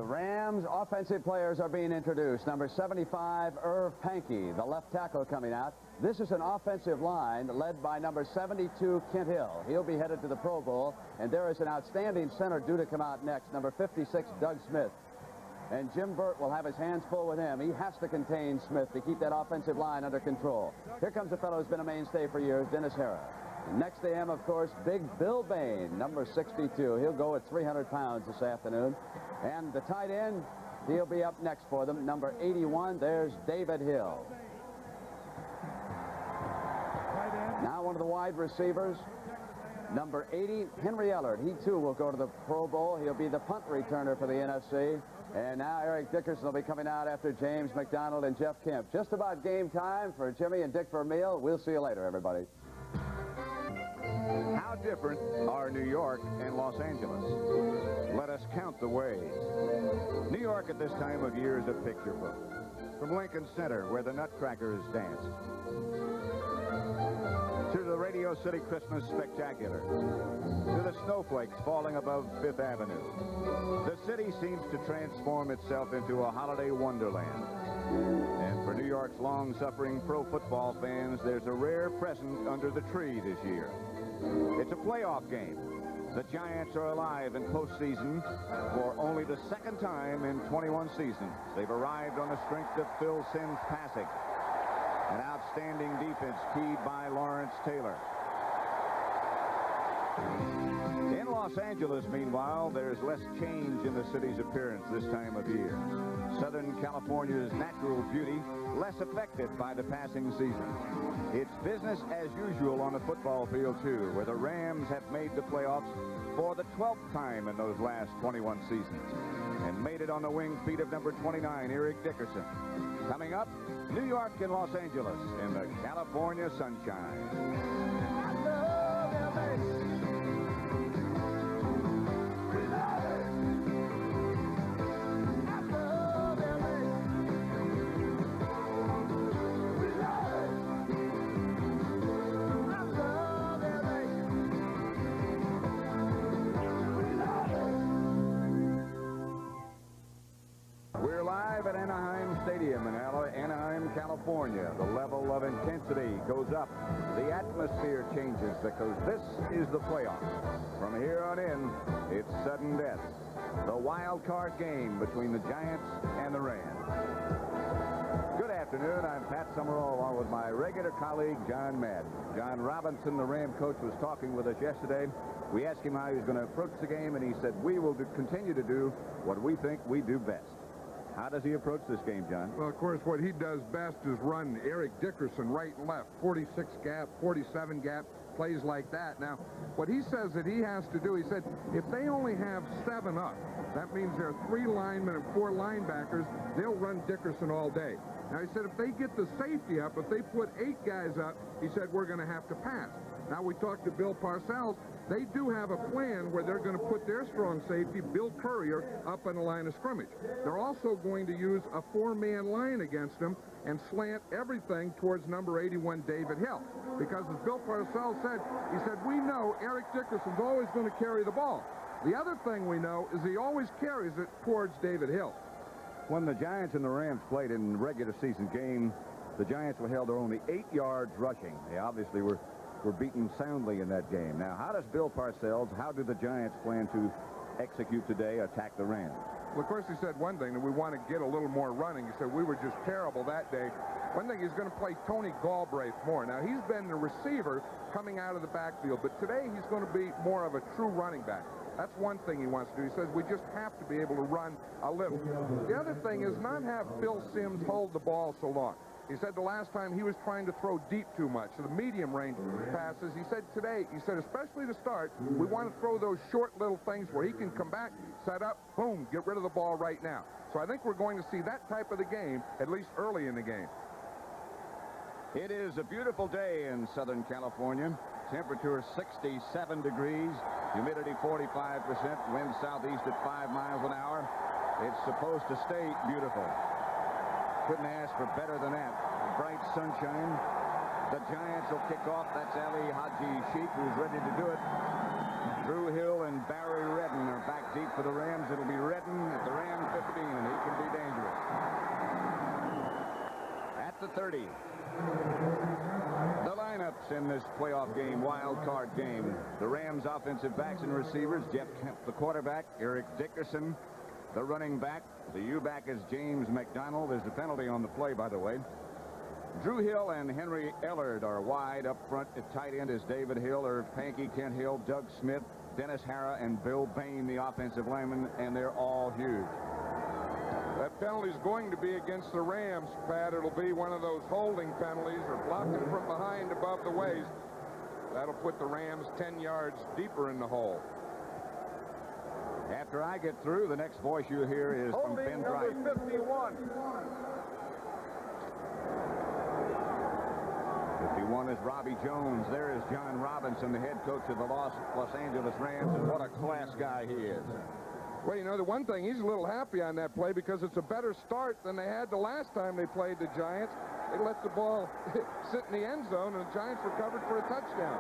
Rams offensive players are being introduced. Number 75, Irv Pankey, the left tackle coming out. This is an offensive line led by number 72, Kent Hill. He'll be headed to the Pro Bowl. And there is an outstanding center due to come out next, number 56, Doug Smith. And Jim Burt will have his hands full with him. He has to contain Smith to keep that offensive line under control. Here comes a fellow who's been a mainstay for years, Dennis Harrah. Next to him, of course, Big Bill Bain, number 62. He'll go at 300 pounds this afternoon. And the tight end, he'll be up next for them, number 81. There's David Hill. Now one of the wide receivers, number 80, Henry Ellard. He, too, will go to the Pro Bowl. He'll be the punt returner for the NFC. And now Eric Dickerson will be coming out after James McDonald and Jeff Kemp. Just about game time for Jimmy and Dick Vermeil. We'll see you later, everybody. How different are New York and Los Angeles? Let us count the ways. New York at this time of year is a picture book. From Lincoln Center, where the Nutcrackers dance, to the Radio City Christmas Spectacular, to the snowflakes falling above Fifth Avenue. The city seems to transform itself into a holiday wonderland. And for New York's long-suffering pro football fans, there's a rare present under the tree this year. It's a playoff game. The Giants are alive in postseason for only the second time in 21 seasons. They've arrived on the strength of Phil Simms' passing. An outstanding defense keyed by Lawrence Taylor. In Los Angeles, meanwhile, there's less change in the city's appearance this time of year. Southern California's natural beauty less affected by the passing season. It's business as usual on the football field, too, where the Rams have made the playoffs for the 12th time in those last 21 seasons and made it on the wing feet of number 29, Eric Dickerson. Coming up, New York and Los Angeles in the California sunshine. We're live at Anaheim Stadium in Anaheim, California. The level of intensity goes up. The atmosphere changes because this is the playoffs. From here on in, it's sudden death. The wild card game between the Giants and the Rams. Good afternoon. I'm Pat Summerall along with my regular colleague, John Madden. John Robinson, the Ram coach, was talking with us yesterday. We asked him how he was going to approach the game, and he said, we will continue to do what we think we do best. How does he approach this game, John? Well, of course, what he does best is run Eric Dickerson right and left, 46 gap, 47 gap, plays like that. Now, what he says that he has to do, he said, if they only have 7 up, that means there are 3 linemen and 4 linebackers, they'll run Dickerson all day. Now, he said if they get the safety up, if they put 8 guys up, he said we're going to have to pass. Now, we talked to Bill Parcells. They do have a plan where they're going to put their strong safety, Bill Courier, up on the line of scrimmage. They're also going to use a 4-man line against them and slant everything towards number 81, David Hill. Because as Bill Parcells said, he said, we know Eric Dickerson's always going to carry the ball. The other thing we know is he always carries it towards David Hill. When the Giants and the Rams played in the regular season game, the Giants were held to only 8 yards rushing. They obviously were beaten soundly in that game. Now, how does Bill Parcells, how do the Giants plan to execute today, attack the Rams? Well, of course, he said one thing, that we want to get a little more running. He said we were just terrible that day. One thing, he's going to play Tony Galbraith more. Now, he's been the receiver coming out of the backfield, but today he's going to be more of a true running back. That's one thing he wants to do. He says we just have to be able to run a little. The other thing is not have Phil Simms hold the ball so long. He said the last time he was trying to throw deep too much, so the medium range passes. He said today, he said especially to start, we want to throw those short little things where he can come back, set up, boom, get rid of the ball right now. So I think we're going to see that type of the game, at least early in the game. It is a beautiful day in Southern California. Temperature 67 degrees, humidity 45%, wind southeast at 5 miles an hour. It's supposed to stay beautiful. Couldn't ask for better than that. Bright sunshine. The Giants will kick off. That's Ali Haji Sheikh, who's ready to do it. Drew Hill and Barry Redden are back deep for the Rams. It'll be Redden at the Ram 50, 30. The lineups in this playoff game, wild card game. The Rams offensive backs and receivers. Jeff Kemp, the quarterback. Eric Dickerson, the running back. The U-back is James McDonald. There's a penalty on the play, by the way. Drew Hill and Henry Ellard are wide. Up front at tight end is David Hill, Irv Pankey, Kent Hill, Doug Smith, Dennis Hara, and Bill Bain, the offensive linemen, and they're all huge. That penalty is going to be against the Rams, Pat. It'll be one of those holding penalties or blocking from behind above the waist. That'll put the Rams 10 yards deeper in the hole. After I get through, the next voice you hear is from Ben Wright. 51. 51 is Robbie Jones. There is John Robinson, the head coach of the Los Angeles Rams, and what a class guy he is. Well, you know, the one thing, he's a little happy on that play because it's a better start than they had the last time they played the Giants. They let the ball sit in the end zone, and the Giants recovered for a touchdown.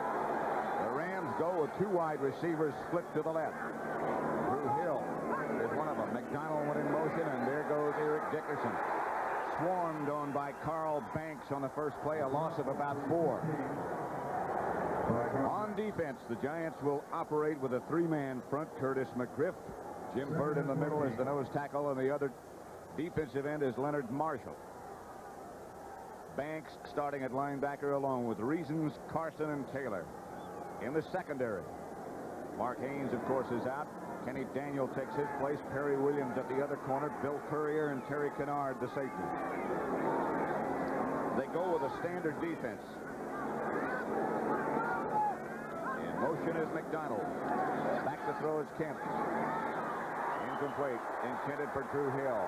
The Rams go with two wide receivers split to the left. Drew Hill is one of them. McDonald went in motion, and there goes Eric Dickerson. Swarmed on by Carl Banks on the first play, a loss of about 4. On defense, the Giants will operate with a 3-man front. Curtis McGriff, Jim Byrd in the middle is the nose tackle, and the other defensive end is Leonard Marshall. Banks starting at linebacker along with Reasons, Carson, and Taylor. In the secondary, Mark Haynes, of course, is out. Kenny Daniel takes his place. Perry Williams at the other corner. Bill Courier and Terry Kennard, the safety. They go with a standard defense. In motion is McDonald. Back to throw is Kemp. Incomplete. Intended for Drew Hill.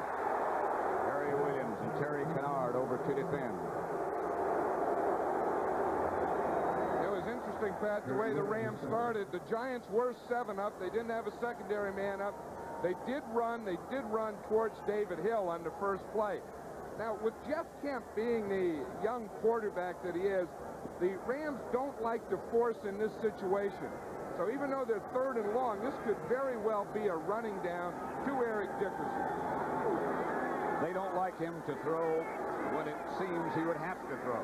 Perry Williams and Terry Kennard over to defend. It was interesting, Pat, the way the Rams started. The Giants were 7 up. They didn't have a secondary man up. They did run towards David Hill on the first play. Now, with Jeff Kemp being the young quarterback that he is, the Rams don't like to force in this situation. So even though they're 3rd and long, this could very well be a running down to Eric Dickerson. They don't like him to throw when it seems he would have to throw.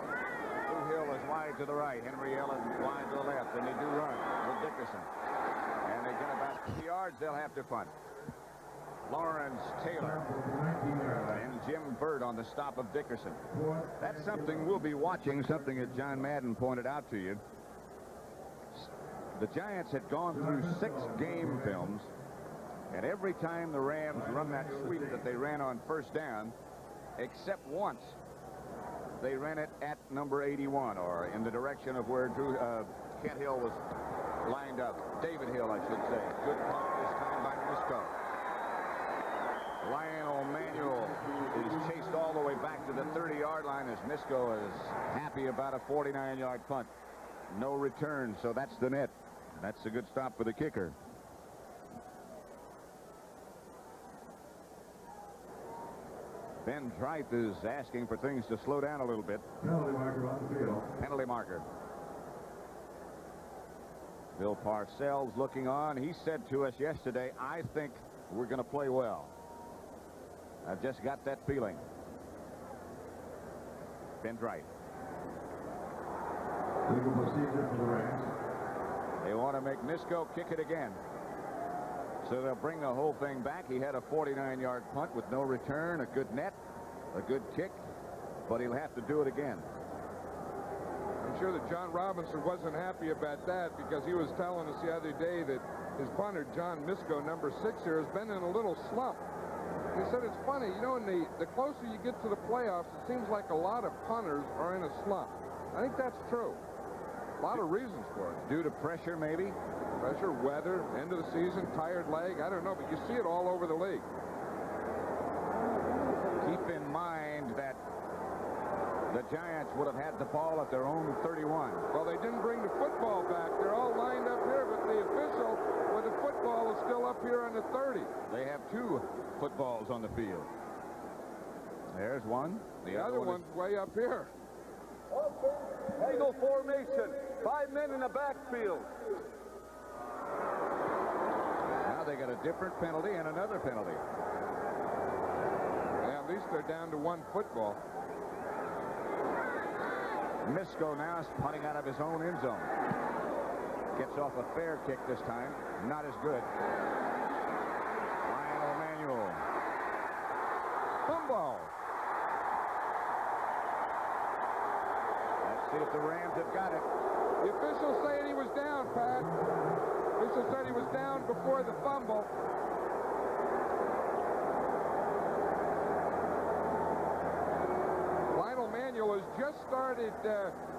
Drew Hill is wide to the right. Henry Ellen wide to the left, and they do run with Dickerson. And they get about 3 yards, they'll have to punt. Lawrence Taylor and Jim Byrd on the stop of Dickerson. That's something we'll be watching, something that John Madden pointed out to you. The Giants had gone through 6 game films, and every time the Rams run that sweep that they ran on first down, except once, they ran it at number 81, or in the direction of where Kent Hill was lined up. David Hill, I should say. Good punt this time by Nisco. Lionel Manuel is chased all the way back to the 30-yard line as Nisco is happy about a 49-yard punt. No return, so that's the net. That's a good stop for the kicker. Ben Tripe is asking for things to slow down a little bit. Penalty marker on the field. Penalty marker. Bill Parcells looking on. He said to us yesterday, I think we're going to play well. I just got that feeling. Ben Wright. Legal procedure for the Rams. They want to make Nisco kick it again. So they'll bring the whole thing back. He had a 49-yard punt with no return, a good net, a good kick, but he'll have to do it again. I'm sure that John Robinson wasn't happy about that because he was telling us the other day that his punter, John Misco, number 6 here, has been in a little slump. He said it's funny, you know, the closer you get to the playoffs, it seems like a lot of punters are in a slump. I think that's true. A lot of reasons for it. Due to pressure, maybe? Pressure, weather, end of the season, tired leg, I don't know, but you see it all over the league. Keep in mind that the Giants would have had the ball at their own 31. Well, they didn't bring the football back. They're all lined up here, but the official with the football is still up here on the 30. They have 2 footballs on the field. There's one. The other one's way up here. Eagle formation. 5 men in the backfield. Now they got a different penalty and another penalty. Yeah, at least they're down to 1 football. Misko now is punting out of his own end zone. Gets off a fair kick this time. Not as good. Lionel Manuel. Fumble. Let's see if the Rams have got it. The officials saying he was down, Pat. Officials said he was down before the fumble. Lionel Manuel has just started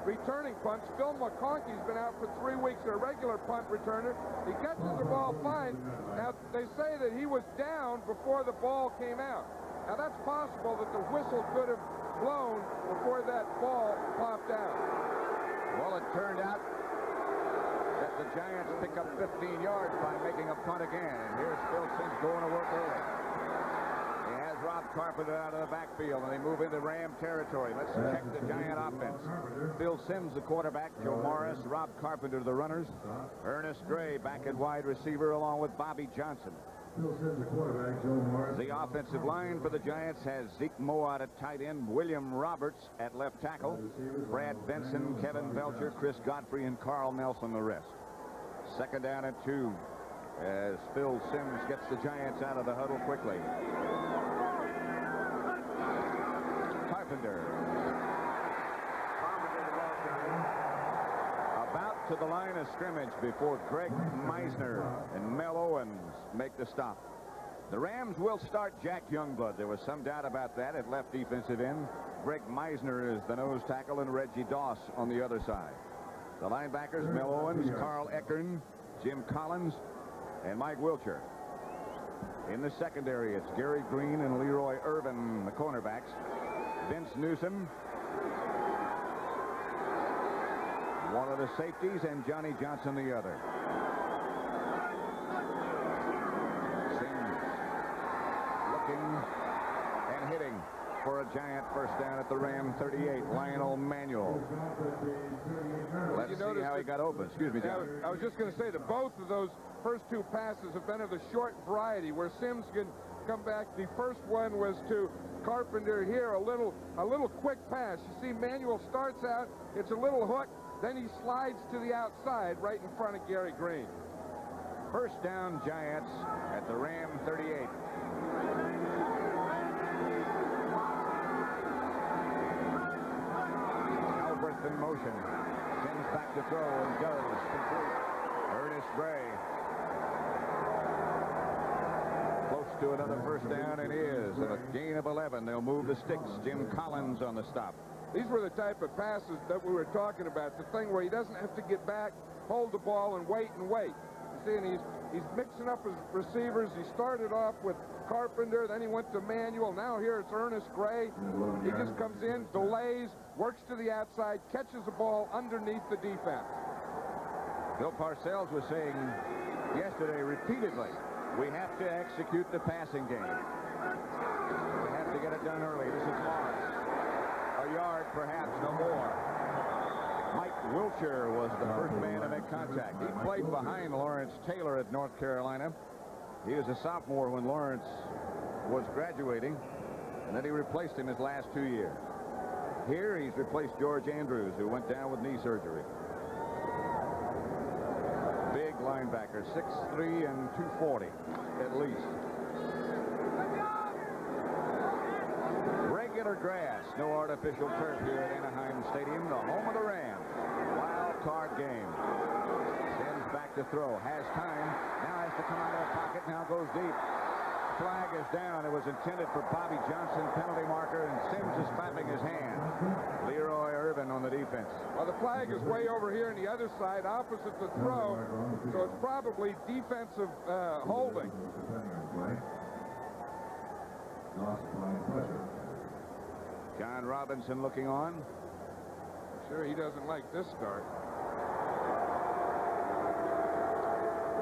returning punts. Phil McConkey's been out for 3 weeks, a regular punt returner. He catches the ball fine. Now, they say that he was down before the ball came out. Now, that's possible that the whistle could have blown before that ball popped out. Well, it turned out that the Giants pick up 15 yards by making a punt again. And here's Phil Simms going to work early. He has Rob Carpenter out of the backfield, and they move into Ram territory. Let's check the Giant offense. Phil Simms, the quarterback. Joe Morris, Rob Carpenter, the runners. Ernest Gray back at wide receiver along with Bobby Johnson. The offensive line for the Giants has Zeke Moe out at tight end, William Roberts at left tackle, Brad Benson, Kevin Belcher, Chris Godfrey, and Carl Nelson the rest. Second down and 2 as Phil Simms gets the Giants out of the huddle quickly. Carpenter. About to the line of scrimmage before Greg Meisner and Mel Owens make the stop. The Rams will start Jack Youngblood. There was some doubt about that at left defensive end. Greg Meisner is the nose tackle and Reggie Doss on the other side. The linebackers, Mel Owens, Carl Eckern, Jim Collins, and Mike Wilcher. In the secondary, it's Gary Green and Leroy Irvin, the cornerbacks. Vince Newsom, one of the safeties, and Johnny Johnson, the other. Simms looking and hitting for a Giant first down at the Ram 38. Lionel Manuel. Let's see how he got open. Excuse me, John. I was just going to say that both of those first 2 passes have been of the short variety where Simms can come back. The first one was to Carpenter here, a little quick pass. You see Manuel starts out, it's a little hook, then he slides to the outside right in front of Gary Green. First down Giants at the Ram 38. Alberth in motion. Simms back to throw and goes complete. Ernest Gray. Close to another first down, and is. And a gain of 11. They'll move the sticks. Jim Collins on the stop. These were the type of passes that we were talking about. The thing where he doesn't have to get back, hold the ball, and wait and wait. You see, and he's mixing up his receivers. He started off with Carpenter, then he went to Manuel. Now here it's Ernest Gray. He just comes in, delays, works to the outside, catches the ball underneath the defense. Bill Parcells was saying yesterday repeatedly, we have to execute the passing game. We have to get it done early. This is Lawrence. A yard, perhaps, no more. Mike Wilcher was the first man to make contact. He played behind Lawrence Taylor at North Carolina. He was a sophomore when Lawrence was graduating, and then he replaced him his last 2 years. Here he's replaced George Andrews, who went down with knee surgery. Big linebacker, 6'3" and 240 at least. Regular grass, no artificial turf here at Anaheim Stadium, the home of the Rams. Wild card game. Simms back to throw, has time, now has to come out of the pocket, now goes deep. Flag is down. It was intended for Bobby Johnson, penalty marker, and Simms is clapping his hand. Leroy Irvin on the defense. Well, the flag is way over here on the other side, opposite the throw, so it's probably defensive holding. John Robinson looking on. Sure, he doesn't like this start.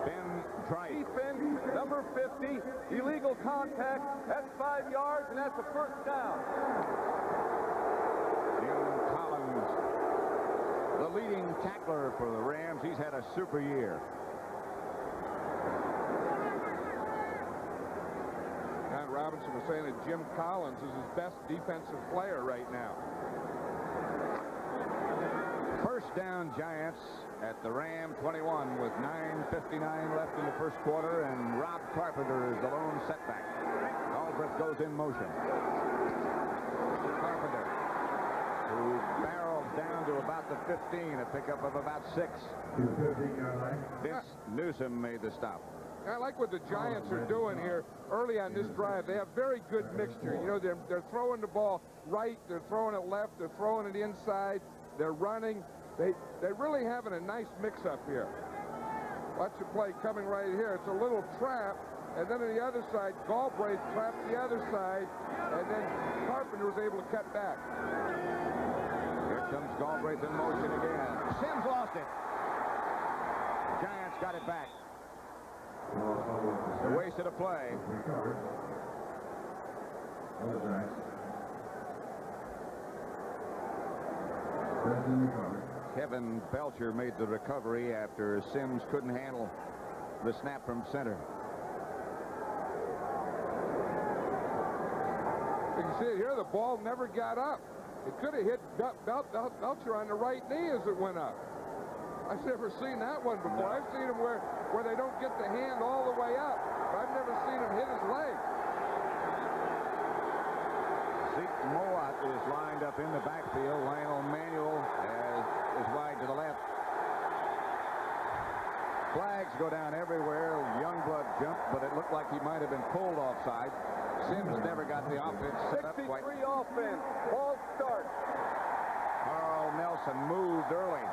Ben Trice. Defense, number 50, illegal contact. That's 5 yards, and that's a first down. Jim Collins, the leading tackler for the Rams. He's had a super year. John Robinson was saying that Jim Collins is his best defensive player right now. First down, Giants at the Ram 21 with 9:59 left in the first quarter, and Rob Carpenter is the lone setback. Aldrich goes in motion. Carpenter, who barrels down to about the 15, a pickup of about 6. Vince Newsom made the stop. I like what the Giants are doing here early on this drive. They have very good mixture. You know, they're throwing the ball right, they're throwing it left, they're throwing it inside, they're running. They're really having a nice mix-up here. Watch the play coming right here. It's a little trap, and then on the other side, Galbraith trapped the other side, and then Carpenter was able to cut back. Here comes Galbraith in motion again. Sims lost it. Giants got it back. They wasted a play. Kevin Belcher made the recovery after Sims couldn't handle the snap from center. You can see it here, the ball never got up. It could have hit Belcher on the right knee as it went up. I've never seen that one before. I've seen them where they don't get the hand all the way up. But I've never seen him hit his leg. Zeke Mowat is lined up in the backfield. Lionel Manuel is wide to the left. Flags go down everywhere. Youngblood jumped, but it looked like he might have been pulled offside. Sims never got the offense set up quite. 63 offense. Ball start. Carl Nelson moved early.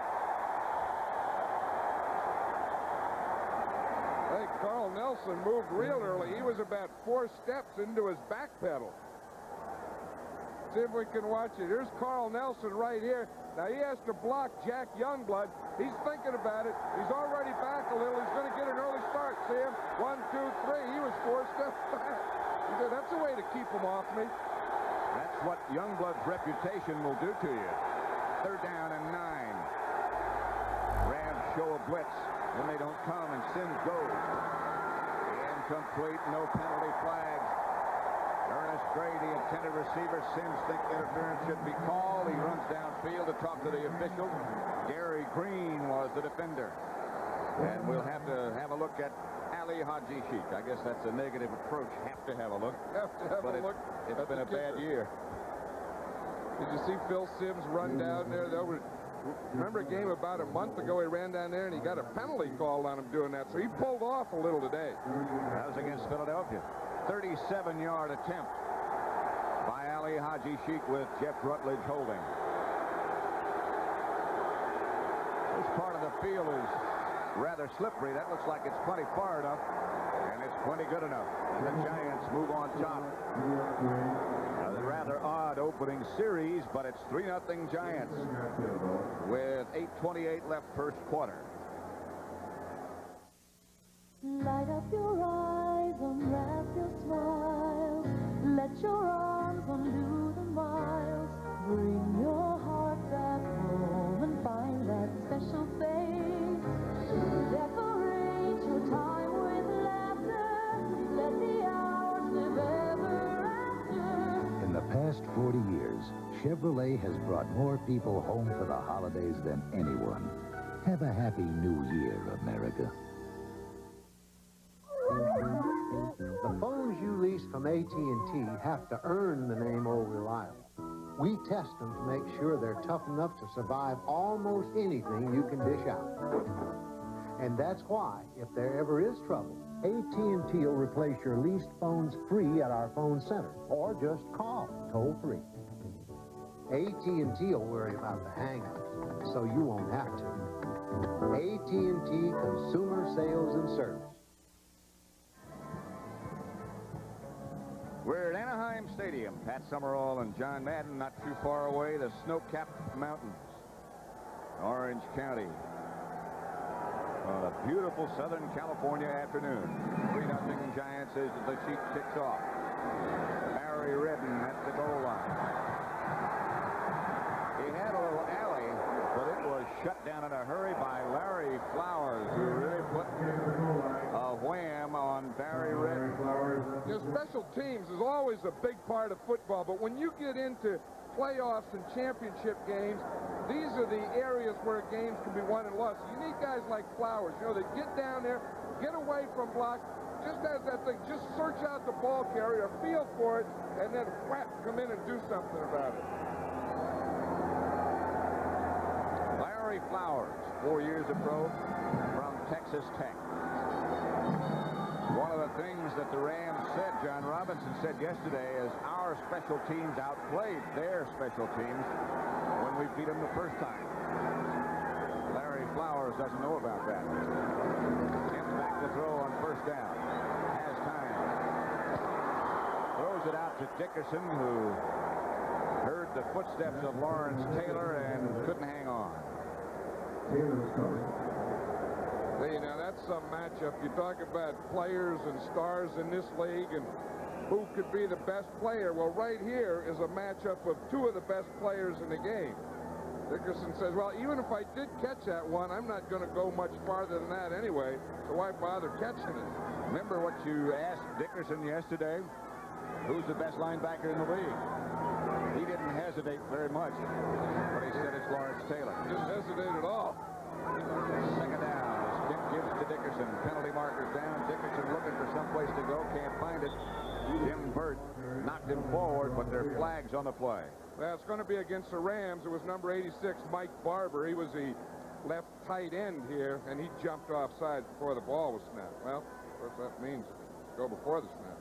I think Carl Nelson moved real early. He was about 4 steps into his back pedal. See if we can watch it. Here's Carl Nelson right here. Now he has to block Jack Youngblood. He's thinking about it. He's already back a little. He's going to get an early start. See him? 1, 2, 3. He was 4 steps back. He said, that's a way to keep him off me. That's what Youngblood's reputation will do to you. 3rd down and 9. Rams show a blitz. Then they don't come, and Sims goes. Incomplete, no penalty flags. Ernest Gray, the intended receiver. Sims thinks interference should be called. He runs downfield to talk to the official. Gary Green was the defender. And we'll have to have a look at Ali Haji Sheik. I guess that's a negative approach. Have to have a look. Have to have a look. It's been a bad year. Did you see Phil Sims run down there? Remember a game about a month ago he ran down there and he got a penalty called on him doing that, so he pulled off a little today. That was against Philadelphia. 37-yard attempt by Ali Haji Sheik with Jeff Rutledge holding. This part of the field is rather slippery. That looks like it's plenty far enough, and it's plenty good enough. And the Giants move on top. A rather odd opening series, but it's 3-0 Giants with 8:28 left first quarter. Light up your eyes, unwrap your smile. Let your arms undo the miles. Bring your heart back home and find that special face. Decorate your time with laughter. Let the hours live ever after. In the past 40 years, Chevrolet has brought more people home for the holidays than anyone. Have a happy new year, America. The phones you lease from AT&T have to earn the name Old Reliable. We test them to make sure they're tough enough to survive almost anything you can dish out. And that's why, if there ever is trouble, AT&T will replace your leased phones free at our phone center, or just call toll-free. AT&T will worry about the hang-ups, so you won't have to. AT&T Consumer Sales and Service. We're at Anaheim Stadium. Pat Summerall and John Madden, not too far away, the snow-capped mountains, Orange County, on a beautiful Southern California afternoon. 3-0 Giants as the sheet kicks off. Barry Redden at the goal line. He had a little alley, but it was shut down in a hurry by Larry Flowers, who really put a wham on Barry Redden. You know, special teams is always a big part of football, but when you get into playoffs and championship games, these are the areas where games can be won and lost. You need guys like Flowers, you know, that get down there, get away from blocks, just as that thing, just search out the ball carrier, feel for it, and then whap, come in and do something about it. Larry Flowers, 4 years of pro from Texas Tech. One of the things that the Rams said, John Robinson said yesterday, is our special teams outplayed their special teams when we beat them the first time. Larry Flowers doesn't know about that. Gets back to throw on first down. Has time. Throws it out to Dickerson, who heard the footsteps of Lawrence Taylor and couldn't hang on. Taylor's coming. You know, that's some matchup. You talk about players and stars in this league and who could be the best player. Well, right here is a matchup of two of the best players in the game. Dickerson says, well, even if I did catch that one, I'm not going to go much farther than that anyway, so why bother catching it? Remember what you asked Dickerson yesterday? Who's the best linebacker in the league? He didn't hesitate very much, but he said it's Lawrence Taylor. Didn't hesitate at all. Second down. Skip gives to Dickerson. Penalty markers down. Dickerson looking for someplace to go. Can't find it. Jim Burt knocked him forward, but there are flags on the play. Well, it's going to be against the Rams. It was number 86, Mike Barber. He was the left tight end here, and he jumped offside before the ball was snapped. Well, of course, that means go before the snap.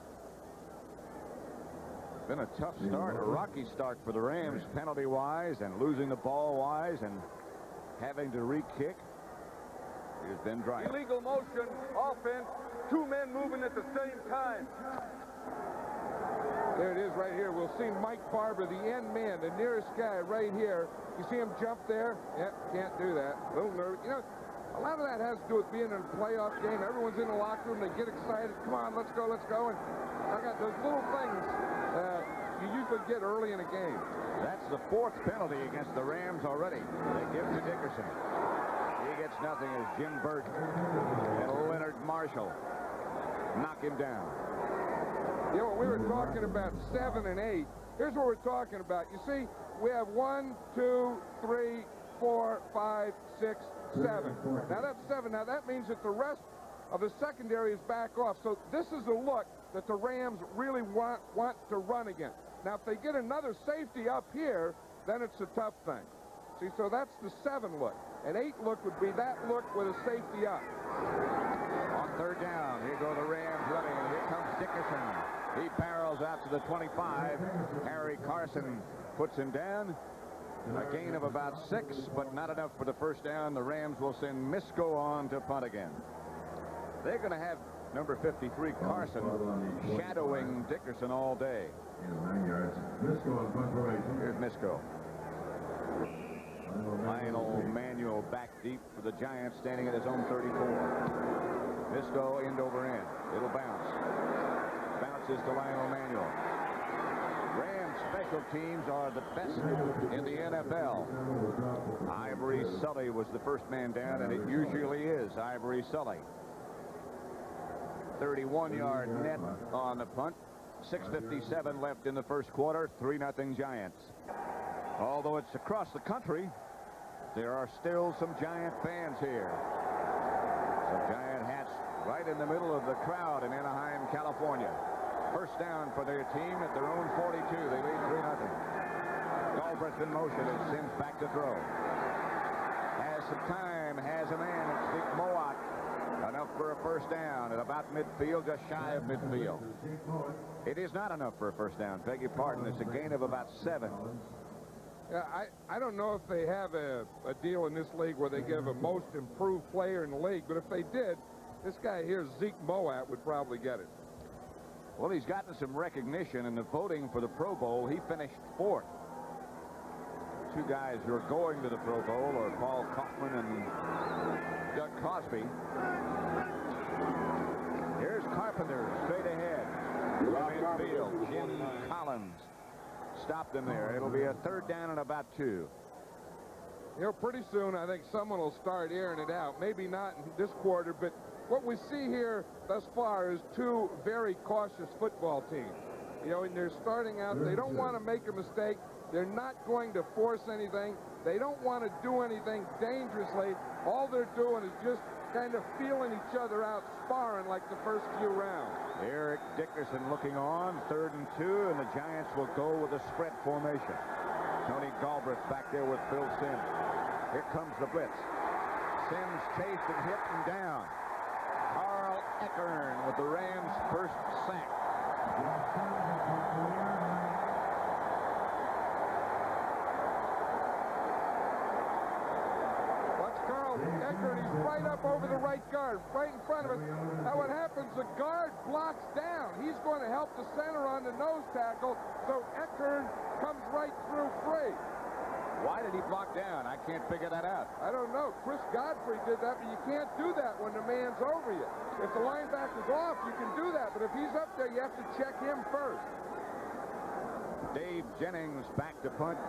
Been a tough start, a rocky start for the Rams, penalty-wise and losing the ball-wise and having to re-kick. Here's Ben Bryant. Illegal motion, offense, two men moving at the same time. There it is right here. We'll see Mike Barber, the end man, the nearest guy right here. You see him jump there? Yep, can't do that. A little nervous. You know, a lot of that has to do with being in a playoff game. Everyone's in the locker room. They get excited. Come on, let's go, let's go. And I got those little things you usually get early in a game. That's the fourth penalty against the Rams already. They give to Dickerson. He gets nothing as Jim Burt and Leonard Marshall knock him down. You know, we were talking about 7 and 8. Here's what we're talking about. You see, we have 1, 2, 3, 4, 5, 6, 7. Now that's 7. Now that means that the rest of the secondary is back off. So this is a look that the Rams really want to run again. Now if they get another safety up here, then it's a tough thing. See, so that's the 7 look. An 8 look would be that look with a safety up. On third down, here go the Rams running, and here comes Dickerson. He barrels out to the 25. Harry Carson puts him down. A gain of about 6, but not enough for the first down. The Rams will send Misko on to punt again. They're going to have number 53, Carson, shadowing Dickerson all day. 9 yards. Misko on punt formation. Here's Misko. Lionel Manuel back deep for the Giants, standing at his own 34. Misko end over end. It'll bounce. Bounces to Lionel Manuel. Rams special teams are the best in the NFL. Ivory Sully was the first man down, and it usually is Ivory Sully. 31-yard net on the punt. 6:57 left in the first quarter. 3-0 Giants. Although it's across the country, there are still some Giant fans here. Some Giant hats right in the middle of the crowd in Anaheim, California. First down for their team at their own 42. They lead 3-0. Galbraith in motion and Sims back to throw. Has some time, has a man. It's Dick Mowat. Enough for a first down at about midfield, just shy of midfield. It is not enough for a first down. Beg your pardon. It's a gain of about 7. Yeah, I don't know if they have a deal in this league where they give a most improved player in the league, but if they did, this guy here, Zeke Mowat, would probably get it. Well, he's gotten some recognition in the voting for the Pro Bowl. He finished 4th. 2 guys who are going to the Pro Bowl are Paul Kaufman and Doug Cosby. Here's Carpenter straight ahead. Midfield, Jim Collins stopped him there. It'll be a third down and about 2. You know, pretty soon I think someone will start airing it out. Maybe not in this quarter, but what we see here thus far is two very cautious football teams. You know, and they're starting out, they don't want to make a mistake. They're not going to force anything. They don't want to do anything dangerously. All they're doing is just kind of feeling each other out, sparring like the first few rounds. Eric Dickerson looking on, 3rd and 2, and the Giants will go with a spread formation. Tony Galbraith back there with Bill Sims. Here comes the blitz. Sims chased and hit and down. Carl Eckern with the Rams' first sack. Eckern, he's right up over the right guard, right in front of us. Now what happens, the guard blocks down. He's going to help the center on the nose tackle, so Eckern comes right through free. Why did he block down? I can't figure that out. I don't know. Chris Godfrey did that, but you can't do that when the man's over you. If the linebacker's off, you can do that, but if he's up there, you have to check him first. Dave Jennings back to punt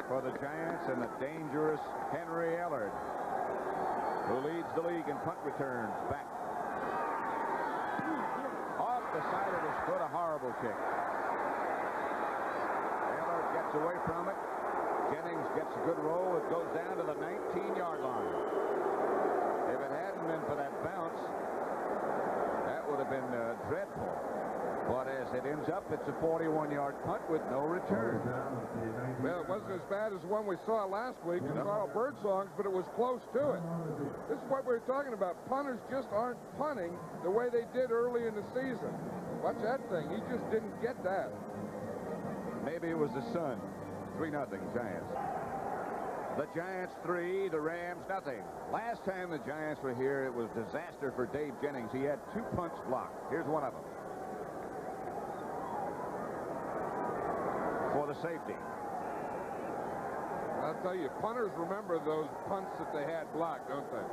for the Giants, and the dangerous Henry Ellard, who leads the league in punt returns, back. Off the side of his foot, a horrible kick. Ellard gets away from it. Jennings gets a good roll. It goes down to the 19-yard line. If it hadn't been for that bounce, that would have been dreadful. But as it ends up, it's a 41-yard punt with no return. Well, it wasn't as bad as the one we saw last week in Carl Birdsong's, but it was close to it. This is what we were talking about. Punters just aren't punting the way they did early in the season. Watch that thing. He just didn't get that. Maybe it was the sun. 3-0 Giants. The Giants 3, the Rams nothing. Last time the Giants were here, it was disaster for Dave Jennings. He had 2 punts blocked. Here's one of them. For the safety. I'll tell you, punters remember those punts that they had blocked, don't they?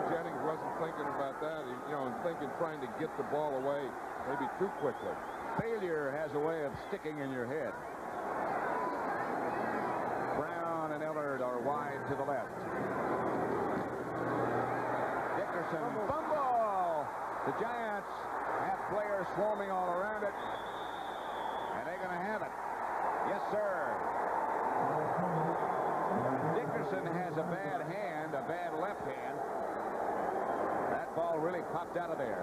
Jennings wasn't thinking about that, and trying to get the ball away maybe too quickly. Failure has a way of sticking in your head. Brown and Ellard are wide to the left. Dickerson, fumble! The Giants have players swarming all around it. They're going to have it. Yes, sir. Dickerson has a bad hand, a bad left hand. That ball really popped out of there.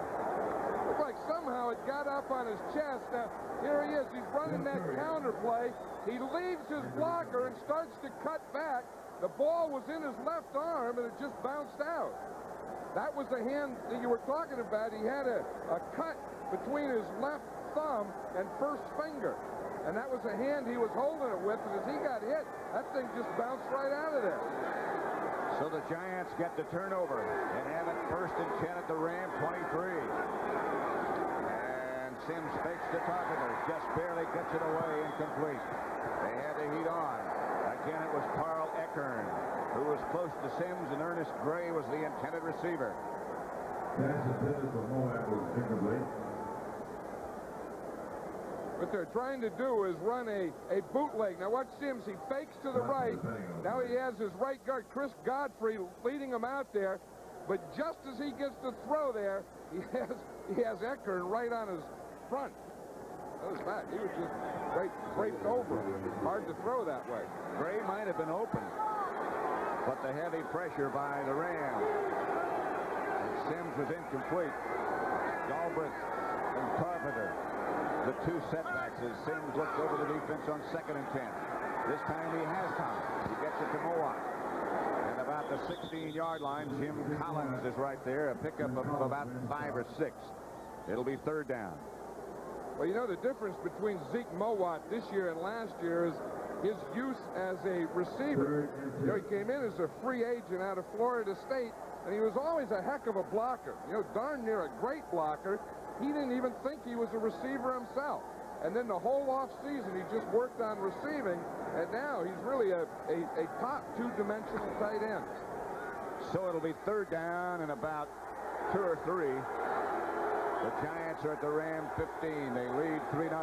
Looked like somehow it got up on his chest. Now, here he is. He's running that counter play. He leaves his blocker and starts to cut back. The ball was in his left arm, and it just bounced out. That was the hand that you were talking about. He had a cut between his left thumb and first finger, and that was the hand he was holding it with, and as he got hit, that thing just bounced right out of there. So the Giants get the turnover and have it 1st and 10 at the Ram 23. And Sims fakes to Carpenter, just barely gets it away, incomplete. They had the heat on. Again, it was Carl Eckern who was close to Sims, and Ernest Gray was the intended receiver. Pass intended for Moab was incomplete. What they're trying to do is run a bootleg. Now watch Sims. He fakes to the right. Now he has his right guard, Chris Godfrey, leading him out there. But just as he gets to throw there, he has Eckern right on his front. That was back. He was just draped over him. Hard to throw that way. Gray might have been open, but the heavy pressure by the Rams. And Sims was incomplete. Galbraith and Carpenter. The 2 setbacks as Sims looks over the defense on 2nd and 10. This time he has time. He gets it to Mowat. And about the 16-yard line, Jim Collins is right there. A pickup of about 5 or 6. It'll be 3rd down. Well, you know, the difference between Zeke Mowat this year and last year is his use as a receiver. You know, he came in as a free agent out of Florida State, and he was always a heck of a blocker. You know, darn near a great blocker. He didn't even think he was a receiver himself. And then the whole offseason, he just worked on receiving, and now he's really a top 2-dimensional tight end. So it'll be 3rd down and about 2 or 3. The Giants are at the Ram 15. They lead 3-0.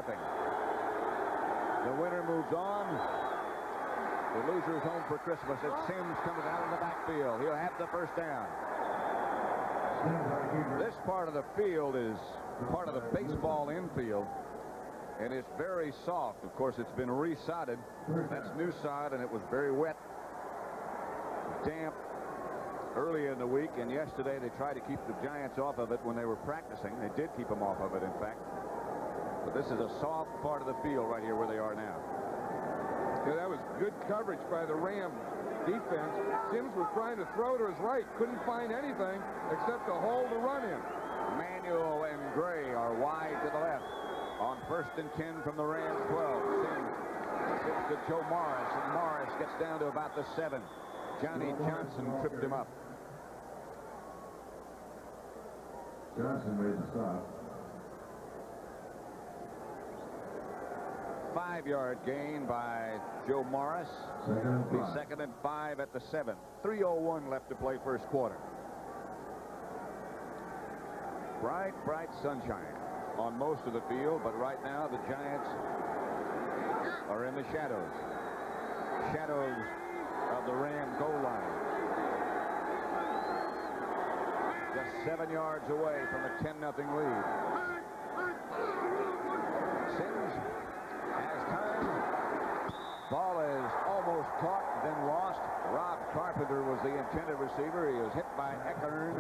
The winner moves on. The loser is home for Christmas as Sims comes out in the backfield. He'll have the 1st down. This part of the field is part of the baseball infield, and it's very soft. Of course, it's been resodded. That's new sod, and it was very wet, damp early in the week, and yesterday they tried to keep the Giants off of it when they were practicing. They did keep them off of it, in fact. But this is a soft part of the field right here where they are now. Yeah, that was good coverage by the Rams defense. Sims was trying to throw to his right, couldn't find anything except a hole to run in. Manuel and Gray are wide to the left on 1st and 10 from the Rams 12. Sims gets to Joe Morris, and Morris gets down to about the 7. Johnny Johnson tripped him up. Johnson made the stop. 5-yard gain by Joe Morris. Second and 5 at the 7. 3:01 left to play first quarter. Bright, bright sunshine on most of the field, but right now the Giants are in the shadows. Shadows of the Ram goal line. Just 7 yards away from a 10-0 lead. Sims has time. Ball is almost caught, then lost. Rob Carpenter was the intended receiver. He was hit by Eckern,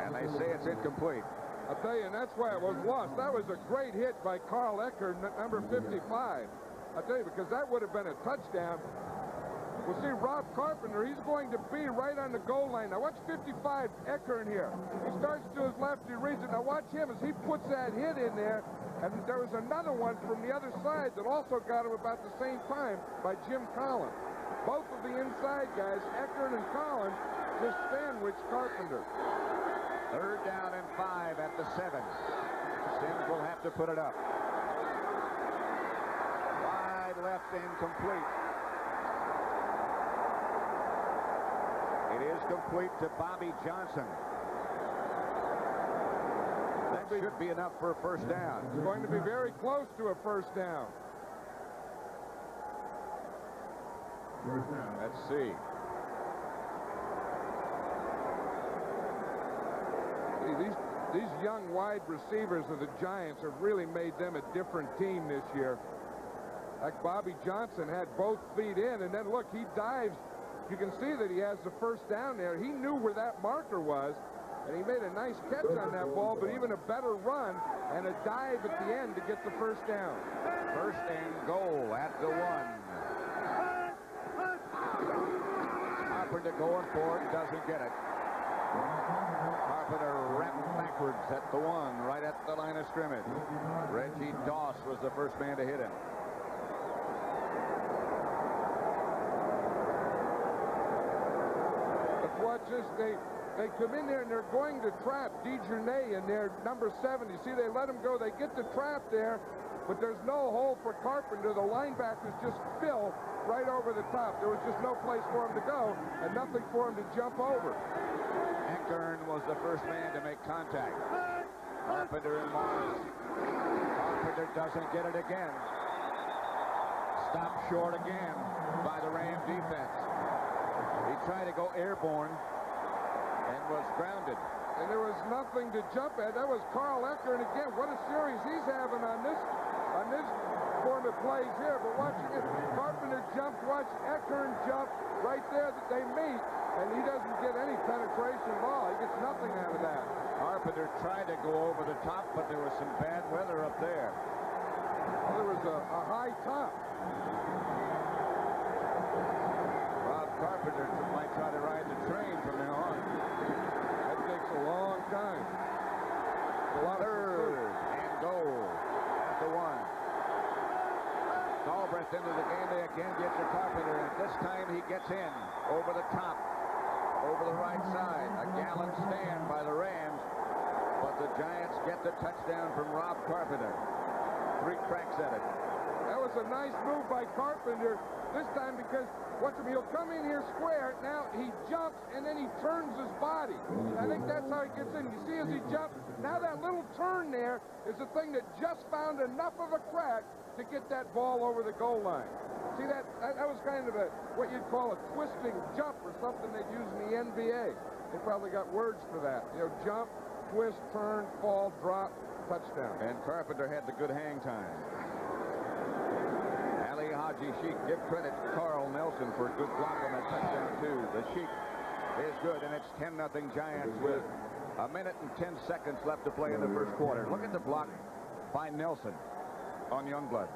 and they say it's incomplete. I'll tell you, and that's why it was lost. That was a great hit by Carl Eckern, number 55. I'll tell you, because that would have been a touchdown. We'll see Rob Carpenter. He's going to be right on the goal line. Now watch 55 Eckern here. He starts to his left. He reads it. Now watch him as he puts that hit in there. And there was another one from the other side that also got him about the same time by Jim Collins. Both of the inside guys, Eckern and Collins, just sandwiched Carpenter. 3rd down and 5 at the 7. Sims will have to put it up. Wide left, incomplete. It is complete to Bobby Johnson. That should be enough for a first down. It's going to be very close to a first down. Let's see. These young wide receivers of the Giants have really made them a different team this year. Like Bobby Johnson had both feet in, and then look, he dives. You can see that he has the first down there. He knew where that marker was, and he made a nice catch on that ball, but even a better run and a dive at the end to get the first down. 1st and goal at the 1. Carpenter going for it, doesn't get it. Carpenter wrapped backwards at the 1, right at the line of scrimmage. Reggie Doss was the first man to hit him. Watch this. They come in there and they're going to trap DeJournay in there, number 7. You see, they let him go. They get the trap there, but there's no hole for Carpenter. The linebackers just fill right over the top. There was just no place for him to go and nothing for him to jump over. Eckern was the first man to make contact. Carpenter and Morris. Carpenter doesn't get it again. Stopped short again by the Ram defense. He tried to go airborne and was grounded. And there was nothing to jump at. That was Carl Eckern again. What a series he's having on this form of plays here. But watch it. Carpenter jumped. Watch Eckern jump right there that they meet. And he doesn't get any penetration ball. He gets nothing out of that. Carpenter tried to go over the top, but there was some bad weather up there. Well, there was a high top. Carpenter might try to ride the train from now on. That takes a long time. A lot 3rd and goal at the 1. Galbraith into the game. They again get to Carpenter, and this time he gets in over the top, over the right side. A gallant stand by the Rams, but the Giants get the touchdown from Rob Carpenter. 3 cracks at it. That was a nice move by Carpenter this time because watch him, he'll come in here square. Now he jumps and then he turns his body. I think that's how he gets in. You see as he jumps, now that little turn there is the thing that just found enough of a crack to get that ball over the goal line. See, that was kind of what you'd call a twisting jump or something they use in the NBA. They probably got words for that. You know, jump, twist, turn, fall, drop, touchdown. And Carpenter had the good hang time. Ali Haji Sheik, give credit to Carl Nelson for a good block on that touchdown, too. The Sheik is good, and it's 10-0 Giants with a minute and 10 seconds left to play in the first quarter. Look at the block by Nelson on Youngblood.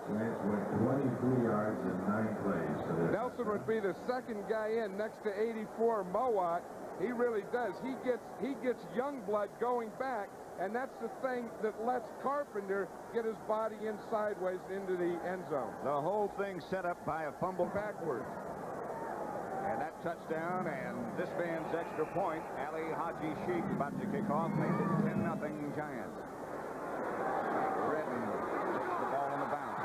Giants went 23 yards in 9 plays. So Nelson would be the second guy in next to 84 Mowat. He really does. He gets Youngblood going back, and that's the thing that lets Carpenter get his body in sideways into the end zone. The whole thing set up by a fumble Backwards. And that touchdown and this man's extra point, Ali Haji Sheik about to kick off, makes it 10-0 Giants. Redden takes the ball on the bounce.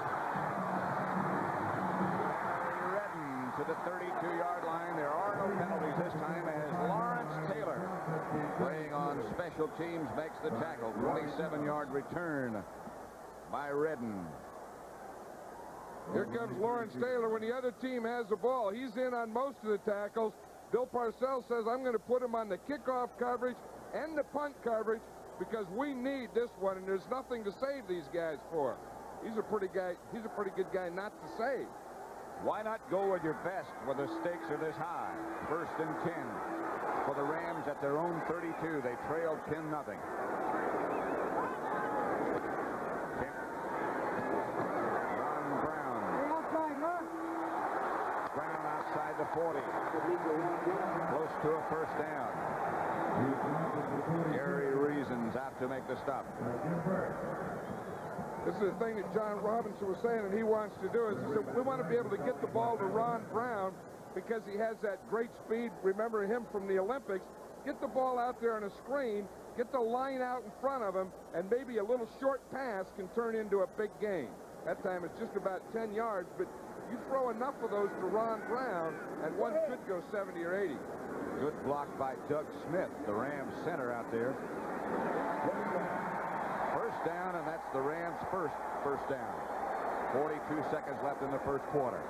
Redden to the 32-yard line. There are no penalties this time as Lawrence Taylor, playing on special teams, makes the tackle. 27-yard return by Redden. Here comes Lawrence Taylor when the other team has the ball. He's in on most of the tackles. Bill Parcells says, I'm going to put him on the kickoff coverage and the punt coverage because we need this one, and there's nothing to save these guys for. He's a pretty good guy not to save. Why not go with your best when the stakes are this high? 1st and 10 for the Rams at their own 32. They trailed 10-0. The 40. Close to a first down. Gary Reason's out to make the stop. This is the thing that John Robinson was saying, and he wants to do is he said, we want to be able to get the ball to Ron Brown because he has that great speed. Remember him from the Olympics. Get the ball out there on a screen, get the line out in front of him, and maybe a little short pass can turn into a big gain. That time it's just about 10 yards, but you throw enough of those to Ron Brown, and one could go 70 or 80. Good block by Doug Smith, the Rams center out there. First down, and that's the Rams' first down. 42 seconds left in the first quarter.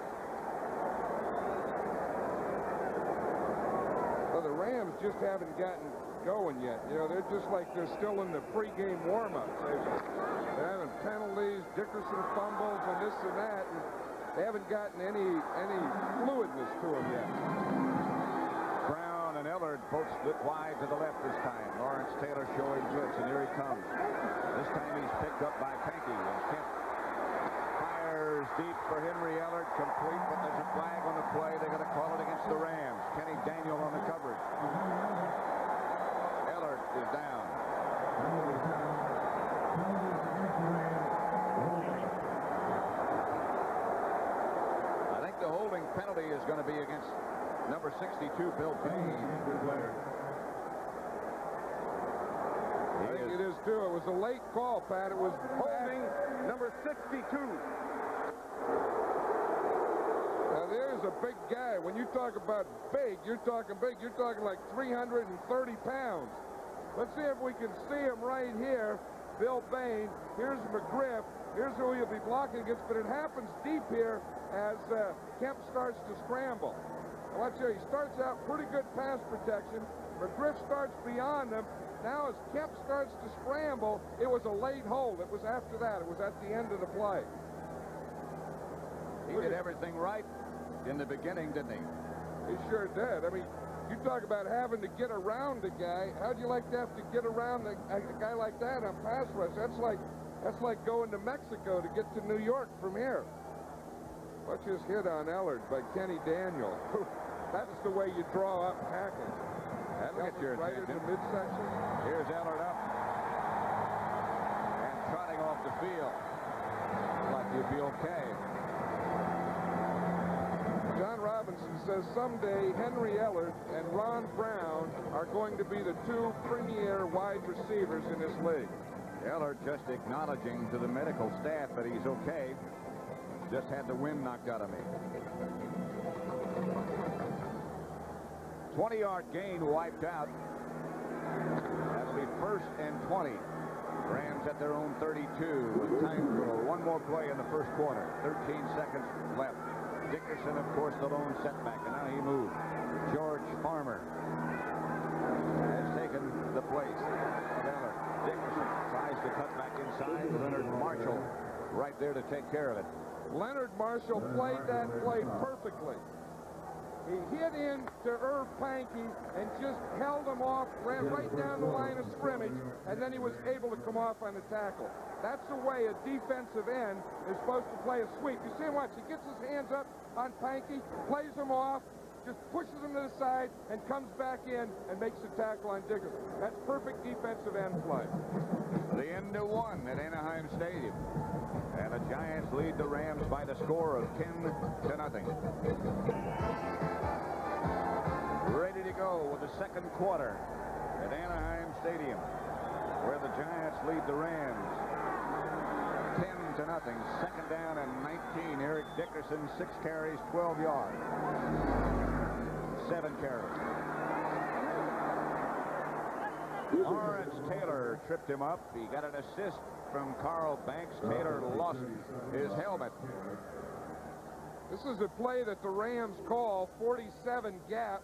Well, the Rams just haven't gotten going yet. You know, they're just like they're still in the pregame warm-ups. They're having penalties, Dickerson fumbles, and this and that. And they haven't gotten any fluidness to them yet. Brown and Ellard both split wide to the left this time. Lawrence Taylor showing blitz, and here he comes. This time he's picked up by Pankey, and Kemp fires deep for Henry Ellard, complete, but there's a flag on the play. They're going to call it against the Rams. Kenny Daniel on the coverage. Ellard is down. The holding penalty is going to be against number 62, Bill Payne. I think it is, too. It was a late call, Pat. It was Holding number 62. Now, there's a big guy. When you talk about big, you're talking big. You're talking like 330 pounds. Let's see if we can see him right here. Bill Bain. Here's McGriff. Here's who he'll be blocking against, but it happens deep here as Kemp starts to scramble. Now, watch here. He starts out pretty good pass protection. McGriff starts beyond him. Now, as Kemp starts to scramble, it was a late hold. It was after that. It was at the end of the play. He did everything right in the beginning, didn't he? He sure did. I mean, you talk about having to get around a guy. How'd you like to have to get around a guy like that on pass rush? That's like going to Mexico to get to New York from here. Watch his hit on Ellard by Kenny Daniel. That's the way you draw up tackles. That'll get your right in the midsection. Here's Ellard up and trotting off the field. Like you'll be okay. John Robinson says someday Henry Ellard and Ron Brown are going to be the two premier wide receivers in this league. Ellard just acknowledging to the medical staff that he's okay. Just had the wind knocked out of me. 20-yard gain wiped out. That'll be 1st and 20. Rams at their own 32 with time to go. One more play in the first quarter. 13 seconds left. Dickerson, of course, the lone setback, and now he moves. George Farmer place. Miller, Dickerson tries to cut back inside. Leonard Marshall right there to take care of it. Leonard Marshall played that play perfectly. He hit into Irv Pankey and just held him off, ran right down the line of scrimmage, and then he was able to come off on the tackle. That's the way a defensive end is supposed to play a sweep. You see him watch. He gets his hands up on Pankey, plays him off, just pushes him to the side, and comes back in and makes the tackle on Dickerson. That's perfect defensive end play. The end of one at Anaheim Stadium. And the Giants lead the Rams by the score of 10-0. Ready to go with the second quarter at Anaheim Stadium, where the Giants lead the Rams 10-0. Second down and 19. Eric Dickerson, 6 carries, 12 yards. 7 carries. Lawrence Taylor tripped him up. He got an assist from Carl Banks. Taylor lost his helmet. This is a play that the Rams call 47 gap.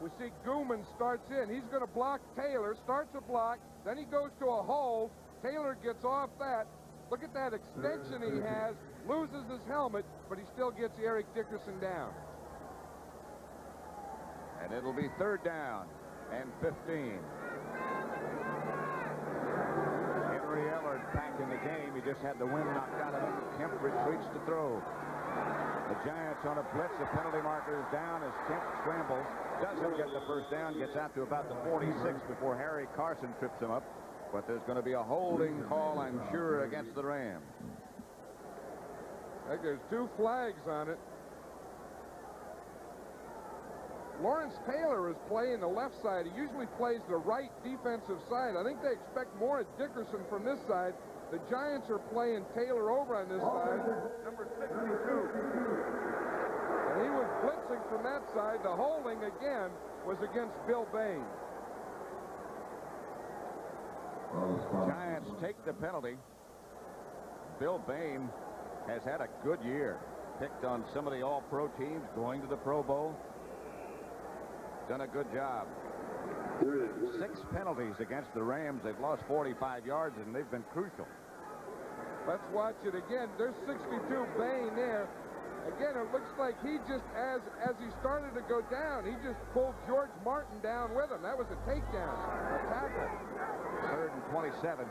We see Gooman starts in. He's going to block Taylor, starts a block, then he goes to a hold. Taylor gets off that. Look at that extension he has, loses his helmet, but he still gets Eric Dickerson down. And it'll be third down and 15. Henry Ellard back in the game. He just had the wind knocked out of him. Kemp retreats to throw. The Giants on a blitz. The penalty marker is down as Kemp scrambles. Doesn't get the first down. Gets out to about the 46 before Harry Carson trips him up. But there's going to be a holding call, I'm sure, against the Rams. I think there's 2 flags on it. Lawrence Taylor is playing the left side. He usually plays the right defensive side. I think they expect more at Dickerson from this side. The Giants are playing Taylor over on this side, number 62. And he was blitzing from that side. The holding, again, was against Bill Bain. Giants take the penalty. Bill Bain has had a good year. Picked on some of the all-pro teams, going to the Pro Bowl. Done a good job. 6 penalties against the Rams. They've lost 45 yards, and they've been crucial. Let's watch it again. There's 62 Bain there. Again, it looks like he just, as he started to go down, he just pulled George Martin down with him. That was a takedown, a tackle. Third and 27.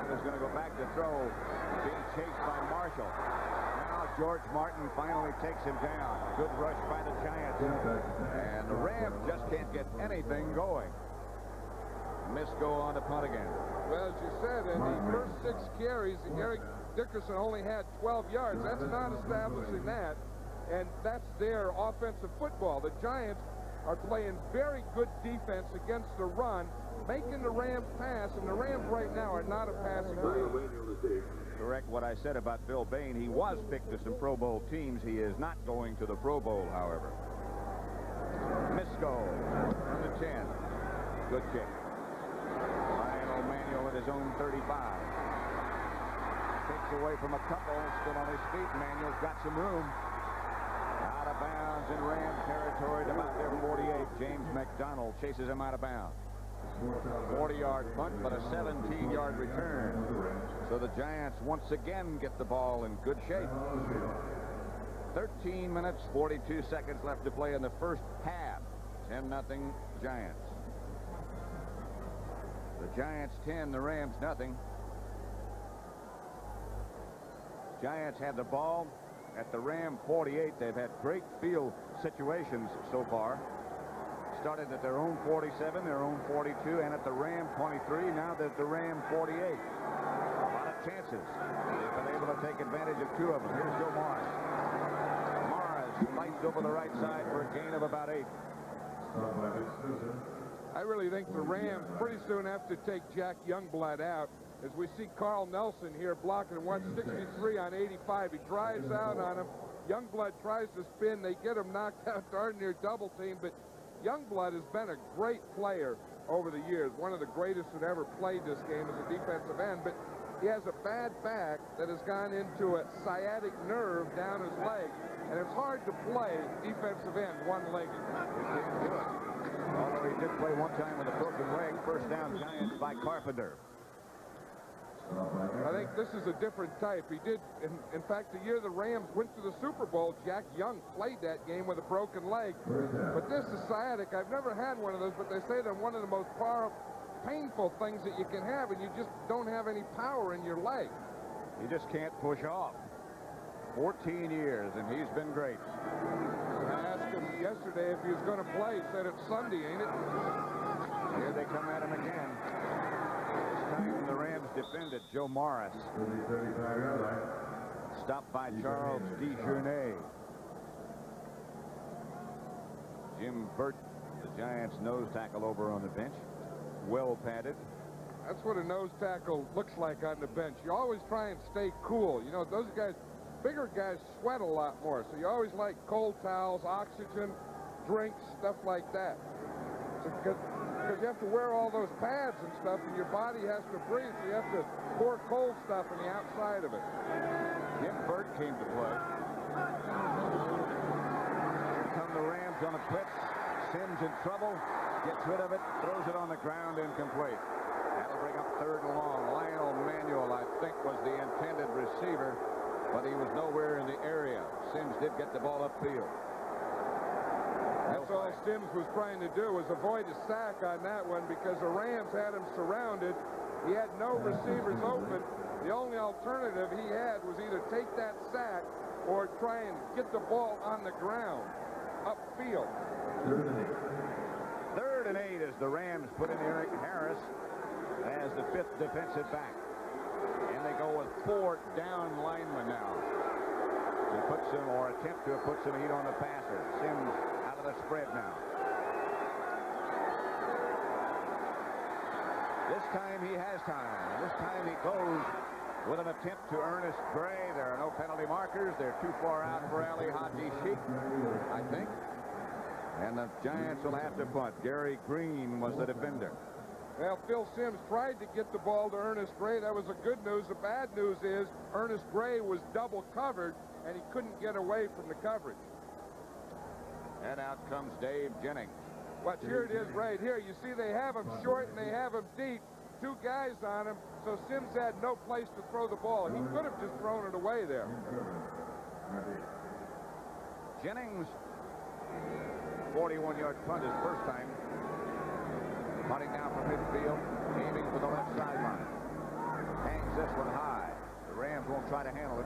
He's going to go back to throw, being chased by Marshall. Now George Martin finally takes him down. Good rush by the Giants. And the Rams just can't get anything going. Misco on the punt again. Well, as you said, in the first 6 carries, Eric Dickerson only had 12 yards. That's not establishing that. And that's their offensive football. The Giants are playing very good defense against the run, making the Rams pass, and the Rams right now are not a passing team. Correct what I said about Bill Bain. He was picked to some Pro Bowl teams. He is not going to the Pro Bowl, however. Misco on the 10. Good kick. Lionel Manuel at his own 35. Takes away from a couple, still on his feet. Manuel's got some room. Out of bounds in Ram territory to about their 48. James McDonald chases him out of bounds. 40-yard punt, but a 17-yard return. So the Giants once again get the ball in good shape. 13 minutes, 42 seconds left to play in the first half. 10-0 Giants. The Giants 10, the Rams nothing. Giants had the ball at the Ram 48. They've had great field situations so far. Started at their own 47, their own 42, and at the Ram 23. Now they're at the Ram 48. A lot of chances. They've been able to take advantage of 2 of them. Here's Joe Morris. Morris fights over the right side for a gain of about 8. I really think the Rams pretty soon have to take Jack Youngblood out, as we see Carl Nelson here blocking 163 on 85. He drives out on him. Youngblood tries to spin. They get him knocked out darn near double team, but Youngblood has been a great player over the years, one of the greatest that ever played this game as a defensive end, but he has a bad back that has gone into a sciatic nerve down his leg, and it's hard to play defensive end one-legged. Although he did play one time with a broken leg. First down, Giants by Carpenter. I think this is a different type. He did, in fact, the year the Rams went to the Super Bowl, Jack Young played that game with a broken leg. But this is sciatic. I've never had one of those, but they say they're one of the most painful things that you can have, and you just don't have any power in your leg. You just can't push off. 14 years, and he's been great. I asked him yesterday if he was going to play. He said it's Sunday, ain't it? Here they come at him again. This time the Rams defended. Joe Morris. Stopped by Charles DeJournay. Jim Burt, the Giants nose tackle, over on the bench. Well padded. That's what a nose tackle looks like on the bench. You always try and stay cool. You know, those guys, bigger guys sweat a lot more. So you always like cold towels, oxygen, drinks, stuff like that. Because you have to wear all those pads and stuff, and your body has to breathe, so you have to pour cold stuff on the outside of it. Jim Burt came to play. Here come the Rams on a blitz. Sims in trouble. Gets rid of it. Throws it on the ground. Incomplete. That'll bring up 3rd and long. Lionel Manuel, I think, was the intended receiver, but he was nowhere in the area. Sims did get the ball upfield. That's all Sims was trying to do, was avoid a sack on that one, because the Rams had him surrounded. He had no receivers open. The only alternative he had was either take that sack or try and get the ball on the ground, upfield. 3rd and 8 as the Rams put in Eric Harris as the 5th defensive back. And they go with 4 down linemen now. He puts some, or attempt to put some heat on the passer. Sims out of the spread now. This time he has time. This time he goes with an attempt to Ernest Gray. There are no penalty markers. They're too far out for Ali Haji Sheik, I think. And the Giants will have to punt. Gary Green was the defender. Well, Phil Sims tried to get the ball to Ernest Gray. That was the good news. The bad news is Ernest Gray was double covered, and he couldn't get away from the coverage. And out comes Dave Jennings. Watch, here it is right here. You see they have him short and they have him deep. 2 guys on him, so Sims had no place to throw the ball. He could have just thrown it away there. Jennings, 41-yard punt his first time. Punting now from midfield, aiming for the left sideline. Hangs this one high. The Rams won't try to handle it.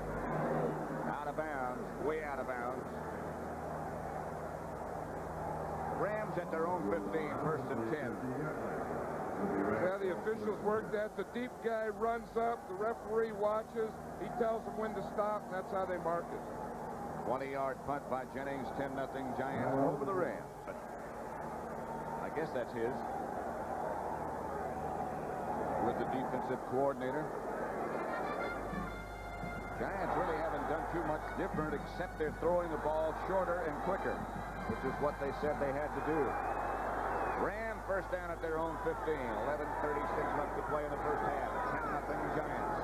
Out of bounds, way out of bounds. Rams at their own 15, 1st and 10. Yeah, the officials work that. The deep guy runs up, the referee watches, he tells them when to stop, and that's how they mark it. 20-yard punt by Jennings, 10-0 Giants over the Rams. I guess that's his. With the defensive coordinator. Giants really haven't done too much different, except they're throwing the ball shorter and quicker, which is what they said they had to do. Ram first down at their own 15. 11:36 left to play in the first half. 10-0 Giants.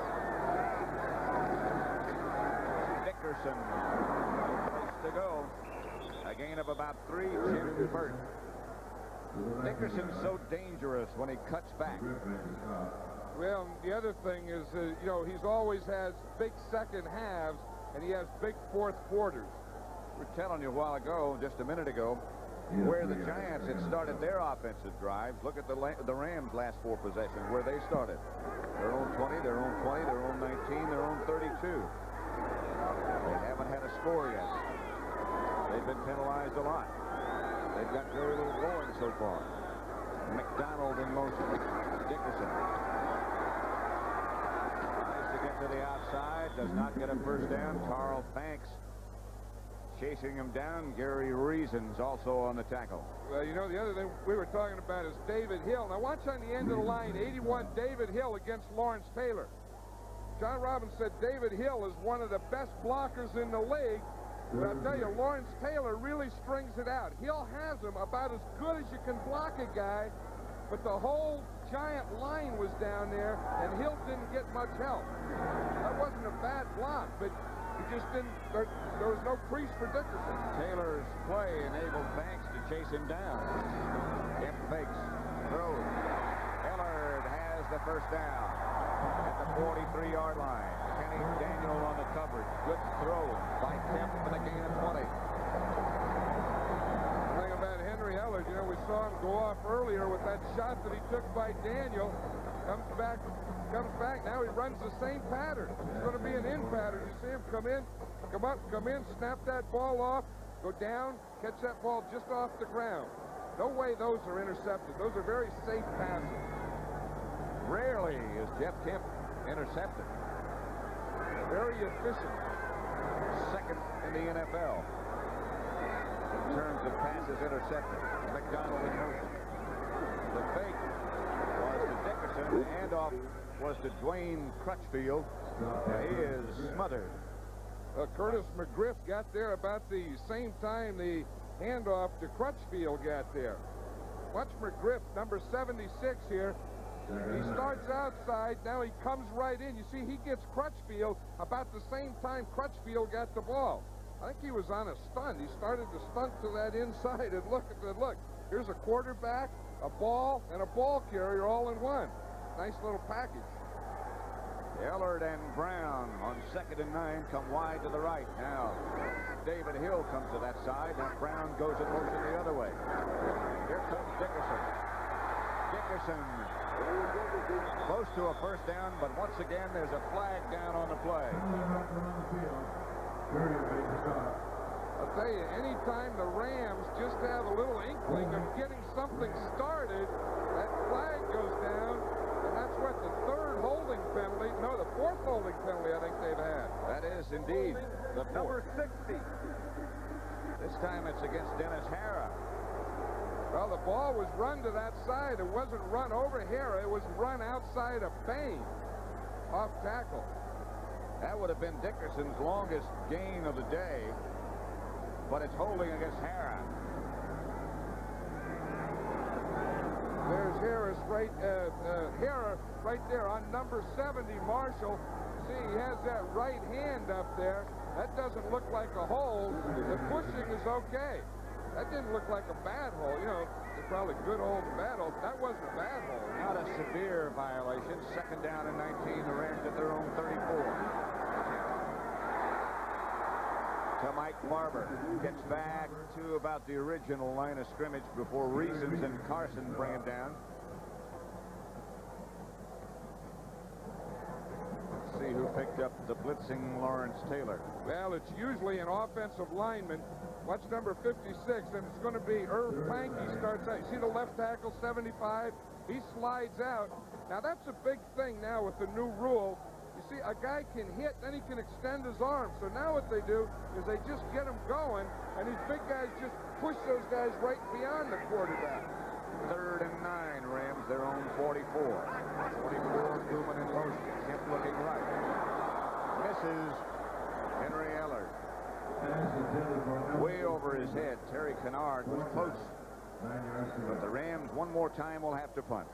Dickerson, no place to go. A gain of about 3. Jim Burt. Dickerson's so dangerous when he cuts back. Well, the other thing is, you know, he's always has big second halves, and he has big 4th quarters. We're telling you a while ago, just a minute ago, where the Giants had started their offensive drives. Look at the Rams' last 4 possessions, where they started. Their own 20, their own 20, their own 19, their own 32. They haven't had a score yet. They've been penalized a lot. They've got very little going so far. McDonald in motion. Dickerson. Tries to get to the outside. Does not get a first down. Carl Banks chasing him down. Gary Reason's also on the tackle. Well, you know, the other thing we were talking about is David Hill. Now watch on the end of the line, 81 David Hill against Lawrence Taylor. John Robbins said David Hill is one of the best blockers in the league. But I'll tell you, Lawrence Taylor really strings it out. Hill has him about as good as you can block a guy, but the whole Giant line was down there, and Hill didn't get much help. That wasn't a bad block, but he just didn't, there was no crease for Dickerson. Taylor's play enabled Banks to chase him down. Kemp fakes, throws. Ellard has the first down at the 43-yard line. Kenny Daniel on the coverage. Good throw by Kemp for the gain of 20. The thing about Henry Ellard, you know, we saw him go off earlier with that shot that he took by Daniel. Comes back. Now he runs the same pattern. It's going to be an in pattern. You see him come in, come up, come in, snap that ball off, go down, catch that ball just off the ground. No way those are intercepted. Those are very safe passes. Rarely is Jeff Kemp intercepted. Very efficient. Second in the NFL in terms of passes intercepted. McDonald in motion. The fake was to Dickerson. The handoff was to Dwayne Crutchfield. He is smothered. Curtis McGriff got there about the same time the handoff to Crutchfield got there. Watch McGriff, number 76 here. He starts outside. Now he comes right in. You see, he gets Crutchfield about the same time Crutchfield got the ball. I think he was on a stunt. He started to stunt to that inside. And look at that. Look, here's a quarterback, a ball, and a ball carrier all in one. Nice little package. Ellard and Brown on 2nd and 9 come wide to the right. Now David Hill comes to that side. Now Brown goes in motion the other way. Here comes Dickerson. Dickerson close to a first down, but once again there's a flag down on the play. I'll tell you, anytime the Rams just have a little inkling of getting something started, that flag goes down, and that's what the third holding penalty, no, the fourth holding penalty I think they've had. That is indeed the Number fourth. 60. This time it's against Dennis Hara. Well, the ball was run to that side. It wasn't run over Hara. It was run outside of Bain. Off tackle. That would have been Dickerson's longest gain of the day, but it's holding against Hara. There's Harris right, Hara right there on number 70, Marshall. See, he has that right hand up there. That doesn't look like a hold. The pushing is okay. That didn't look like a bad hold. You know, it's probably good hold and bad hold. That wasn't a bad hold. Not a severe violation. 2nd down and 19. The Rams at their own 34. To Mike Barber. Gets back to about the original line of scrimmage before Reasons and Carson bring him down. Let's see who picked up the blitzing Lawrence Taylor. Well, it's usually an offensive lineman. Watch number 56, and it's going to be Irv Pankey starts out. You see the left tackle, 75? He slides out. Now, that's a big thing now with the new rule. You see, a guy can hit, then he can extend his arm. So now what they do is they just get him going, and these big guys just push those guys right beyond the quarterback. 3rd and 9, Rams, their own 44. 44, Newman in motion. Kemp looking right. Misses Henry Ellard. Way over his head. Terry Kennard was close. But the Rams, one more time, will have to punt.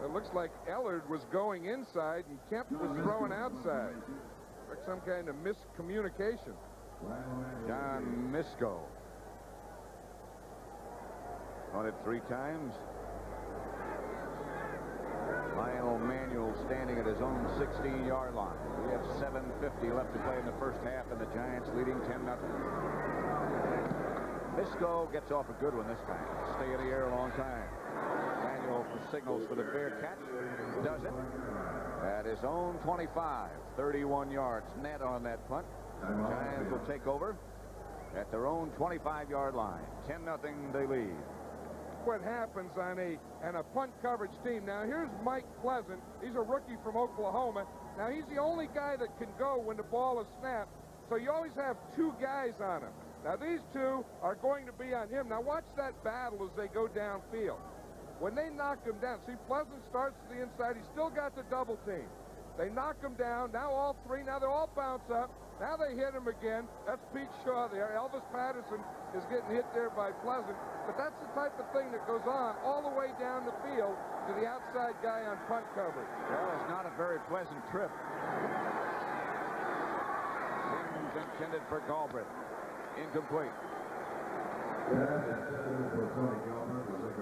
It looks like Ellard was going inside, and Kemp was throwing outside. Like some kind of miscommunication. John Misko. Punted 3 times. Lionel Manuel standing at his own 16-yard line. We have 7:50 left to play in the first half, and the Giants leading 10-0. Misko gets off a good one this time. Stay in the air a long time. Manuel signals for the fair catch. Does it. At his own 25. 31 yards net on that punt. Giants will take over at their own 25-yard line. 10-0 they lead. What happens on a punt coverage team. Now here's Mike Pleasant. He's a rookie from Oklahoma. Now he's the only guy that can go when the ball is snapped. So you always have 2 guys on him. Now these 2 are going to be on him. Now watch that battle as they go downfield. When they knock him down, see Pleasant starts to the inside. He's still got the double team. They knock him down. Now all 3. Now they all bounce up. Now they hit him again. That's Pete Shaw there. Elvis Patterson is getting hit there by Pleasant. But that's the type of thing that goes on all the way down the field to the outside guy on punt coverage. Well, it's not a very pleasant trip. Seems intended for Galbraith. Incomplete.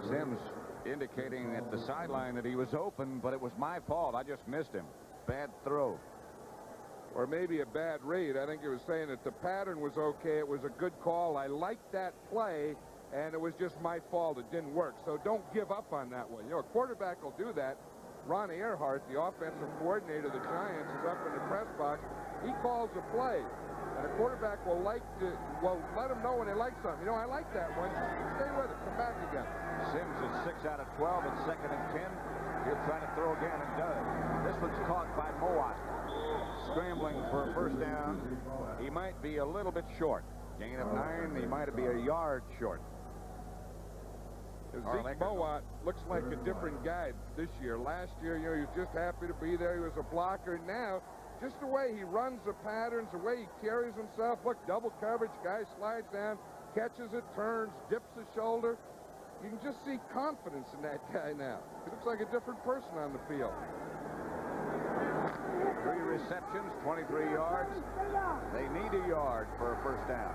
Sims indicating at the sideline that he was open, but it was my fault. I just missed him. Bad throw. Or maybe a bad read. I think he was saying that the pattern was okay. It was a good call. I liked that play, and it was just my fault. It didn't work. So don't give up on that one. You know, a quarterback will do that. Ron Earhart, the offensive coordinator of the Giants, is up in the press box. He calls a play, and a quarterback will let him know when they like something. You know, I like that one. Stay with it. Come back again. Sims is 6 out of 12 at 2nd and 10. He'll try to throw again and does. This one's caught by Mowat. Scrambling for a first down. He might be a little bit short. Gain of 9. He might be a yard short. Zeke Mowat looks like a different guy this year. Last year, you know, he was just happy to be there. He was a blocker. Now, just the way he runs the patterns, the way he carries himself. Look, double coverage, guy slides down, catches it, turns, dips the shoulder. You can just see confidence in that guy now. He looks like a different person on the field. 3 receptions, 23 yards. They need a yard for a first down.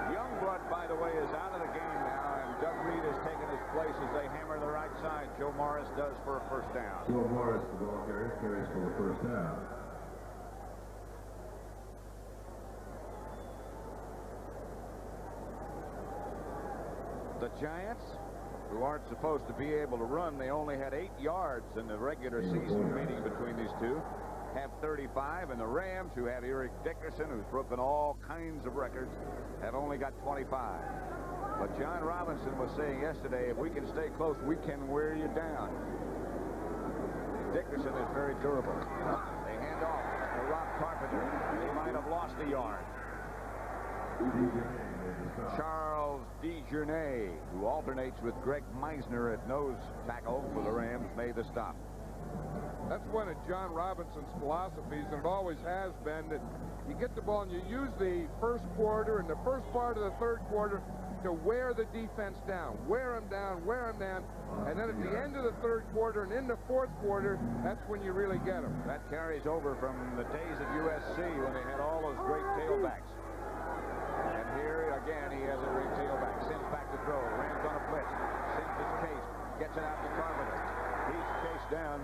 Youngblood, by the way, is out of the game now, and Doug Reed has taken his place as they hammer the right side. Joe Morris does for a first down. Joe Morris, the ball carrier, carries for the first down. The Giants, who aren't supposed to be able to run, they only had 8 yards in the regular season meeting between these two, have 35, and the Rams, who have Eric Dickerson, who's broken all kinds of records, have only got 25. But John Robinson was saying yesterday, if we can stay close, we can wear you down. Dickerson is very durable. They hand off to Rob Carpenter. They might have lost a yard. Charles DeJournay, who alternates with Greg Meisner at nose tackle for the Rams, made the stop. That's one of John Robinson's philosophies, and it always has been, that you get the ball and you use the first quarter and the first part of the third quarter to wear the defense down. Wear them down, and then at the end of the third quarter and in the fourth quarter, that's when you really get them. That carries over from the days at USC when they had all those great tailbacks. And here again, he has a great tailback. Sims back to throw. Rams on a blitz. Sims is chased. Gets it out to Carpenter. He's chased down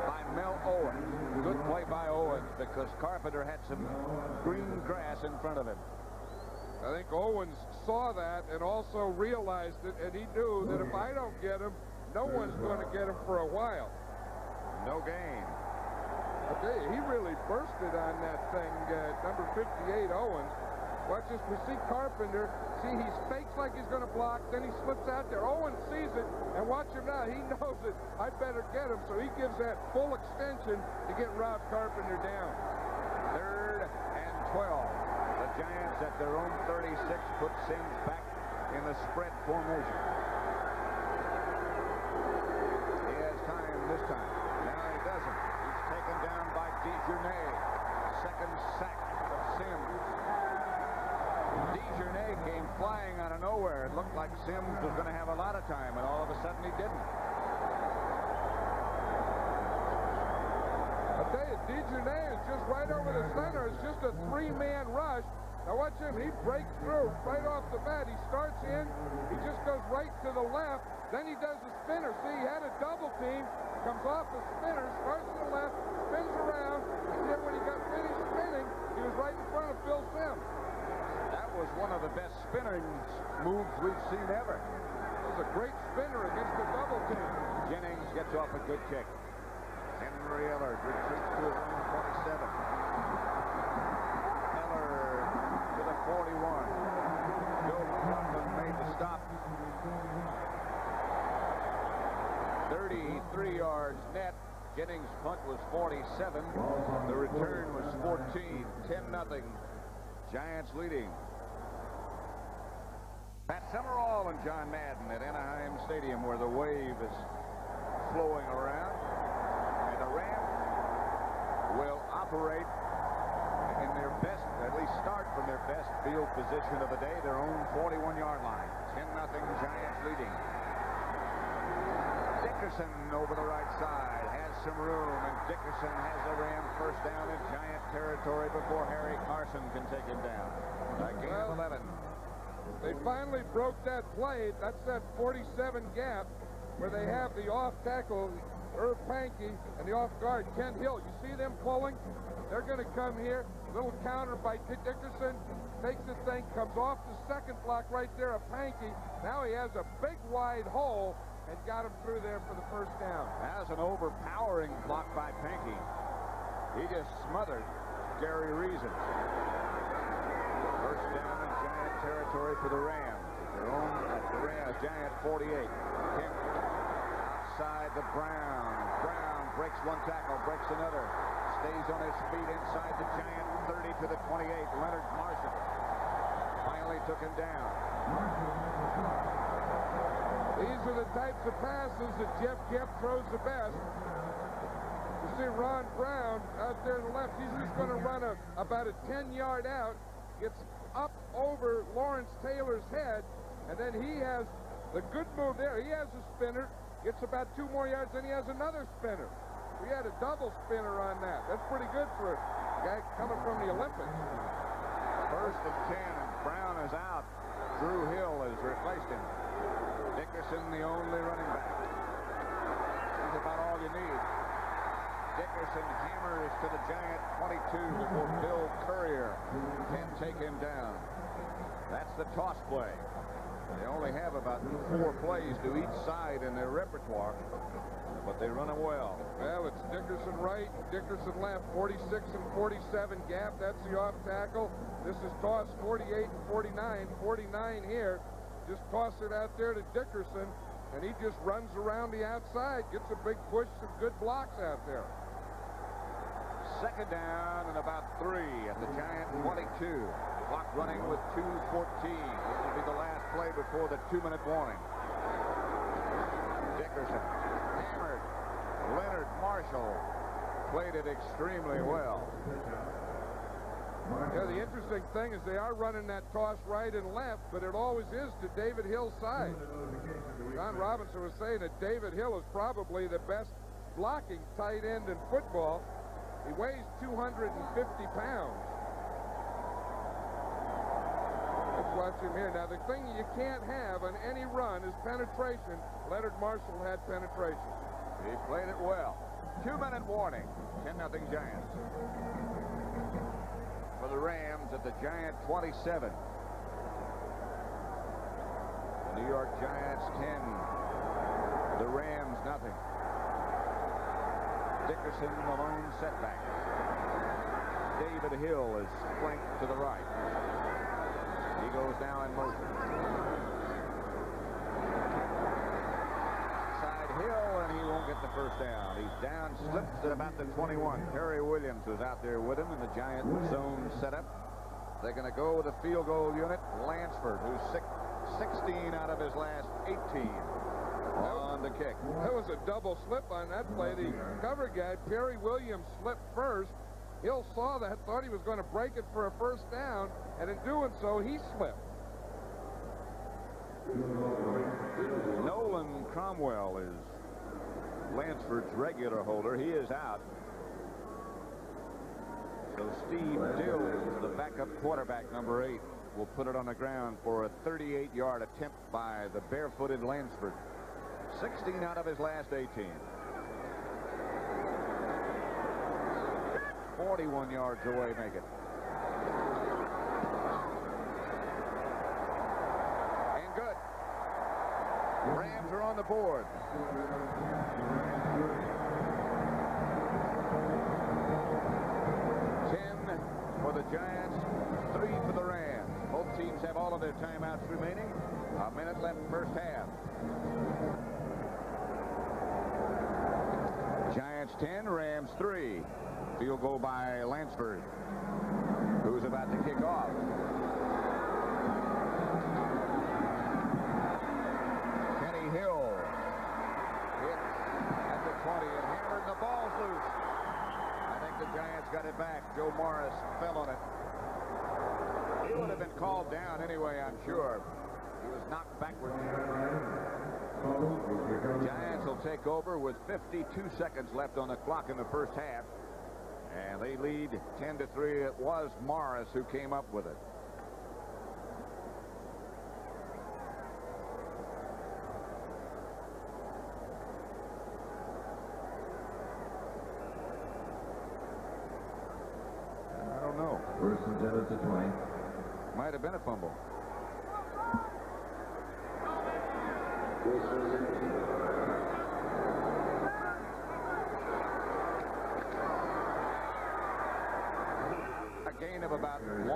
by Mel Owens. Good play by Owens because Carpenter had some green grass in front of him. I think Owens saw that and also realized it, and he knew that if I don't get him, no one's going to get him for a while. No gain. I tell you, he really bursted on that thing, number 58, Owens. Watch this. We see Carpenter. See, he fakes like he's going to block. Then he slips out there. Owens sees it, and watch him now. He knows it. I better get him. So he gives that full extension to get Rob Carpenter down. 3rd and 12. The Giants at their own 36 put Sims back in the spread formation. He has time this time. No, he doesn't. He's taken down by DeJournay. Second sack of Sims. DeJournay came flying out of nowhere. It looked like Sims was going to have a lot of time, and all of a sudden he didn't. I tell you, DeJournay is just right over the center. It's just a 3-man rush. Now watch him. He breaks through right off the bat. He starts in. He just goes right to the left. Then he does the spinner. See, he had a double team. Comes off the spinner, starts to the left, spins around, and then when he got finished spinning, he was right in front of Phil Sims. That was one of the best spinning moves we've seen ever. It was a great spinner against the double team. Jennings gets off a good kick. Henry Ellard retreats to his own 27. Ellard to the 41. Joe McLaughlin made the stop. 33 yards net. Jennings' punt was 47. The return was 14. 10-0. Giants leading. Pat Summerall and John Madden at Anaheim Stadium, where the wave is flowing around. And the Rams will operate in their best, at least start from their best field position of the day, their own 41-yard line. 10-0 Giants leading. Dickerson over the right side has some room, and Dickerson has the Rams first down in Giant territory before Harry Carson can take him down. A gain of 11. They finally broke that play. That's that 47 gap where they have the off tackle, Irv Pankey, and the off guard, Kent Hill. You see them pulling? They're going to come here. Little counter by Dickerson. Takes the thing, comes off the second block right there of Pankey. Now he has a big wide hole and got him through there for the first down. That was an overpowering block by Pankey. He just smothered Gary Reason. First down in Giant territory for the Rams. Their own at the Rams, Giant 48. Kemp outside the Brown. Brown breaks one tackle, breaks another. Stays on his feet inside the Giant 30 to the 28. Leonard Marshall finally took him down. These are the types of passes that Jeff Kemp throws the best. You see Ron Brown out there to the left. He's just going to run about a 10-yard out. Gets up over Lawrence Taylor's head, and then he has the good move there. He has a spinner, gets about 2 more yards, then he has another spinner. We had a double spinner on that. That's pretty good for a guy coming from the Olympics. First and 10, and Brown is out. Drew Hill has replaced him. Dickerson, the only running back. That's about all you need. Dickerson hammers to the Giant 22 before Bill Courier can take him down. That's the toss play. They only have about 4 plays to each side in their repertoire, but they run it well. Well, it's Dickerson right, Dickerson left, 46 and 47 gap. That's the off tackle. This is toss 48 and 49. 49 here. Just toss it out there to Dickerson, and he just runs around the outside, gets a big push, some good blocks out there. Second down and about 3 at the Giant 22. Clock running with 2:14. This will be the last play before the 2-minute warning. Dickerson hammered. Leonard Marshall played it extremely well. Yeah, the interesting thing is they are running that toss right and left, but it always is to David Hill's side. John Robinson was saying that David Hill is probably the best blocking tight end in football. He weighs 250 pounds. Let's watch him here. Now, the thing you can't have on any run is penetration. Leonard Marshall had penetration. He played it well. 2-minute warning. 10-0 Giants. For the Rams at the Giant 27. The New York Giants 10. The Rams nothing. Dickerson the lone setback. David Hill is flanked to the right. He goes now in motion. Outside Hill, and he won't get the first down. He's down, slips at about the 21. Terry Williams was out there with him in the Giant zone setup. They're going to go with a field goal unit. Lansford, who's 16 out of his last 18. On the kick. That was a double slip on that play. The cover guy, Terry Williams, slipped first. Hill saw that, thought he was going to break it for a first down, and in doing so, he slipped. Nolan Cromwell is Lansford's regular holder. He is out. So Steve Dills, the backup quarterback, number 8, will put it on the ground for a 38-yard attempt by the barefooted Lansford. 16 out of his last 18. 41 yards away, make it. And good. Rams are on the board. For the Giants, 3 for the Rams. Both teams have all of their timeouts remaining. A minute left first half. Giants 10, Rams 3. Field goal by Lansford, who's about to kick off. Kenny Hill hit at the 20 and hammered, and the ball's loose. I think the Giants got it back. Joe Morris fell on it. He would have been called down anyway, I'm sure. He was knocked backwards. Giants will take over with 52 seconds left on the clock in the first half. And they lead 10-3. It was Morris who came up with it. First and 10 at the 20. Might have been a fumble. A gain of about 1.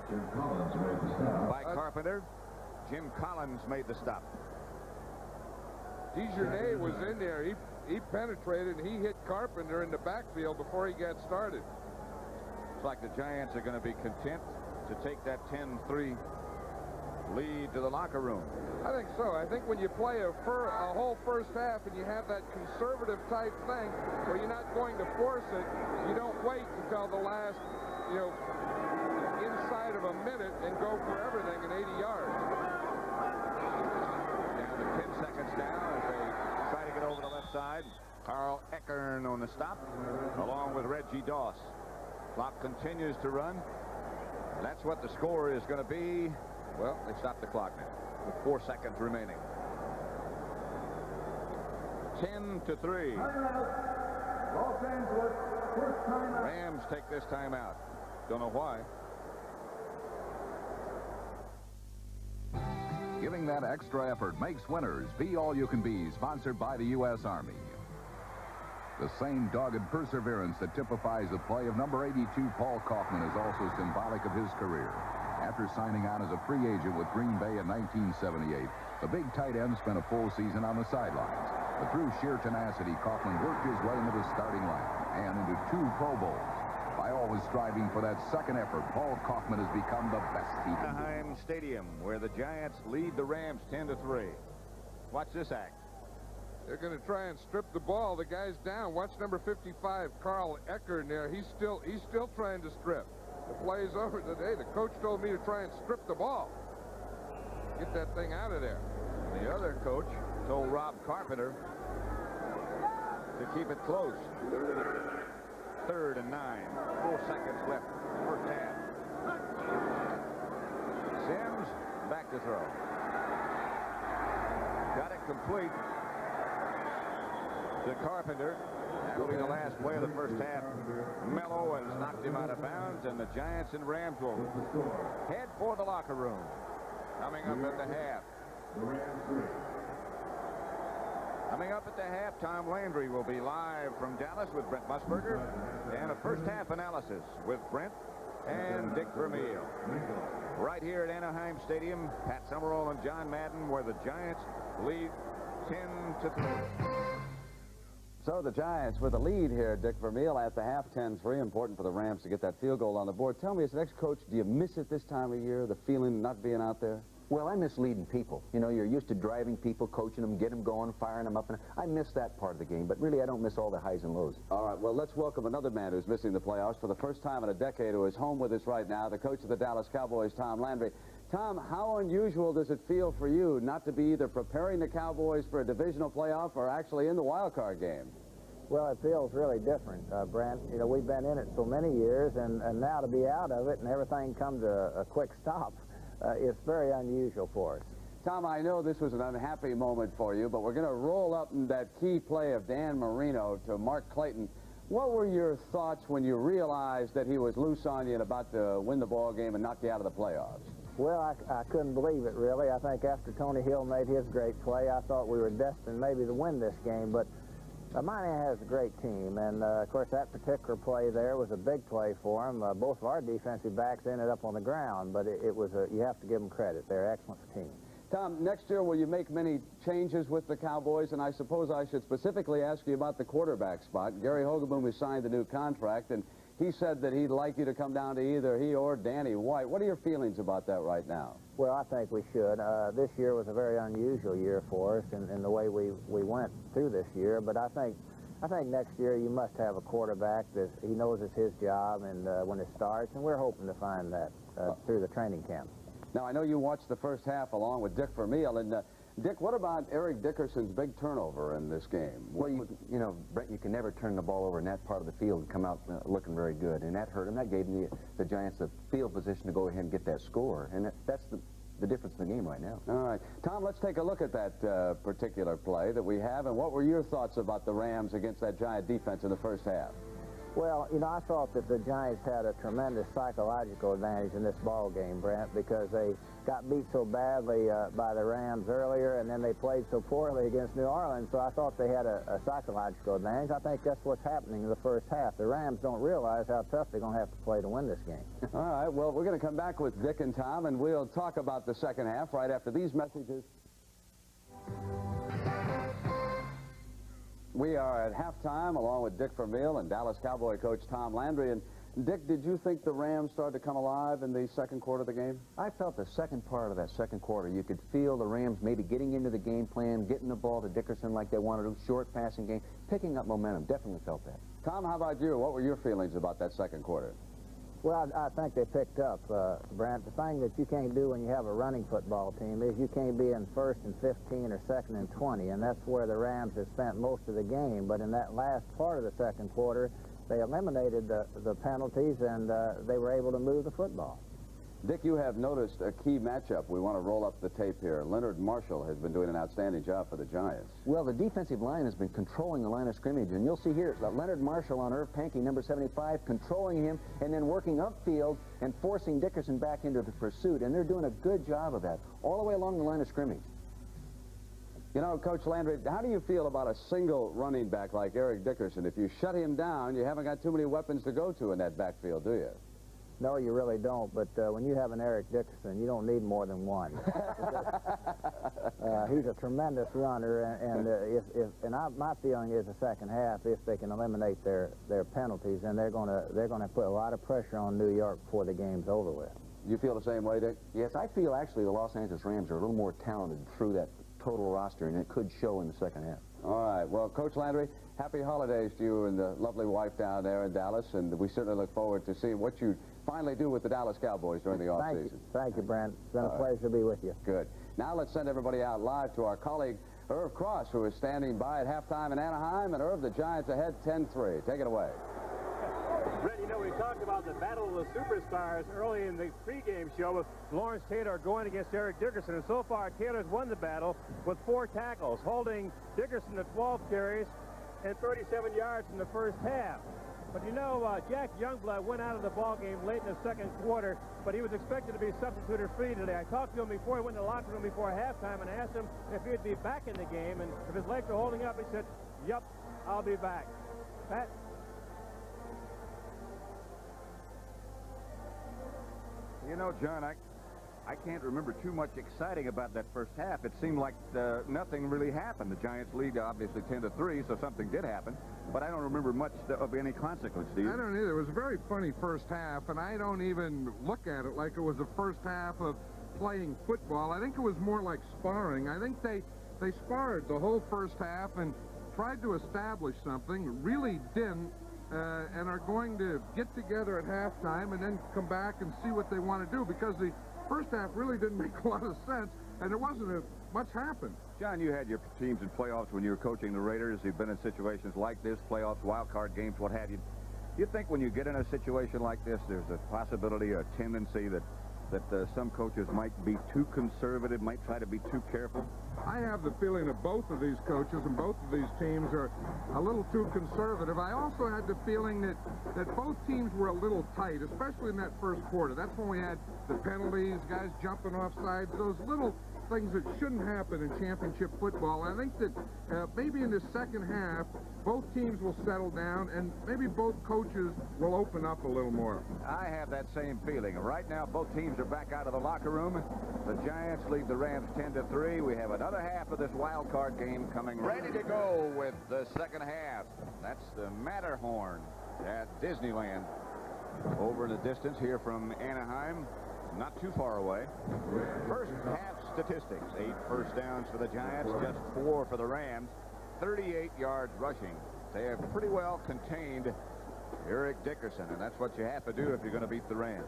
Jim Collins made the stop. By Carpenter. Jim Collins made the stop. Dejournay was in there. He penetrated and he hit Carpenter in the backfield before he got started. Looks like the Giants are going to be content to take that 10-3 lead to the locker room. I think so. I think when you play a whole first half and you have that conservative type thing where you're not going to force it, you don't wait until the last, inside of a minute and go for everything in 80 yards. Down to 10 seconds now as they try to get over the left side. Carl Eckern on the stop, along with Reggie Doss. Clock continues to run. That's what the score is going to be. Well, they stopped the clock now with 4 seconds remaining. 10-3. Los Angeles, first timeout. Rams take this timeout. Don't know why. Giving that extra effort makes winners. Be All You Can Be, sponsored by the U.S. Army. The same dogged perseverance that typifies the play of number 82, Paul Kaufman, is also symbolic of his career. After signing on as a free agent with Green Bay in 1978, the big tight end spent a full season on the sidelines. But through sheer tenacity, Kaufman worked his way into the starting lineup and into 2 Pro Bowls. By always striving for that second effort, Paul Kaufman has become the best he can be. Anaheim Stadium, where the Giants lead the Rams 10-3. Watch this act. They're going to try and strip the ball. The guy's down. Watch number 55, Carl Eckern there. He's still trying to strip. The play's over today. The coach told me to try and strip the ball. Get that thing out of there. The other coach told Rob Carpenter to keep it close. 3rd and 9. 4 seconds left. First half. Sims back to throw. Got it complete to Carpenter. That'll be the last play of the first half. Mello has knocked him out of bounds, and the Giants and Rams will head for the locker room. Coming up at the half. Coming up at the half, Tom Landry will be live from Dallas with Brent Musburger, and a first half analysis with Brent and Dick Vermeil. Right here at Anaheim Stadium, Pat Summerall and John Madden, where the Giants lead 10-3. So the Giants with the lead here, Dick Vermeil, at the half, 10-3. Important for the Rams to get that field goal on the board. Tell me, as an ex-coach, do you miss it this time of year, the feeling of not being out there? Well, I miss leading people. You know, you're used to driving people, coaching them, getting them going, firing them up. And I miss that part of the game, but really I don't miss all the highs and lows. All right, well, let's welcome another man who's missing the playoffs for the first time in a decade, who is home with us right now, the coach of the Dallas Cowboys, Tom Landry. Tom, how unusual does it feel for you not to be either preparing the Cowboys for a divisional playoff or actually in the wild card game? Well, it feels really different, Brent. You know, we've been in it so many years, and now to be out of it and everything come to a quick stop, it's very unusual for us. Tom, I know this was an unhappy moment for you, but we're going to roll up in that key play of Dan Marino to Mark Clayton. What were your thoughts when you realized that he was loose on you and about to win the ball game and knock you out of the playoffs? Well, I couldn't believe it, really. I think after Tony Hill made his great play, I thought we were destined maybe to win this game, but Miami has a great team, and of course that particular play there was a big play for him. Both of our defensive backs ended up on the ground, but it was you have to give them credit. They're an excellent team. Tom, next year will you make many changes with the Cowboys? And I suppose I should specifically ask you about the quarterback spot. Gary Hogaboom has signed the new contract, and he said that he'd like you to come down to either he or Danny White. What are your feelings about that right now? Well, I think we should. This year was a very unusual year for us in the way we went through this year. But I think next year you must have a quarterback that he knows it's his job and when it starts, and we're hoping to find that through the training camp. Now, I know you watched the first half along with Dick Vermeil, and Dick, what about Eric Dickerson's big turnover in this game? Well, you know, Brent, you can never turn the ball over in that part of the field and come out looking very good, and that hurt him. That gave the Giants the field position to go ahead and get that score, and that's the difference in the game right now. All right. Tom, let's take a look at that particular play that we have, and what were your thoughts about the Rams against that Giant defense in the first half? Well, you know, I thought that the Giants had a tremendous psychological advantage in this ball game, Brent, because they got beat so badly by the Rams earlier, and then they played so poorly against New Orleans, so I thought they had a psychological advantage. I think that's what's happening in the first half. The Rams don't realize how tough they're going to have to play to win this game. All right, well, we're going to come back with Dick and Tom, and we'll talk about the second half right after these messages. We are at halftime along with Dick Vermeil and Dallas Cowboy coach Tom Landry. And Dick, did you think the Rams started to come alive in the second quarter of the game? I felt the second part of that second quarter, you could feel the Rams maybe getting into the game plan, getting the ball to Dickerson like they wanted to, short passing game, picking up momentum. Definitely felt that. Tom, how about you? What were your feelings about that second quarter? Well, I think they picked up, Brent. The thing that you can't do when you have a running football team is you can't be in 1st and 15 or 2nd and 20, and that's where the Rams have spent most of the game. But in that last part of the second quarter, they eliminated the penalties, and they were able to move the football. Dick, you have noticed a key matchup. We want to roll up the tape here. Leonard Marshall has been doing an outstanding job for the Giants. Well, the defensive line has been controlling the line of scrimmage, and you'll see here Leonard Marshall on Irv Pankey, number 75, controlling him and then working upfield and forcing Dickerson back into the pursuit, and they're doing a good job of that all the way along the line of scrimmage. You know, Coach Landry, how do you feel about a single running back like Eric Dickerson? If you shut him down, you haven't got too many weapons to go to in that backfield, do you? No, you really don't, but when you have an Eric Dickerson, you don't need more than one. He's a tremendous runner, and my feeling is the second half, if they can eliminate their penalties, then they're going to put a lot of pressure on New York before the game's over with. You feel the same way, Dick? Yes, I feel actually the Los Angeles Rams are a little more talented through that total roster, and it could show in the second half. All right. Well, Coach Landry, happy holidays to you and the lovely wife down there in Dallas, and we certainly look forward to seeing what you finally do with the Dallas Cowboys during the offseason. Thank you, Brent. It's been a pleasure to be with you. Good. Now let's send everybody out live to our colleague, Irv Cross, who is standing by at halftime in Anaheim. And, Irv, the Giants ahead 10-3. Take it away. Brett, you know, we talked about the battle of the superstars early in the pregame show with Lawrence Taylor going against Eric Dickerson. And so far, Taylor's won the battle with 4 tackles, holding Dickerson to 12 carries and 37 yards in the first half. But you know, Jack Youngblood went out of the ball game late in the second quarter, but he was expected to be substituted free today. I talked to him before he went to the locker room before halftime and asked him if he'd be back in the game, and if his legs are holding up, he said, "Yep, I'll be back." Pat? You know, John, I can't remember too much exciting about that first half. It seemed like nothing really happened. The Giants lead obviously 10-3, so something did happen. But I don't remember much of any consequence, do you? I don't either. It was a very funny first half, and I don't even look at it like it was the first half of playing football. I think it was more like sparring. I think they sparred the whole first half and tried to establish something, really didn't, and are going to get together at halftime and then come back and see what they want to do, because the first half really didn't make a lot of sense, and there wasn't much happened. John, you had your teams in playoffs when you were coaching the Raiders. You've been in situations like this, playoffs, wild card games, what have you. Do you think when you get in a situation like this, there's a possibility, a tendency that some coaches might be too conservative, might try to be too careful? I have the feeling that both of these coaches and both of these teams are a little too conservative. I also had the feeling that both teams were a little tight, especially in that first quarter. That's when we had the penalties, guys jumping off sides, those little things that shouldn't happen in championship football. I think that maybe in the second half, both teams will settle down, and maybe both coaches will open up a little more. I have that same feeling. Right now, both teams are back out of the locker room. The Giants lead the Rams 10-3. We have another half of this wild card game coming. Ready to go with the second half. That's the Matterhorn at Disneyland. Over in the distance here from Anaheim, not too far away. First half statistics: 8 first downs for the Giants, just 4 for the Rams, 38 yards rushing. They have pretty well contained Eric Dickerson, and that's what you have to do if you're going to beat the Rams.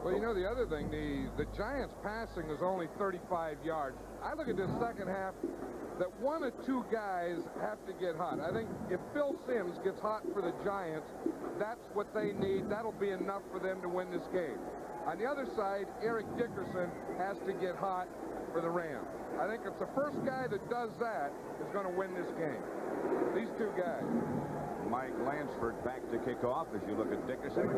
Well, you know, the other thing, the Giants' passing is only 35 yards. I look at this second half that 1 or 2 guys have to get hot. I think if Phil Simms gets hot for the Giants, that's what they need. That'll be enough for them to win this game. On the other side, Eric Dickerson has to get hot for the Rams. I think if the first guy that does that is going to win this game. These 2 guys. Mike Lansford back to kick off as you look at Dickerson.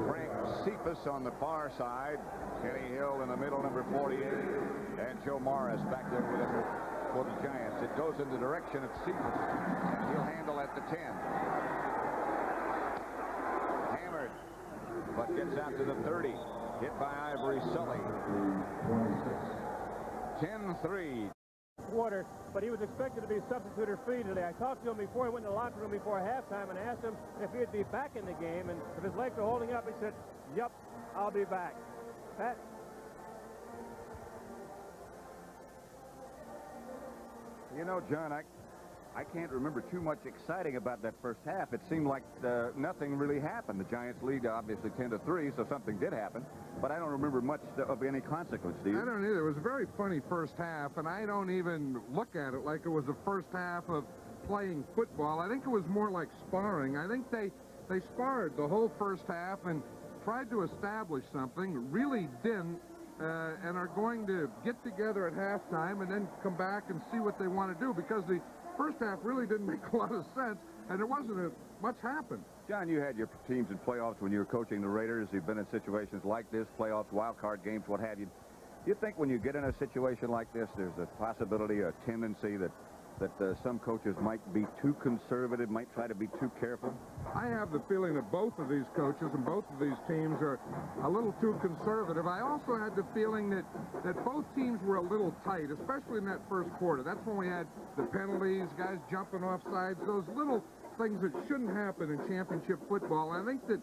Frank Cephas on the far side. Kenny Hill in the middle, number 48. And Joe Morris back there with him for the Giants. It goes in the direction of Cephas. And he'll handle at the 10. Hammered, but gets out to the 30. Hit by Ivory Sully. 10-3. Quarter, but he was expected to be substituted free today. I talked to him before he went in the locker room before halftime and asked him if he'd be back in the game, and if his legs are holding up, he said, "Yep, I'll be back." Pat? You know, John, I can't remember too much exciting about that first half. It seemed like nothing really happened. The Giants lead obviously 10-3, so something did happen. But I don't remember much of any consequence, do you? I don't either. It was a very funny first half, and I don't even look at it like it was the first half of playing football. I think it was more like sparring. I think they sparred the whole first half and tried to establish something, really didn't, and are going to get together at halftime and then come back and see what they want to do, because the first half really didn't make a lot of sense, and there wasn't much happened. John, you had your teams in playoffs when you were coaching the Raiders. You've been in situations like this, playoffs, wild card games, what have you. Do you think when you get in a situation like this, there's a possibility, a tendency that some coaches might be too conservative, might try to be too careful? I have the feeling that both of these coaches and both of these teams are a little too conservative. I also had the feeling that both teams were a little tight, especially in that first quarter. That's when we had the penalties, guys jumping off sides, those little things that shouldn't happen in championship football. And I think that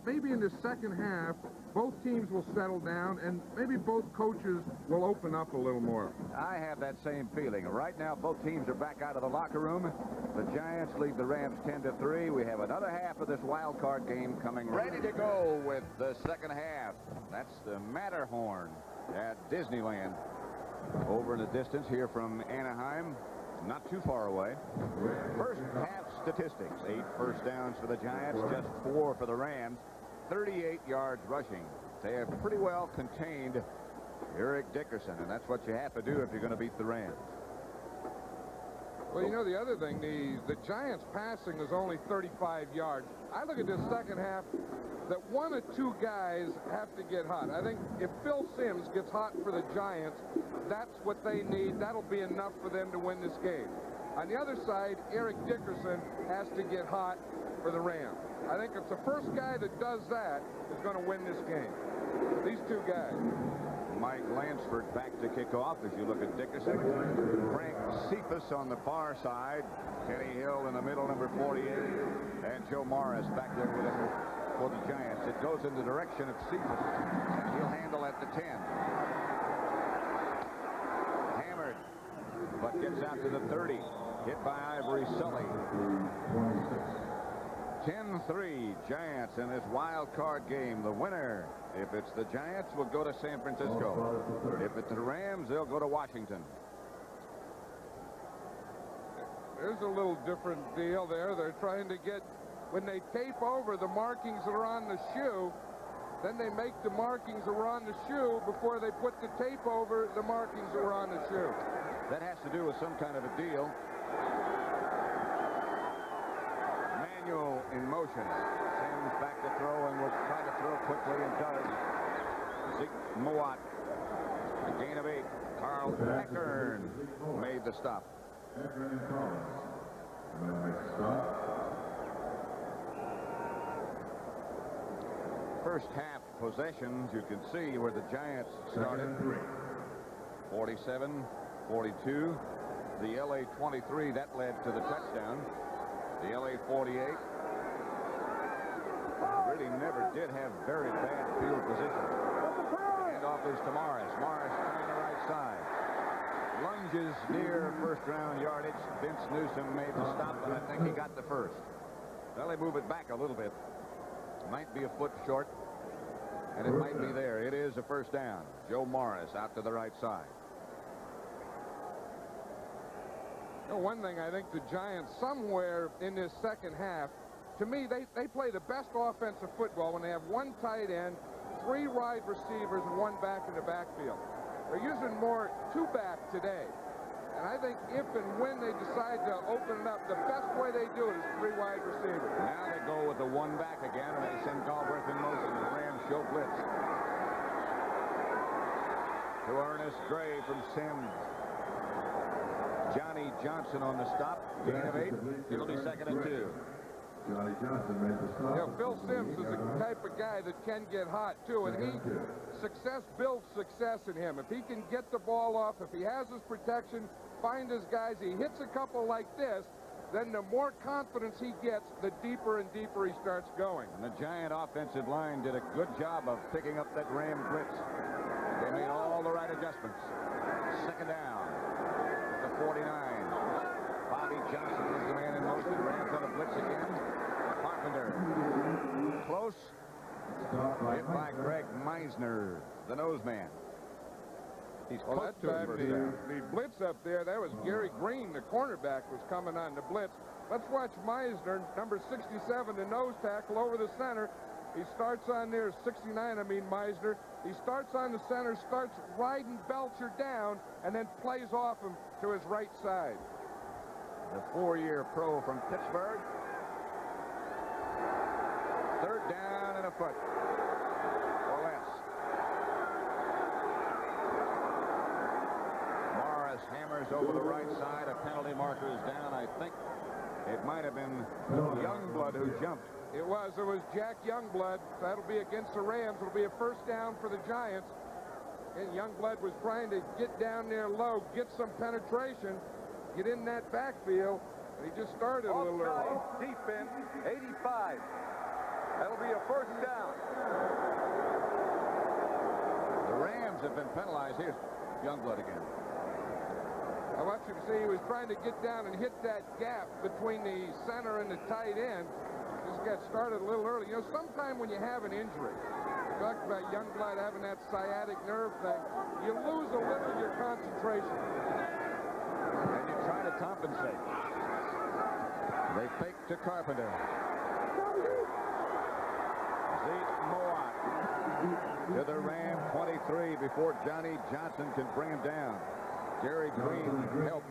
maybe in the second half, both teams will settle down, and maybe both coaches will open up a little more. I have that same feeling. Right now, both teams are back out of the locker room. The Giants lead the Rams 10-3. We have another half of this wild card game coming ready to go with the second half. That's the Matterhorn at Disneyland. Over in the distance here from Anaheim, not too far away. First half statistics: 8 first downs for the Giants, just 4 for the Rams. 38 yards rushing. They have pretty well contained Eric Dickerson, and that's what you have to do if you're going to beat the Rams. Well, you know, the other thing, the Giants passing is only 35 yards. I look at this second half that 1 or 2 guys have to get hot. I think if Phil Simms gets hot for the Giants, that's what they need. That'll be enough for them to win this game. On the other side, Eric Dickerson has to get hot for the Rams. I think it's the first guy that does that is going to win this game. These 2 guys. Mike Lansford back to kick off as you look at Dickerson. Frank Cephas on the far side. Kenny Hill in the middle, number 48. And Joe Morris back there with him for the Giants. It goes in the direction of Cephas, and he'll handle at the 10. Hammered, but gets out to the 30. Hit by Ivory Sully. 10-3 Giants in this wild card game. The winner, if it's the Giants, will go to San Francisco. If it's the Rams, they'll go to Washington. There's a little different deal there. They're trying to get, when they tape over the markings that are on the shoe, then they make the markings that were on the shoe before they put the tape over the markings that were on the shoe. That has to do with some kind of a deal. Manual in motion. Simms back to throw and will try to throw quickly and does. Zeke Mowat. A gain of 8. Carl Eckern made the stop. First half possessions, you can see where the Giants started. 47-42. The LA 23, that led to the touchdown. The LA 48 really never did have very bad field position. Handoff is to Morris. Morris trying the right side. Lunges near first-round yardage. Vince Newsom made the stop, and I think he got the first. Well, they move it back a little bit. Might be a foot short, and it might be there. It is a first down. Joe Morris out to the right side. You know, one thing I think the Giants somewhere in this second half, to me, they play the best offensive football when they have 1 tight end, 3 wide receivers, and 1 back in the backfield. They're using more 2-back today. And I think if and when they decide to open it up, the best way they do it is 3 wide receivers. Now they go with the 1 back again, and they send Galbraith in motion. The Rams show blitz. To Ernest Gray from Sims. Johnny Johnson on the stop. Gain of 8. It'll be 2nd and 2. Johnny Johnson made the stop. You know, Phil Sims is the type of guy that can get hot, too, and success builds success in him. If he can get the ball off, if he has his protection, find his guys, he hits a couple like this, then the more confidence he gets, the deeper and deeper he starts going. And the Giant offensive line did a good job of picking up that Ram blitz. They made all the right adjustments. 2nd down at the 49. Bobby Johnson is the man in motion. Rams on a blitz again. Carpenter. Close. Hit by Greg Meisner, the nose man. He's Well, close that to his time first down. the blitz up there, that was Gary Green, the cornerback, was coming on the blitz. Let's watch Meisner, number 67, the nose tackle over the center. He starts on there, 69, I mean Meisner. He starts on the center, starts riding Belcher down, and then plays off him to his right side. The 4-year pro from Pittsburgh. 3rd down and a foot. Or less. Morris hammers over the right side. A penalty marker is down. I think it might have been Youngblood who jumped. It was Jack Youngblood. That'll be against the Rams. It'll be a 1st down for the Giants. And Youngblood was trying to get down there low, get some penetration, get in that backfield, and he just started a little early. Defense, 85. That'll be a 1st down. The Rams have been penalized. Here's Youngblood again. I want you to see he was trying to get down and hit that gap between the center and the tight end. Just got started a little early. You know, sometime when you have an injury, talked about Youngblood having that sciatic nerve thing, you lose a little of your concentration. And you try to compensate. They fake to Carpenter. Zeke Moat to the Ram 23 before Johnny Johnson can bring him down. Gary Green helped.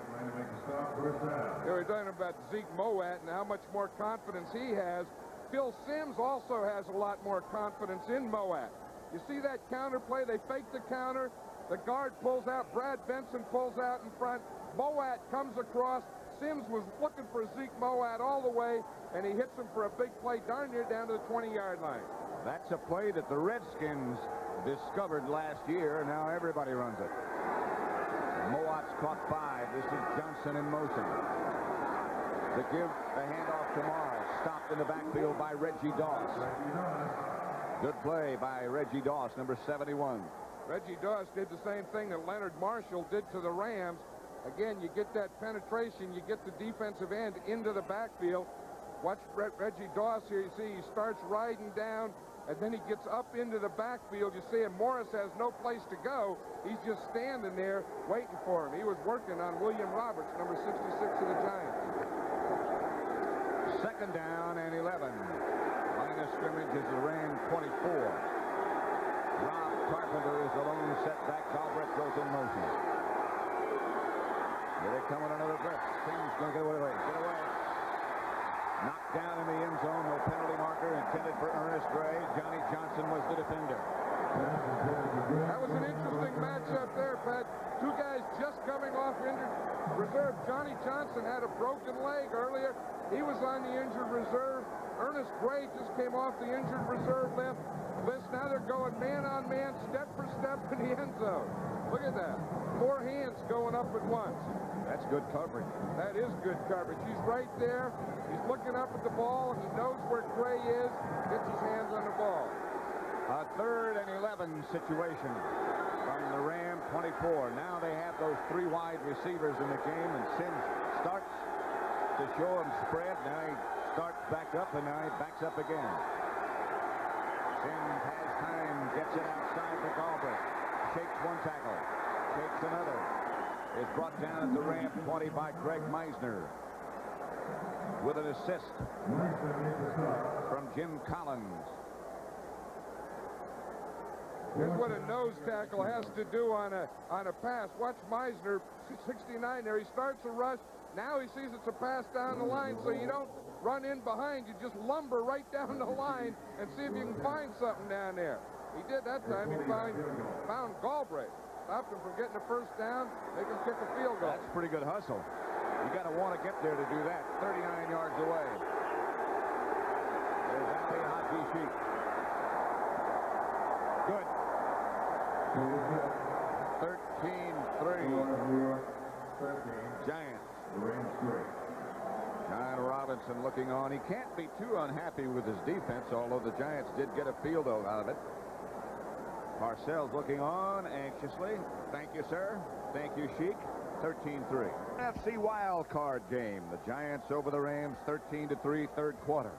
They were talking about Zeke Moat and how much more confidence he has. Phil Sims also has a lot more confidence in Moat. You see that counter play? They fake the counter. The guard pulls out. Brad Benson pulls out in front. Moat comes across. Sims was looking for Zeke Moat all the way, and he hits him for a big play darn near down to the 20-yard line. That's a play that the Redskins discovered last year, and now everybody runs it. Moat's caught 5. This is Johnson in motion. To give the handoff to Morris. Stopped in the backfield by Reggie Doss. Good play by Reggie Doss, number 71. Reggie Doss did the same thing that Leonard Marshall did to the Rams. Again, you get that penetration, you get the defensive end into the backfield. Watch Reggie Doss here. You see he starts riding down, and then he gets up into the backfield. You see him. Morris has no place to go. He's just standing there waiting for him. He was working on William Roberts, number 66 of the Giants. 2nd down and 11. Line of scrimmage is the Ram 24. Rob Carpenter is the lone setback. Galbraith goes in motion. Here they come with another blitz. Sims going to get away. Get away. Knocked down in the end zone. No penalty marker intended for Ernest Gray. Johnny Johnson was the defender. That was an interesting matchup there, Pat. 2 guys just coming off injured reserve. Johnny Johnson had a broken leg earlier. He was on the injured reserve. Ernest Gray just came off the injured reserve list. Now they're going man-on-man, step for step in the end zone. Look at that. 4 hands going up at once. That's good coverage. That is good coverage. He's right there. He's looking up at the ball. He knows where Gray is. Gets his hands on the ball. A 3rd and 11 situation from the Ram 24. Now they have those 3 wide receivers in the game, and Sims starts to show him spread. Now he starts back up, and now he backs up again. Sims has time, gets it outside to Galbraith. Shakes 1 tackle, shakes another. Is brought down at the Ram 20 by Greg Meisner with an assist from Jim Collins. is what a nose tackle has to do on a pass. Watch Meisner, 69 there. He starts a rush. Now he sees it's a pass down the line, so you don't run in behind. You just lumber right down the line and see if you can find something down there. He did that time. He found Galbraith. Stopped him from getting the first down. They can kick a field goal. That's pretty good hustle. You got to want to get there to do that. 39 yards away. There's Ali Haji Sheikh. Good. 13-3. Giants. John Robinson looking on. He can't be too unhappy with his defense, although the Giants did get a field goal out of it. Parcells looking on anxiously. Thank you, sir. Thank you, Sheik. 13-3. NFC wild card game. The Giants over the Rams 13-3, third quarter.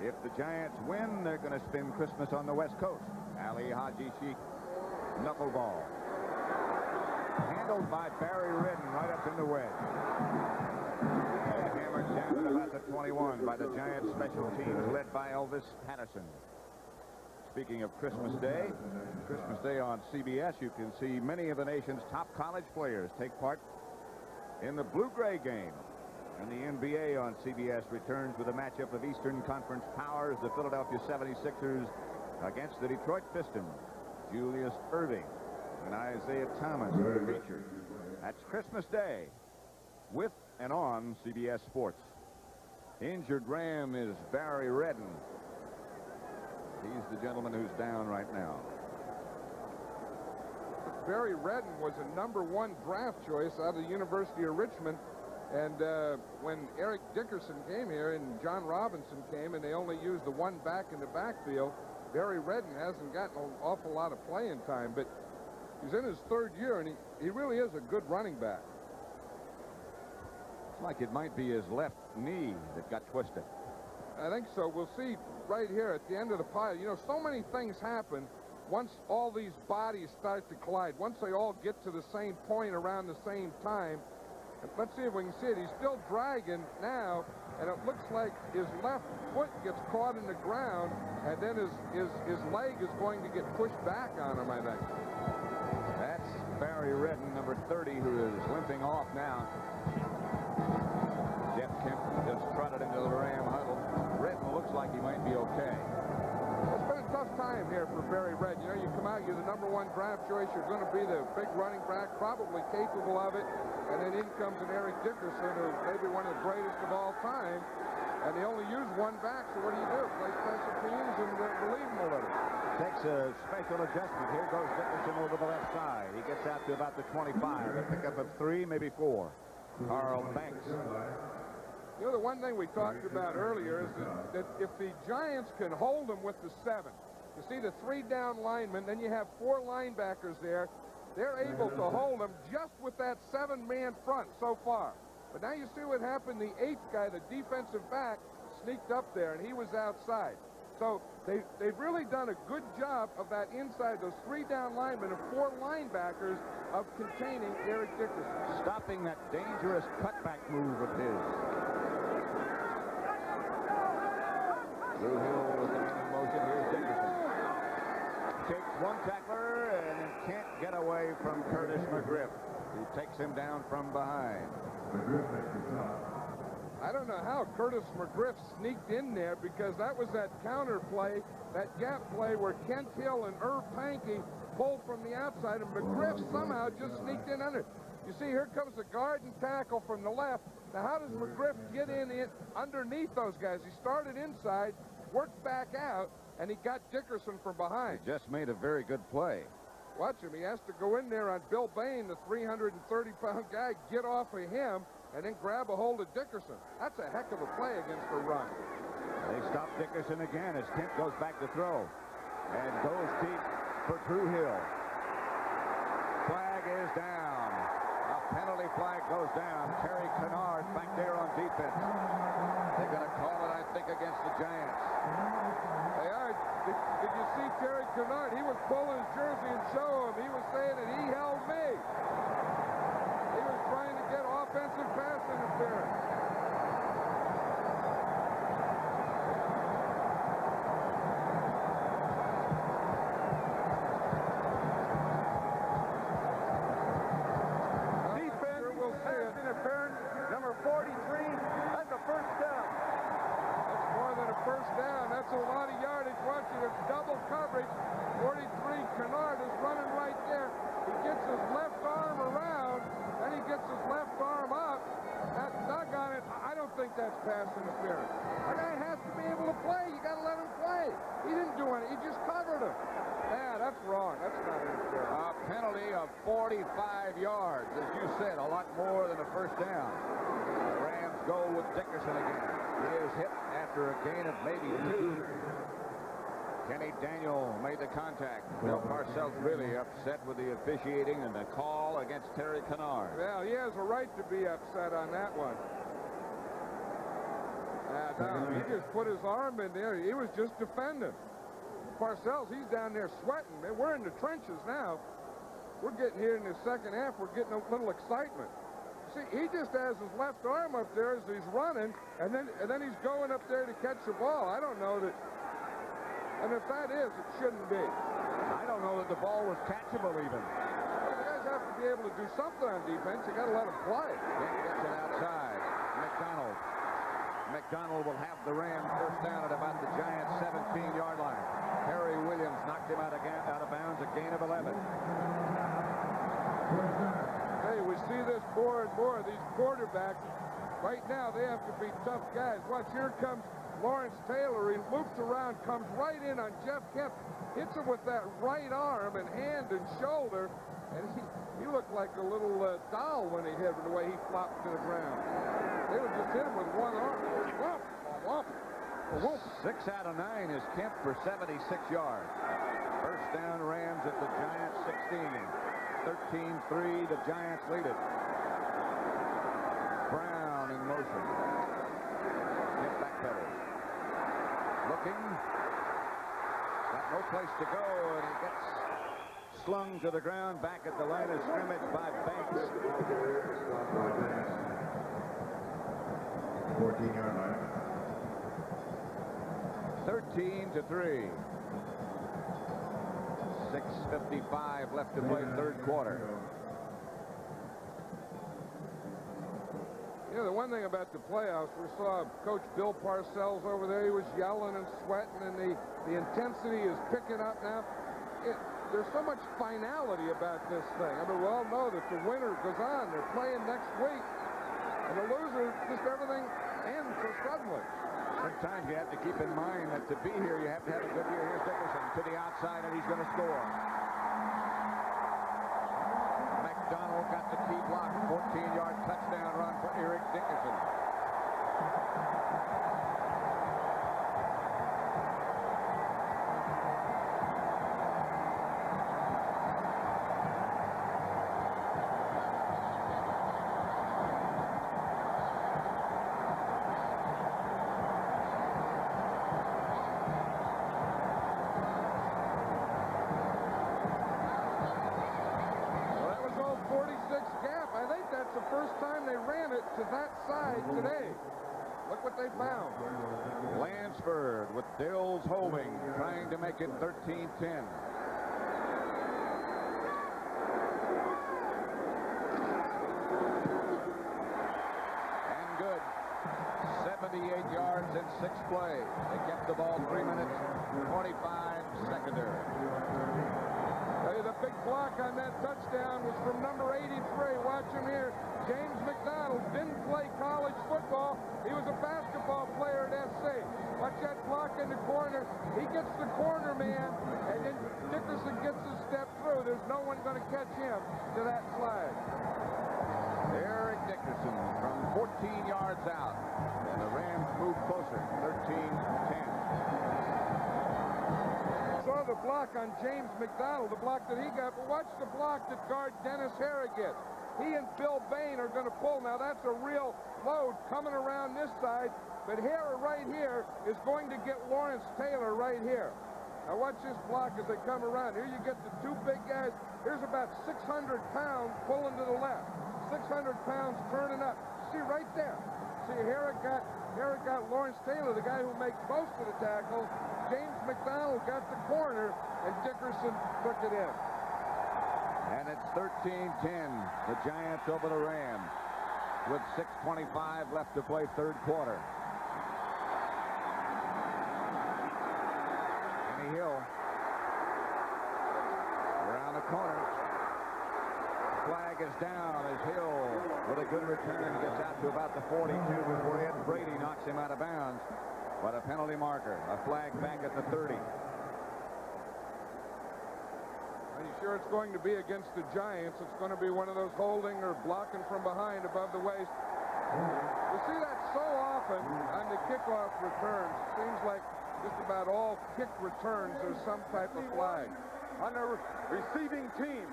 If the Giants win, they're going to spend Christmas on the West Coast. Ali Haji Sheik, knuckleball. Handled by Barry Redden right up in the wedge. And hammered down at about the 21 by the Giants special teams led by Elvis Patterson. Speaking of Christmas Day on CBS, you can see many of the nation's top college players take part in the blue-gray game. And the NBA on CBS returns with a matchup of Eastern Conference powers, the Philadelphia 76ers against the Detroit Pistons. Julius Erving and Isaiah Thomas are featured. That's Christmas Day with and on CBS Sports. Injured Ram is Barry Redden. He's the gentleman who's down right now. Barry Redden was a #1 draft choice out of the University of Richmond. And when Eric Dickerson came here and John Robinson came and they only used the one back in the backfield, Barry Redden hasn't gotten an awful lot of playing time, but he's in his third year and he really is a good running back. It's like it might be his left knee that got twisted. I think so. We'll see right here at the end of the pile. You know, so many things happen once all these bodies start to collide. Once they all get to the same point around the same time. Let's see if we can see it. He's still dragging now, and it looks like his left foot gets caught in the ground, and then his leg is going to get pushed back on him, I think. That's Barry Redden, number 30, who is limping off now. Jeff Kemp just trotted into the Ram huddle. Redden looks like he might be okay. It's been a tough time here for Barry Redden. You know, you come out, you're the #1 draft choice, you're going to be the big running back, probably capable of it. And then in comes an Eric Dickerson, who's maybe one of the greatest of all time. And they only use one back, so what do? Play special teams and relieve him a little. Takes a special adjustment. Here goes Dickerson over the left side. He gets out to about the 25. A pickup of 3, maybe 4. Carl Banks. You know, the one thing we talked about earlier is that if the Giants can hold them with the 7, you see the 3 down linemen, then you have 4 linebackers there. They're able to hold them just with that 7-man front so far. But now you see what happened. The 8th guy, the defensive back, sneaked up there, and he was outside. So they've really done a good job of that inside, those 3 down linemen and 4 linebackers of containing Eric Dickerson. Stopping that dangerous cutback move of his. Drew Hill with the man in motion. Here's Dickerson. Takes one tackler and can't get away from Curtis McGriff, who takes him down from behind. I don't know how Curtis McGriff sneaked in there, because that was that counter play, that gap play where Kent Hill and Irv Pankey pulled from the outside, and McGriff somehow just sneaked in under. You see, here comes the guard and tackle from the left. Now, how does McGriff get in underneath those guys? He started inside, worked back out, and he got Dickerson from behind. He just made a very good play. Watch him. He has to go in there on Bill Bain, the 330-pound guy, get off of him, and then grab a hold of Dickerson. That's a heck of a play against the run. They stop Dickerson again as Kent goes back to throw. And goes deep for Drew Hill. Flag is down. A penalty flag goes down. Terry Kennard back there on defense. They're going to call it, I think, against the Giants. They are. Did you see Terry Kennard? He was pulling his jersey and show him. He was saying that he held me. He was trying to get offensive pass interference. that's a lot of yardage. Watch it. It's double coverage. 43, Kennard is running right there. He gets his left arm around, then he gets his left arm up. That doggone it, I don't think that's pass interference. That guy has to be able to play. You got to let him play. He didn't do anything. He just covered him. Yeah, that's wrong. That's not interference. A penalty of 45 yards. As you said, a lot more than a first down. The Rams go with Dickerson again. He is hit after a gain of maybe 2. Kenny Daniel made the contact. Bill Parcells really upset with the officiating and the call against Terry Kennard. Well, he has a right to be upset on that one. No, he just put his arm in there. He was just defending. Parcells, he's down there sweating. Man, we're in the trenches now. We're getting here in the second half. We're getting a little excitement. See, he just has his left arm up there as he's running, and then he's going up there to catch the ball. I don't know that. And if that is, it shouldn't be. I don't know that the ball was catchable even. Well, the guys have to be able to do something on defense. You got to let them play. Then gets it outside. McDonald will have the Rams first down at about the Giants' 17-yard line. Harry Williams knocked him out of bounds, a gain of 11. Hey, we see this more and more. These quarterbacks, right now, they have to be tough guys. Watch, here comes Lawrence Taylor. He loops around, comes right in on Jeff Kemp, hits him with that right arm and hand and shoulder, and he looked like a little doll when he hit him, the way he flopped to the ground. They would just hit him with one arm. Whoop, whoop, whoop. 6 out of 9 is Kemp for 76 yards. First down, Rams at the Giants' 16. 13-3, the Giants lead it. Brown in motion. Kemp backpedals. Looking. Got no place to go, and he gets slung to the ground back at the line of scrimmage by Banks. 14-yard line. 13-3. 6:55 left to play third quarter. You know, the one thing about the playoffs, we saw Coach Bill Parcells over there. He was yelling and sweating, and the intensity is picking up now. There's so much finality about this thing. I mean, we all know that the winner goes on. They're playing next week. And the loser, just everything ends so suddenly. Sometimes you have to keep in mind that to be here, you have to have a good year. Here's Dickerson to the outside, and he's going to score. McDonald got the key block. 14-yard touchdown run for Eric Dickerson. To that side today. Look what they found. Lansford with Dills holding, trying to make it 13-10. And good. 78 yards in 6 plays. They kept the ball 3 minutes, 45 secondary. Hey, the big block on that touchdown was from number 83. Watch him here. James McDonald didn't play college football. He was a basketball player at SC. Watch that block in the corner. He gets the corner man, and then Dickerson gets a step through. There's no one going to catch him to that flag. Eric Dickerson from 14 yards out. And the Rams move closer, 13-10. Saw the block on James McDonald, the block that he got, but watch the block that guard Dennis Harris gets. He and Bill Bain are going to pull. Now, that's a real load coming around this side, but Harris right here is going to get Lawrence Taylor right here. Now, watch this block as they come around. Here you get the 2 big guys. Here's about 600 pounds pulling to the left. 600 pounds turning up. See right there. See, Harris got Lawrence Taylor, the guy who makes most of the tackles. James McDonald got the corner, and Dickerson took it in. And it's 13-10. The Giants over the Rams with 6:25 left to play third quarter. down as Hill, with a good return, gets out to about the 42 before Ed Brady knocks him out of bounds. But a penalty marker, a flag back at the 30. Are you sure it's going to be against the Giants? It's going to be one of those holding or blocking from behind above the waist. You see that so often on the kickoff returns. It seems like just about all kick returns there's some type of flag. On the receiving team.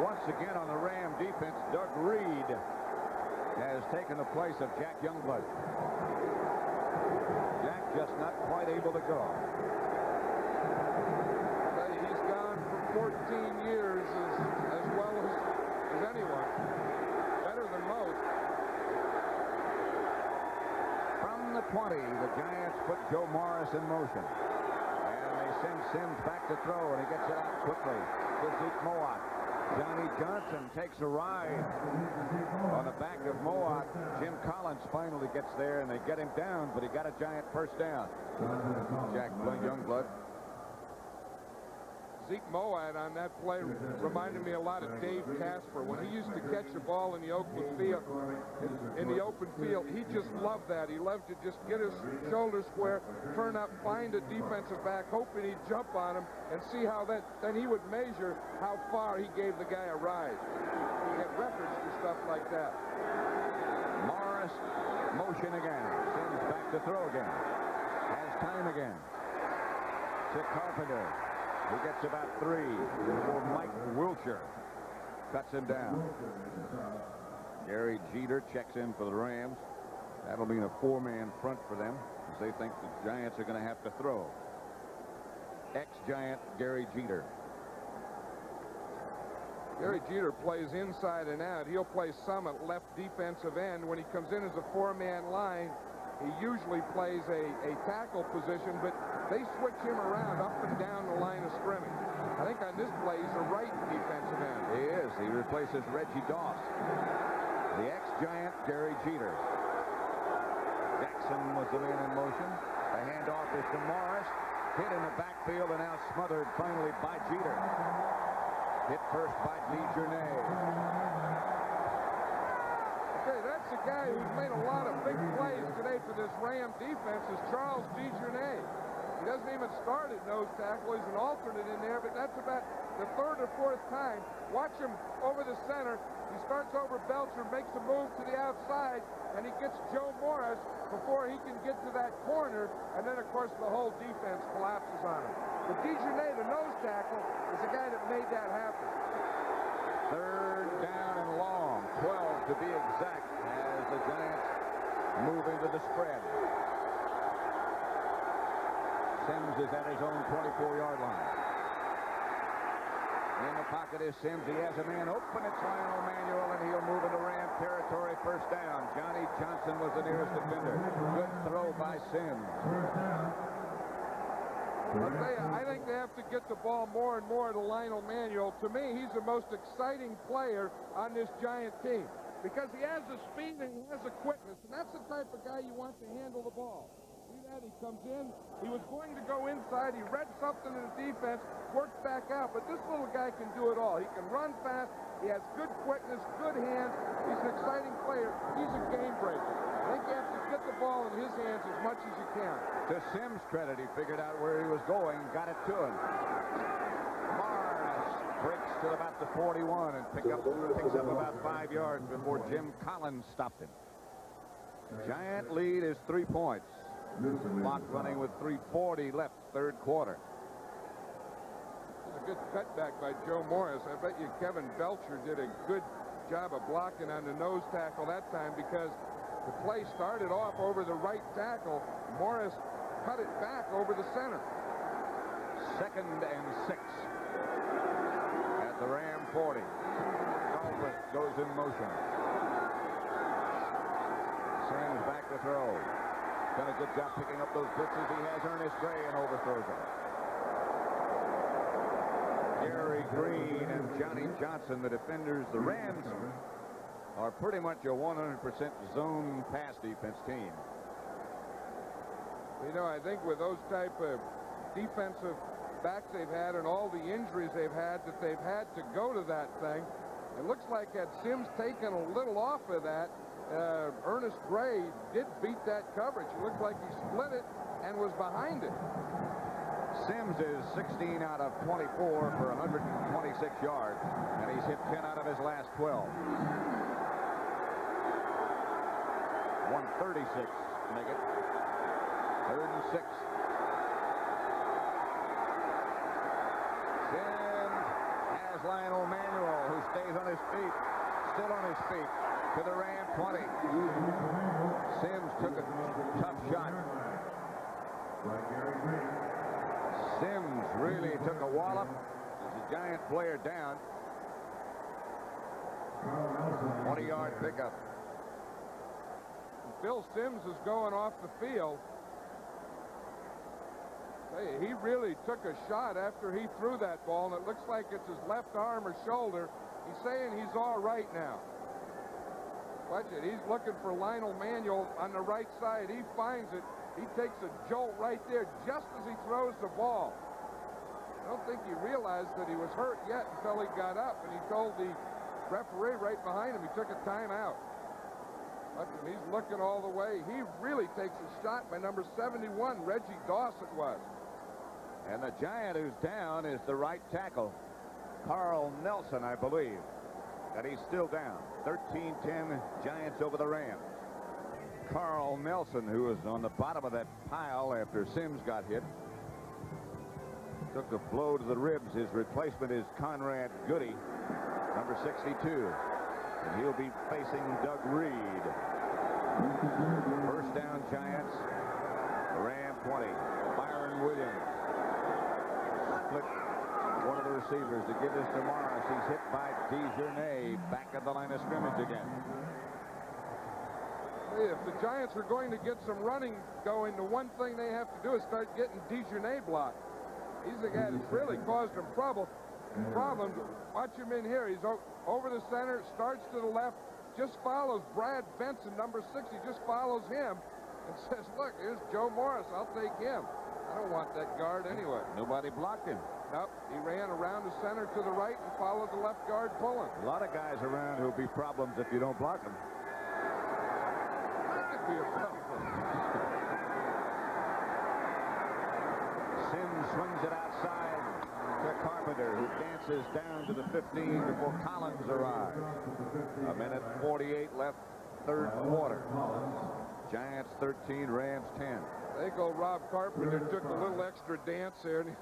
Once again on the Ram defense, Doug Reed has taken the place of Jack Youngblood. Jack just not quite able to go. He's gone for 14 years as well as anyone. Better than most. From the 20, the Giants put Joe Morris in motion. And they send Sims back to throw, and he gets it out quickly to Zeke Mowat. Johnny Johnson takes a ride on the back of Mowat. Jim Collins finally gets there, and they get him down, but he got a Giant first down. Jack Youngblood. Zeke Mowat on that play reminded me a lot of Dave Casper. When he used to catch the ball in the open field, he just loved that. He loved to just get his shoulder square, turn up, find a defensive back, hoping he'd jump on him, and see how then he would measure how far he gave the guy a ride. He had records for stuff like that. Morris, motion again. Sims back to throw again. Has time again. To Carpenter. He gets about 3 before Mike Wilshire cuts him down. Gary Jeter checks in for the Rams. That'll mean a 4-man front for them, as they think the Giants are going to have to throw. Ex-Giant Gary Jeter. Gary Jeter plays inside and out. He'll play some at left defensive end. When he comes in as a 4-man line, he usually plays a tackle position, but they switch him around up and down the line of scrimmage. I think on this play, he's a right defensive end. He is. He replaces Reggie Doss. The ex-Giant Gary Jeter. Jackson was the man in motion. The handoff is to Morris. Hit in the backfield and now smothered finally by Jeter. Hit first by DeJournay. That's a guy who's made a lot of big plays today for this Ram defense is Charles DeJournay. He doesn't even start at nose tackle. He's an alternate in there, but that's about the 3rd or 4th time. Watch him over the center. He starts over Belcher, makes a move to the outside, and he gets Joe Morris before he can get to that corner, and then, of course, the whole defense collapses on him. But DeJournay, the nose tackle, is the guy that made that happen. 3rd down and long, 12 to be exact, as the Giants move into the spread. Sims is at his own 24-yard line. In the pocket is Sims. He has a man open. It's Lionel Manuel, and he'll move into Ram territory. First down. Johnny Johnson was the nearest defender. Good throw by Sims. I'll tell you, I think they have to get the ball more and more to Lionel Manuel. To me, he's the most exciting player on this Giant team because he has the speed and he has the quickness, and that's the type of guy you want to handle the ball. See that? He comes in. He was going to go inside. He read something in the defense, worked back out, but this little guy can do it all. He can run fast. He has good quickness, good hands. He's an exciting player. He's a game breaker. I think you have to get the ball in his hands as much as you can. To Sims' credit, he figured out where he was going and got it to him. Morris breaks to about the 41 and picks up about 5 yards before Jim Collins stopped him. Giant lead is 3 points. Clock running with 3:40 left, 3rd quarter. It's a good cutback by Joe Morris. I bet you Kevin Belcher did a good job of blocking on the nose tackle that time because the play started off over the right tackle. Morris cut it back over the center. 2nd and 6 at the Ram 40. Dolphus goes in motion. Sims back to throw. Done a good job picking up those blitzes. He has Ernest Gray and overthrows him. Gary Green and Johnny Johnson, the defenders. The Rams are pretty much a 100% zone pass defense team. You know, I think with those type of defensive at-bats they've had and all the injuries they've had that they've had to go to that thing. It looks like had Sims taken a little off of that, Ernest Gray did beat that coverage. It looked like he split it and was behind it. Sims is 16 out of 24 for 126 yards, and he's hit 10 out of his last 12. 136, make it. 3rd and 6. Sims has Lionel Manuel, who stays on his feet, still on his feet, to the Ram 20. Sims took a tough shot. Sims really took a wallop as a Giant player down. 20-yard pickup. Bill Sims is going off the field. Hey, he really took a shot after he threw that ball, and it looks like it's his left arm or shoulder. He's saying he's all right now. Watch it. He's looking for Lionel Manuel on the right side. He finds it. He takes a jolt right there just as he throws the ball. I don't think he realized that he was hurt yet until he got up, and he told the referee right behind him he took a timeout. He's looking all the way. He really takes a shot by number 71, Reggie Dawson was. And the Giant who's down is the right tackle, Carl Nelson, I believe. And he's still down. 13-10 Giants over the Rams. Carl Nelson, who was on the bottom of that pile after Sims got hit, took a blow to the ribs. His replacement is Conrad Goody, number 62. And he'll be facing Doug Reed. First down Giants. Ram 20. Byron Williams split one of the receivers to give this to Morris. He's hit by DeJournay back at the line of scrimmage again. If the Giants are going to get some running going, the one thing they have to do is start getting DeJournay blocked. He's the guy that's really caused them problems. Watch him in here. He's over the center, starts to the left, just follows Brad Benson, number 6. He just follows him and says, look, here's Joe Morris. I'll take him. I don't want that guard anyway. Nobody blocked him. Nope. He ran around the center to the right and followed the left guard pulling. A lot of guys around who'll be problems if you don't block them. That could be a problem. Sims swings it outside to Carpenter, who dances down to the 15 before Collins arrives. 1:48 left, third quarter. Giants 13, Rams 10. There you go, Rob Carpenter took a little extra dance there, and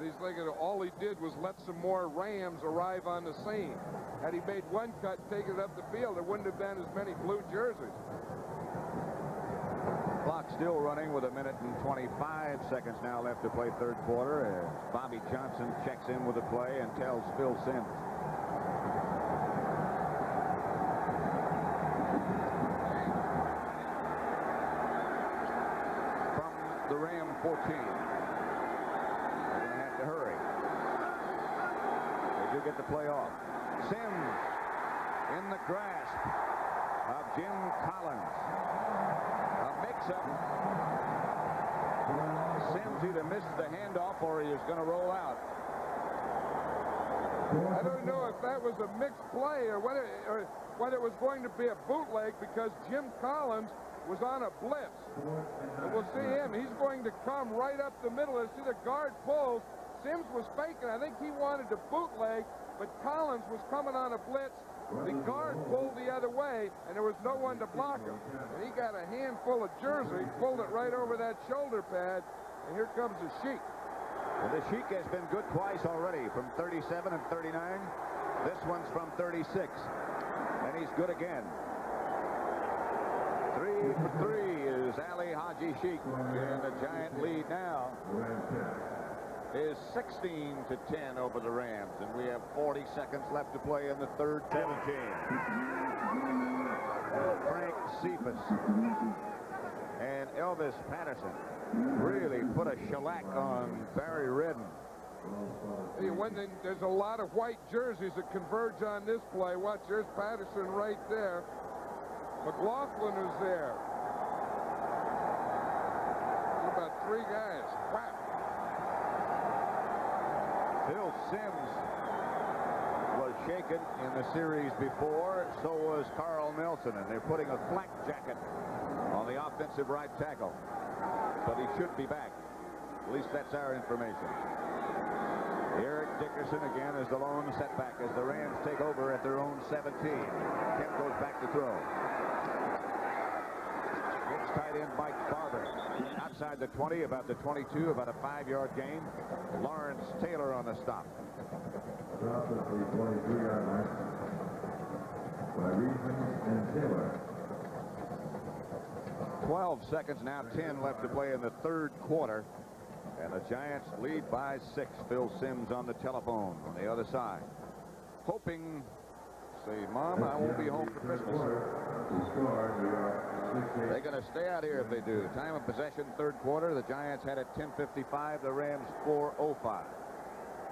he's thinking all he did was let some more Rams arrive on the scene. Had he made one cut, taken it up the field, there wouldn't have been as many blue jerseys. Clock still running with 1:25 now left to play third quarter as Bobby Johnson checks in with the play and tells Phil Sims. From the Ram 14. They're going to have to hurry. They do get the play off. Sims in the grasp of Jim Collins. Mix-up. Sims either missed the handoff or he is going to roll out. I don't know if that was a mixed play or whether it was going to be a bootleg, because Jim Collins was on a blitz. And we'll see him. He's going to come right up the middle. As see the guard pulls. Sims was faking. I think he wanted to bootleg, but Collins was coming on a blitz. The guard pulled the other way, and there was no one to block him. And he got a handful of jersey, pulled it right over that shoulder pad, and here comes the Sheik. Well, the Sheik has been good twice already, from 37 and 39. This one's from 36, and he's good again. 3 for 3 is Ali Haji Sheik, and the Giant lead now is 16-10 over the Rams, and we have 40 seconds left to play in the third 17. Frank Cephas and Elvis Patterson really put a shellac on Barry Redden. There's a lot of white jerseys that converge on this play. Watch, there's Patterson right there. McLaughlin is there. About 3 guys. Wow. Bill Sims was shaken in the series before. So was Carl Nelson, and they're putting a flak jacket on the offensive right tackle. But he should be back. At least that's our information. Eric Dickerson again is the lone setback as the Rams take over at their own 17. Kemp goes back to throw. It's tight end Mike Barber. Outside the 20, about the 22, about a 5-yard gain. Lawrence Taylor on the stop. Drop at the 23-yard line by Reason and Taylor. 12 seconds now, 10 left to play in the third quarter. And the Giants lead by 6. Phil Sims on the telephone on the other side. Hoping, say, Mom, I won't be home for Christmas. They're going to stay out here if they do. Time of possession, third quarter. The Giants had it 10:55. The Rams 4:05.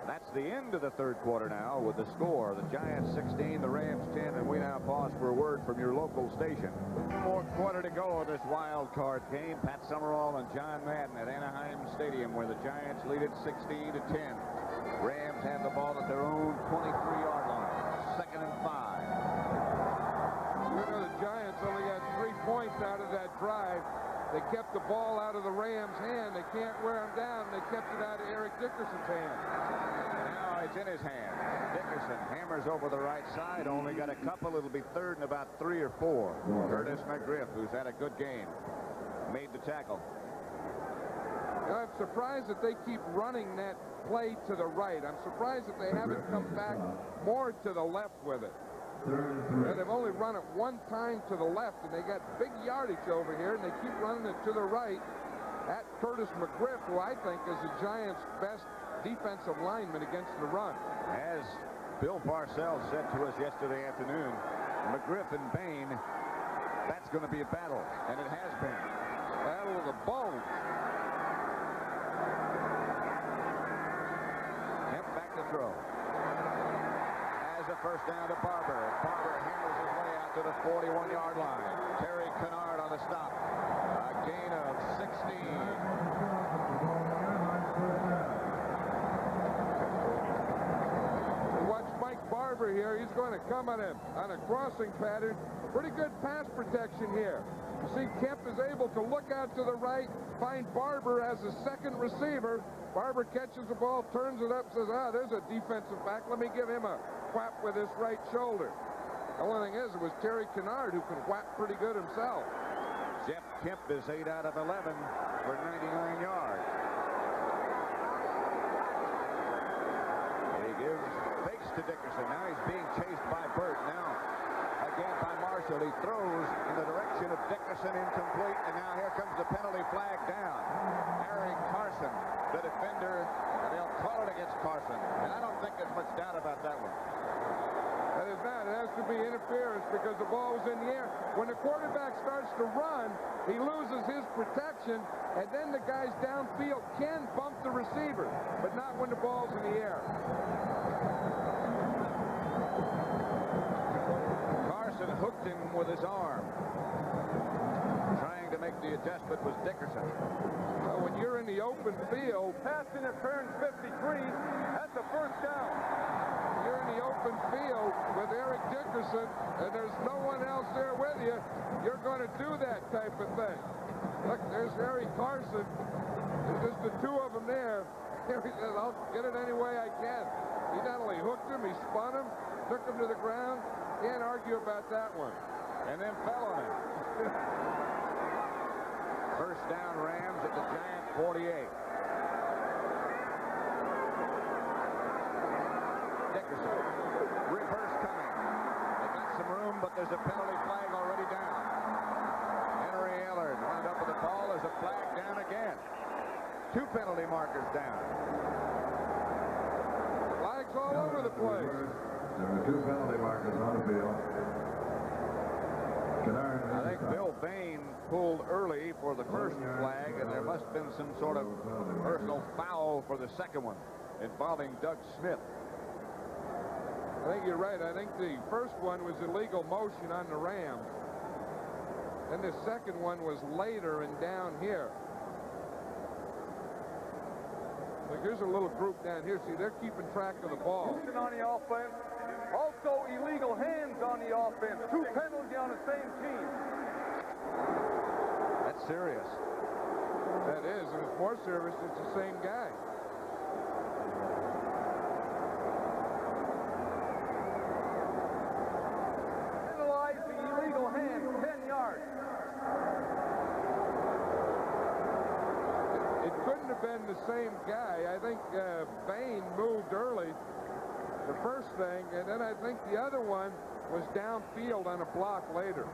That's the end of the third quarter now with the score. The Giants 16, the Rams 10, and we now pause for a word from your local station. One more quarter to go in this wild card game. Pat Summerall and John Madden at Anaheim Stadium, where the Giants lead it 16-10. Rams have the ball at their own 23-yard line. 2nd and 5. You know, the Giants only got 3 points out of that drive. They kept the ball out of the Rams' hand. They can't wear him down. They kept it out of Eric Dickerson's hand. Now it's in his hand. Dickerson hammers over the right side. Only got a couple. It'll be third and about 3 or 4. Curtis McGriff, who's had a good game, made the tackle. You know, I'm surprised that they keep running that play to the right. I'm surprised that they haven't come back more to the left with it. And they've only run it 1 time to the left, and they got big yardage over here, and they keep running it to the right at Curtis McGriff, who I think is the Giants' best defensive lineman against the run. As Bill Parcells said to us yesterday afternoon, McGriff and Bain, that's going to be a battle, and it has been. Battle of the bones. Kemp back to throw. A first down to Barber. Barber handles his way out to the 41-yard line. Terry Kennard on the stop. A gain of 16. Watch Mike Barber here. He's going to come on a crossing pattern. Pretty good pass protection here. You see Kemp is able to look out to the right, find Barber as a second receiver. Barber catches the ball, turns it up, says, there's a defensive back. Let me give him a whap with his right shoulder. The only thing is, it was Terry Kennard who can whap pretty good himself. Jeff Kemp is 8 out of 11 for 99 yards. He gives fakes to Dickerson. Now he's being chased by Burt. Now again by Marshall. He throws in the direction of Dickerson, incomplete, and now here comes the penalty flag down. Harry Carson, the defender, and they'll call it against Carson. And I don't think there's much doubt about that one. That is not. It has to be interference because the ball was in the air. When the quarterback starts to run, he loses his protection, and then the guys downfield can bump the receiver, but not when the ball's in the air. Carson hooked him with his arm. Trying to make the adjustment was Dickerson. Well, when you're in the open field, Pass interference 53. That's a first down. You're in the open field with Eric Dickerson, and there's no one else there with you, you're going to do that type of thing. Look, there's Harry Carson. There's just the 2 of them there. Harry says, I'll get it any way I can. He not only hooked him, he spun him, took him to the ground. Can't argue about that one. And then fell on him. First down Rams at the Giant 48. Dickerson. Reverse coming. They got some room, but there's a penalty flag already down. Henry Ellard wound up with the ball. There's a flag down again. 2 penalty markers down. Flags all over the place. There were 2 penalty markers on the field. I think Bill Bain pulled early for the first flag, and there must have been some sort of personal foul for the second one involving Doug Smith. I think you're right. I think the first one was illegal motion on the Rams. And the second one was later and down here. here's a little group down here. See, they're keeping track of the ball. On the offense. Also illegal hands on the offense. 2 penalties on the same team. That's serious. That is, and it's more serious. It's the same guy. Penalize the illegal hands. 10 yards. It couldn't have been the same guy. I think Bain moved early, the first thing, and then I think the other one was downfield on a block later.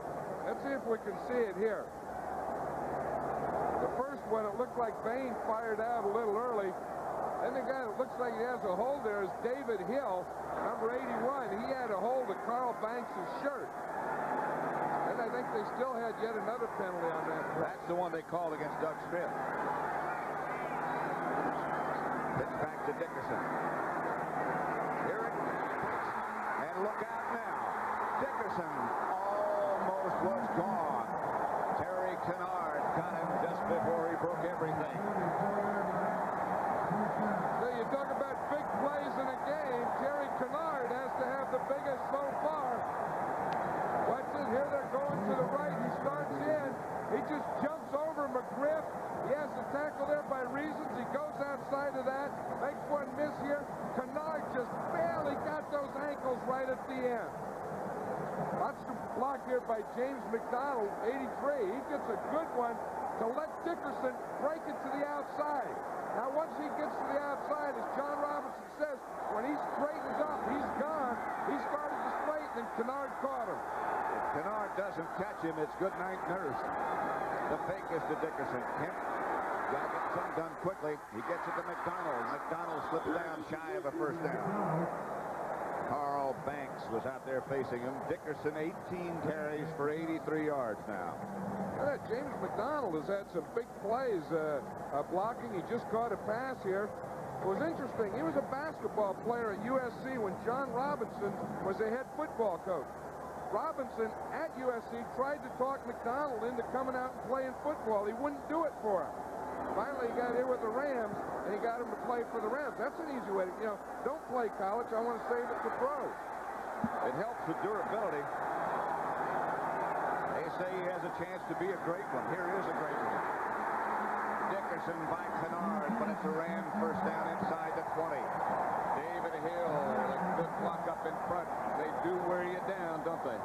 Let's see if we can see it here. The first one, it looked like Bain fired out a little early. Then the guy that looks like he has a hold there is David Hill, number 81. He had a hold of Carl Banks' shirt. And I think they still had yet another penalty on that play. That's the one they called against Doug Smith. Pitch back to Dickerson. Here it is. And look out now. Dickerson almost was gone. Terry Kennard got him just before he broke everything. So you talk about big plays in a game. Terry Kennard has to have the biggest so far. Watch it. Here they're going to the right. He starts in. He just jumps over McGriff. He has the tackle there by Reasons. He goes outside of that. Makes one miss here. Kennard just barely got those ankles right at the end. Watch the block here by James McDonald, 83. He gets a good one to let Dickerson break it to the outside. Now, once he gets to the outside, as John Robinson says, when he straightens up, he's gone. He started to straighten, and Kennard caught him. If Kennard doesn't catch him, it's good night nurse. The fake is to Dickerson. Kemp got to get some done quickly. He gets it to McDonald. McDonald slips down shy of a first down. Carl Banks was out there facing him. Dickerson, 18 carries for 83 yards now. James McDonald has had some big plays blocking. He just caught a pass here. It was interesting. He was a basketball player at USC when John Robinson was the head football coach. Robinson at USC tried to talk McDonald into coming out and playing football. He wouldn't do it for him. Finally, he got here with the Rams, and he got him to play for the Rams. That's an easy way to, don't play college. I want to save it for pros. It helps with durability. They say he has a chance to be a great one. Here is a great one. Dickerson by Kennard, but it's a Ram first down inside the 20. David Hill, a good block up in front. They do wear you down, don't they?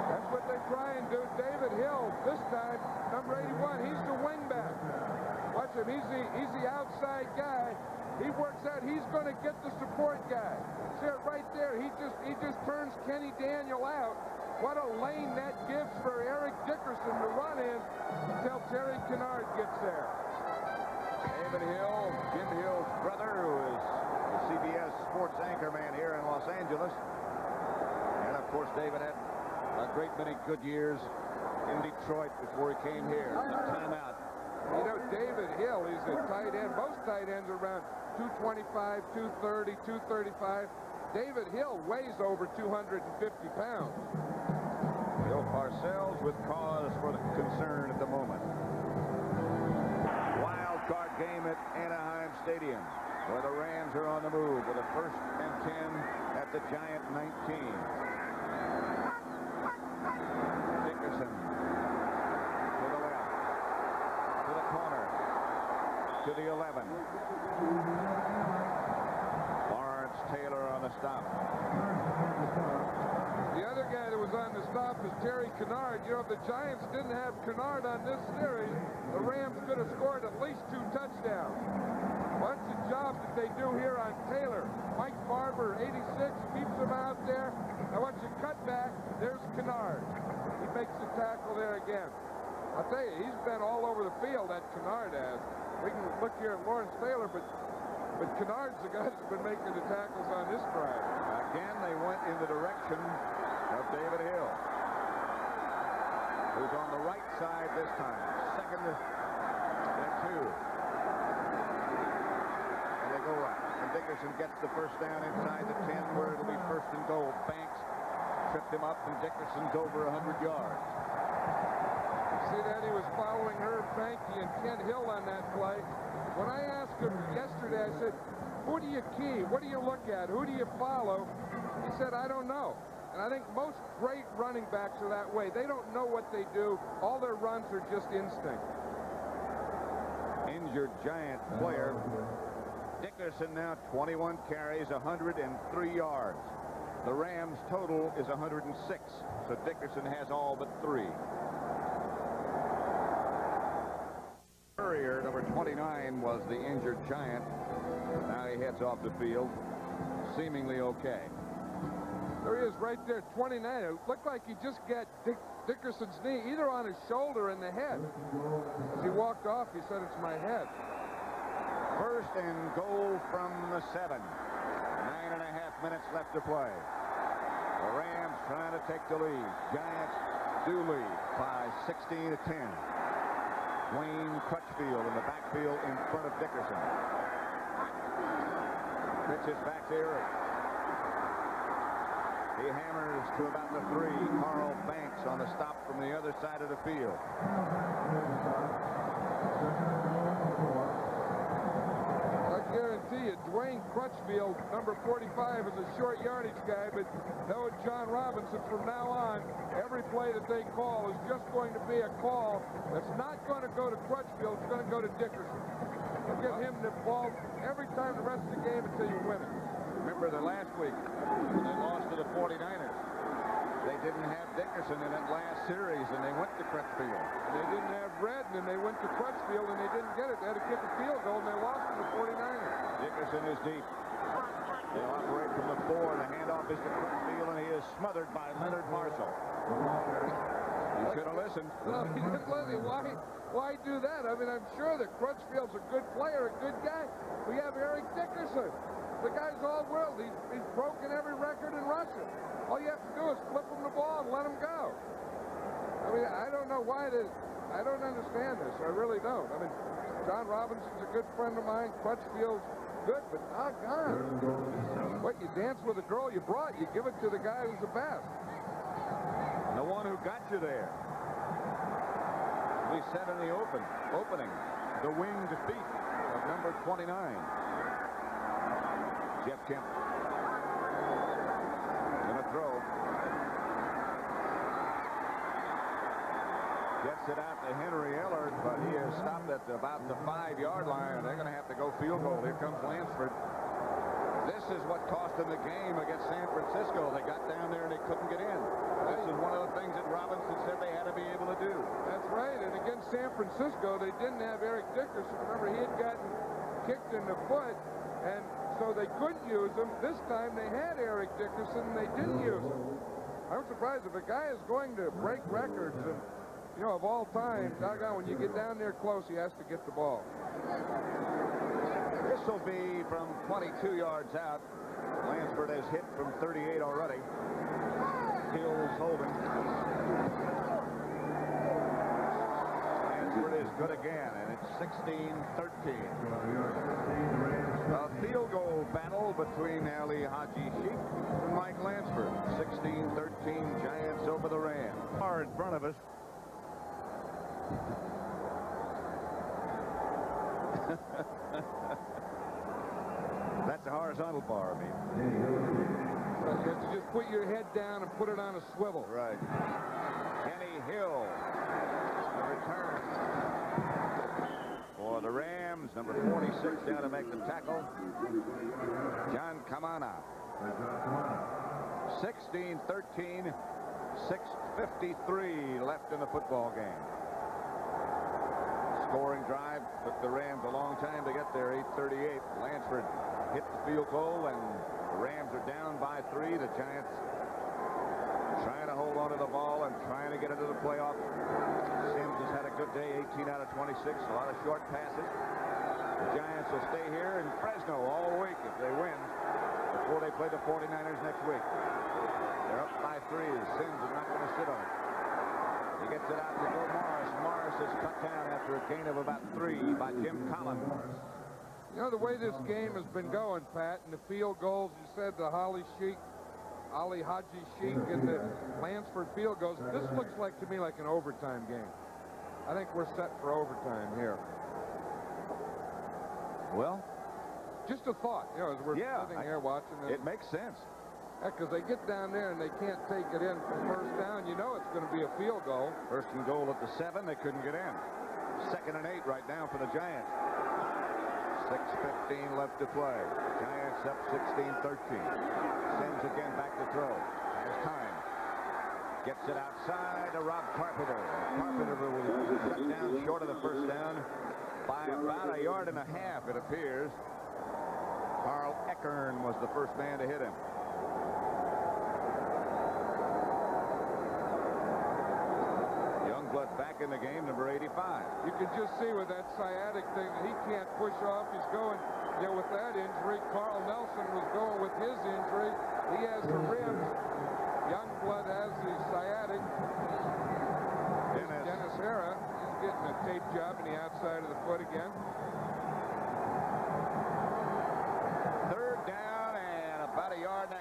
That's what they try and do. David Hill, this time, number 81, he's the wingback. Watch him. He's the outside guy. He works out. He's going to get the support guy. See it right there. He just turns Kenny Daniel out. What a lane that gives for Eric Dickerson to run in until Terry Kennard gets there. David Hill, Jim Hill's brother, who is the CBS sports anchorman here in Los Angeles. And, of course, David had a great many good years in Detroit before he came here. Timeout. You know, David Hill, he's a tight end. Most tight ends are around 225, 230, 235. David Hill weighs over 250 pounds. Bill Parcells with cause for the concern at the moment. Wild card game at Anaheim Stadium, where the Rams are on the move with a 1st and 10 at the Giant 19. Dickerson to the left, to the corner, to the 11. Lawrence Taylor on the stop. The other guy that was on the stop is Terry Kennard. You know, if the Giants didn't have Kennard on this series, the Rams could have scored at least 2 touchdowns. What's the job that they do here on Taylor? Mike Barber, 86, keeps him out there. Now once you cut back, there's Kennard. He makes the tackle there again. I'll tell you, he's been all over the field, that Kennard has. We can look here at Lawrence Taylor, but Kennard's the guy that's been making the tackles on this drive. Again, they went in the direction of David Hill, who's on the right side this time. 2nd and 2. And they go right. And Dickerson gets the first down inside the 10, where it'll be 1st and goal. Banks tripped him up, and Dickerson's over 100 yards. See that? He was following Herb Pankey and Kent Hill on that play. When I asked him yesterday, I said, who do you key? What do you look at? Who do you follow? He said, I don't know. And I think most great running backs are that way. They don't know what they do. All their runs are just instinct. Injured Giant player. Dickerson now 21 carries, 103 yards. The Rams' total is 106, so Dickerson has all but 3. Courier, number 29, was the injured Giant. Now he heads off the field, seemingly okay. There he is right there, 29. It looked like he just got Dickerson's knee either on his shoulder or in the head. As he walked off, he said, it's my head. First and goal from the 7. 9.5 minutes left to play. The Rams trying to take the lead. Giants do lead by 16 to 10. Wayne Crutchfield in the backfield in front of Dickerson. Pitches back to Eric. He hammers to about the 3. Carl Banks on the stop from the other side of the field. I guarantee you, Dwayne Crutchfield, number 45, is a short yardage guy, but no, John Robinson, from now on, every play that they call is just going to be a call that's not going to go to Crutchfield, it's going to go to Dickerson. They'll get him the ball every time the rest of the game until you win it. Remember the last week when they lost to the 49ers. They didn't have Dickerson in that last series, and they went to Crutchfield. They didn't have Redden, and they went to Crutchfield, and they didn't get it. They had to kick a field goal, and they lost to the 49ers. Dickerson is deep. They'll operate from the 4. The handoff is to Crutchfield, and he is smothered by Leonard Marshall. He should have listened. No, he didn't listen. Why do that? I mean, I'm sure that Crutchfield's a good player, a good guy. We have Eric Dickerson. The guy's all-world. He's broken every record in Russia. All you have to do is flip him the ball and let him go. I mean, I don't know why I don't understand this. I really don't. I mean, John Robinson's a good friend of mine. Crutchfield's good, but doggone. What, you dance with a girl you brought, you give it to the guy who's the best. The one who got you there. We said in the opening, the winged feet of number 29. Jeff Kemp gonna throw. Gets it out to Henry Ellard, but he is stopped at about the 5-yard line. They're gonna have to go field goal. Here comes Lansford. This is what cost them the game against San Francisco. They got down there and they couldn't get in. This is one of the things that Robinson said they had to be able to do. That's right. And against San Francisco, they didn't have Eric Dickerson. Remember, he had gotten kicked in the foot, and so they couldn't use him. This time they had Eric Dickerson, and they didn't use him. I'm surprised if a guy is going to break records, and you know, of all time, doggone, when you get down there close, he has to get the ball. This will be from 22 yards out. Lansford has hit from 38 already. Hills holding. Lansford is good again, and it's 16-13. A field goal battle between Ali Haji Sheikh and Mike Lansford. 16-13, Giants over the Rams. Far in front of us. That's a horizontal bar, I mean. You have to just put your head down and put it on a swivel. Right. Kenny Hill. The return for the Rams. Number 46 down to make the tackle. John Kamana. 16-13. 6:53 left in the football game. Scoring drive took the Rams a long time to get there. 8:38. Lansford hit the field goal, and the Rams are down by 3. The Giants trying to hold on to the ball and trying to get into the playoffs. Sims has had a good day, 18 out of 26, a lot of short passes. The Giants will stay here in Fresno all week if they win before they play the 49ers next week. They're up by 3. Sims is not going to sit on it. He gets it out to Joe Morris. Morris is cut down after a gain of about 3 by Jim Collins. You know, the way this game has been going, Pat, and the field goals, you said the Ali Haji Sheikh and the Lansford field goals, this looks like to me like an overtime game. I think we're set for overtime here. Well, just a thought, you know, as we're sitting here watching this. It makes sense. Because they get down there and they can't take it in for first down. You know it's going to be a field goal. First and goal at the 7. They couldn't get in. 2nd and 8 right now for the Giants. 6:15 left to play. Giants up 16-13. Sends again back to throw. Has time. Gets it outside to Rob Carpenter. Carpenter was shut down short of the first down by about 1.5 yards, it appears. Carl Eckern was the first man to hit him. Youngblood back in the game, number 85. You can just see with that sciatic thing that he can't push off. He's going, you know, with that injury. Carl Nelson was going with his injury. He has the ribs. Youngblood has the sciatic. Dennis Hara, he's getting a tape job in the outside of the foot again. 3rd down and about 1.5 yards.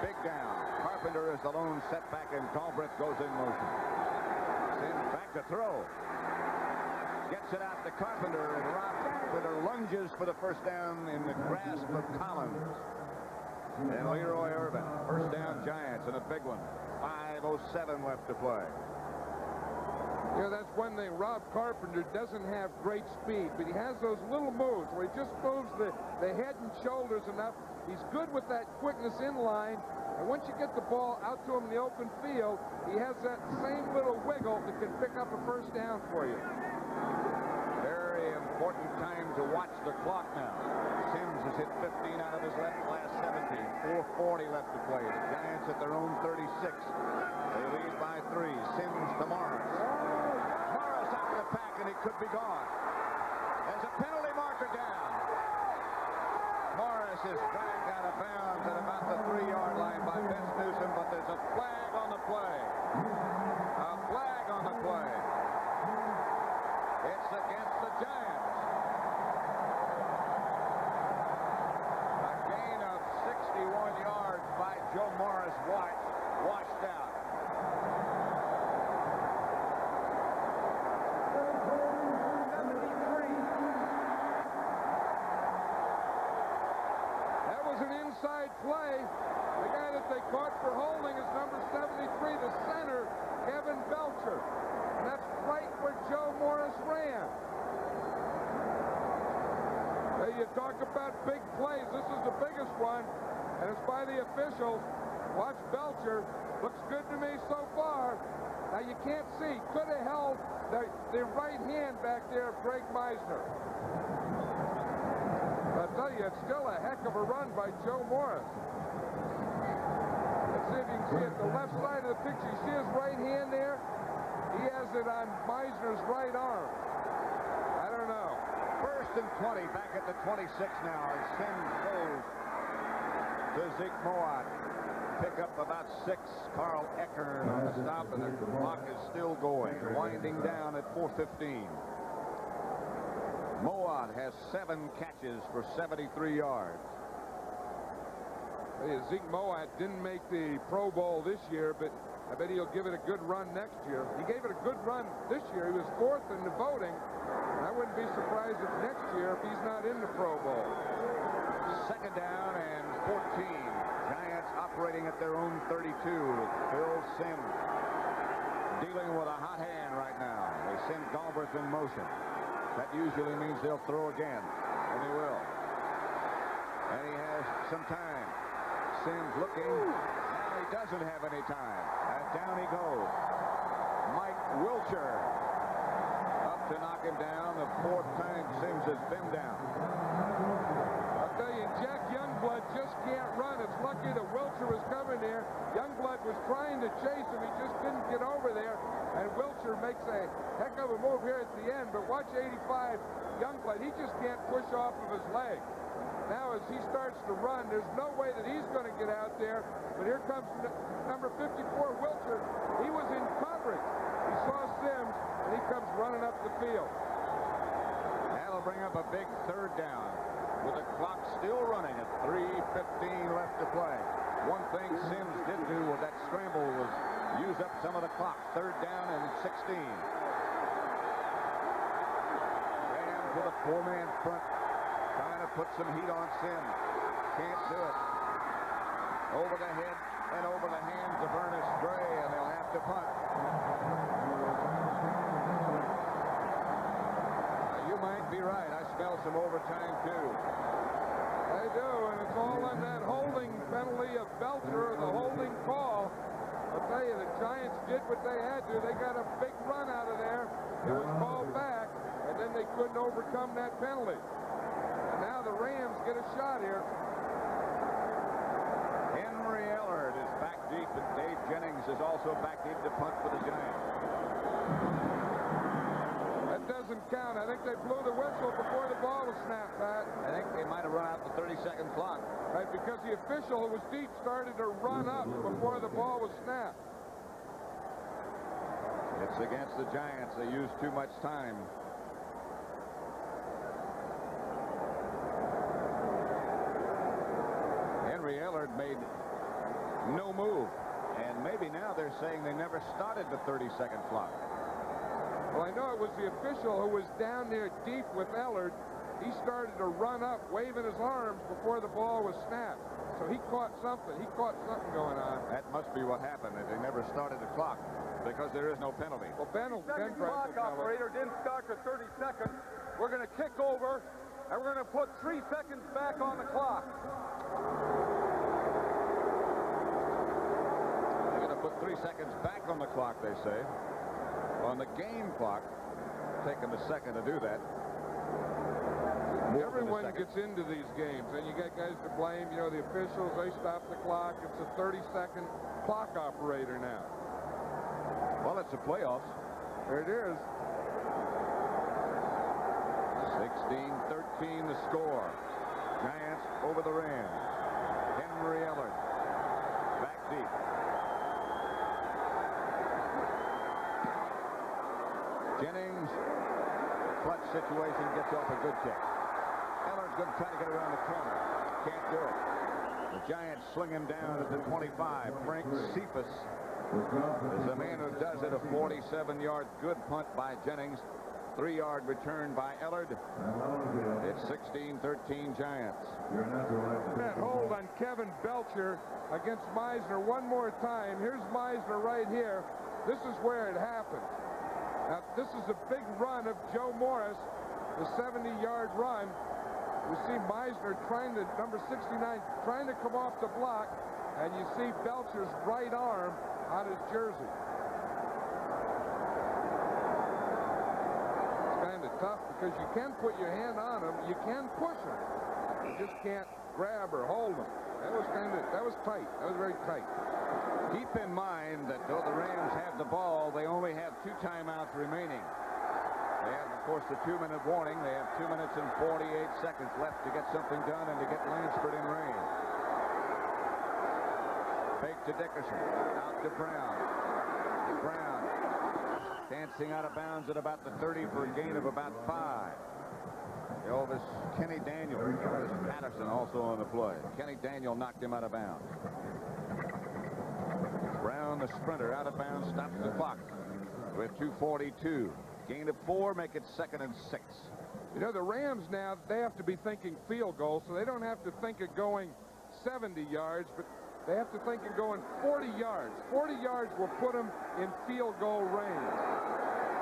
Big down. Carpenter is the lone setback, and Galbraith goes in motion. Sends back to throw. Gets it out to Carpenter, and Rob Carpenter lunges for the first down in the grasp of Collins. And Leroy Irvin. First down Giants, and a big one. 5:07 left to play. Yeah, that's one thing. Rob Carpenter doesn't have great speed, but he has those little moves where he just moves the head and shoulders enough. He's good with that quickness in line, and once you get the ball out to him in the open field, he has that same little wiggle that can pick up a first down for you. Very important time to watch the clock now. Sims has hit 15 out of his last 17. 4:40 left to play. The Giants at their own 36. They lead by 3. Sims to Morris. Morris out of the pack, and he could be gone. There's a penalty marker down. Morris is dragged out of bounds at about the 3-yard line by Vince Newsom, but there's a flag on the play. A flag on the play. It's against the Giants. A gain of 61 yards by Joe Morris, washed out. That was an inside play. The guy that they caught for holding is number 73, the center, Kevin Belcher. And that's right where Joe Morris ran. Hey, you talk about big plays. This is the biggest one, and it's by the officials. Watch Belcher. Looks good to me so far. Now, you can't see. Could have held the right hand back there of Greg Meisner. But I tell you, it's still a heck of a run by Joe Morris. Let's see if you can see it. The left side of the picture, you see his right hand there? He has it on Meisner's right arm. I don't know. 1st and 20, back at the 26 now, as Sims goes to Zeke Moat. Pick up about 6. Carl Eckern on the stop, and the clock is still going, winding down at 4:15. Moat has 7 catches for 73 yards. Hey, Zeke Moat didn't make the Pro Bowl this year, but I bet he'll give it a good run next year. He gave it a good run this year. He was 4th in the voting. And I wouldn't be surprised if next year if he's not in the Pro Bowl. 2nd down and 14. Giants operating at their own 32. Phil Sims dealing with a hot hand right now. They send Galbraith in motion. That usually means they'll throw again, and he will. And he has some time. Sims looking. Now he doesn't have any time. And down he goes. Mike Wilcher up to knock him down. The 4th time Sims has been down. I'll tell you, Jack Youngblood just can't run. It's lucky that Wilcher was coming there. Youngblood was trying to chase him. He just couldn't get over there. And Wilcher makes a heck of a move here at the end. But watch 85, Youngblood. He just can't push off of his leg. Now as he starts to run, there's no way that he's going to get out there. But here comes number 54, Wilcher. He was in coverage. He saw Sims, and he comes running up the field. That'll bring up a big 3rd down with the clock still running at 3:15 left to play. One thing Sims did do with that scramble was use up some of the clock. 3rd down and 16. a four-man front, trying to put some heat on Sims. Can't do it. Over the head and over the hands of Ernest Gray, and they'll have to punt. You might be right. I smell some overtime, too. They do, and it's all on that holding penalty of Belcher, the holding call. I'll tell you, the Giants did what they had to. They got a big run out of there. It was called back, and then they couldn't overcome that penalty. And now the Rams get a shot here. Henry Ellard is back deep, and Dave Jennings is also back deep to punt for the Giants. That doesn't count. I think they blew the whistle before the ball was snapped, Pat. I think they might have run out the 30-second clock. Right, because the official who was deep started to run up before the ball was snapped. It's against the Giants. They used too much time. Henry Ellard made no move. And maybe now they're saying they never started the 30-second clock. Well, I know it was the official who was down there deep with Ellard. He started to run up, waving his arms before the ball was snapped. So he caught something. He caught something going on. That must be what happened. They never started the clock because there is no penalty. Well, Ben clock operator didn't start for 30 seconds. We're going to kick over, and we're going to put 3 seconds back on the clock. They're going to put 3 seconds back on the clock, they say. On the game clock. Take them a second to do that. Everyone gets into these games, and you got guys to blame. You know, the officials, they stop the clock. It's a 30-second clock operator now. Well, it's the playoffs. There it is. 16-13 the score. Giants over the Rams. Henry Ellard back deep. Jennings, clutch situation, gets off a good kick. Ellard's going to try to get around the corner. Can't do it. The Giants sling him down at the 25. Frank Cephas is the man who does it. A 47-yard good punt by Jennings. 3-yard return by Ellard. It's 16-13 Giants. That hold on Kevin Belcher against Meisner one more time. Here's Meisner right here. This is where it happened. Now, this is a big run of Joe Morris, the 70-yard run. You see Meisner trying to, number 69, trying to come off the block, and you see Belcher's right arm on his jersey. It's kind of tough because you can put your hand on him, you can push him. You just can't grab or hold him. That was tight. That was very tight. Keep in mind that though the Rams have the ball, they only have 2 timeouts remaining. They have, of course, the 2-minute warning. They have 2 minutes and 48 seconds left to get something done and to get Lansford in range. Fake to Dickerson. Out to Brown. Brown dancing out of bounds at about the 30 for a gain of about 5. Elvis Kenny Daniel. Elvis Patterson also on the play. Kenny Daniel knocked him out of bounds. Brown, the sprinter, out of bounds, stops the clock with 2:42. Gain of 4, make it 2nd and 6. You know, the Rams now, they have to be thinking field goal, so they don't have to think of going 70 yards, but they have to think of going 40 yards. 40 yards will put them in field goal range.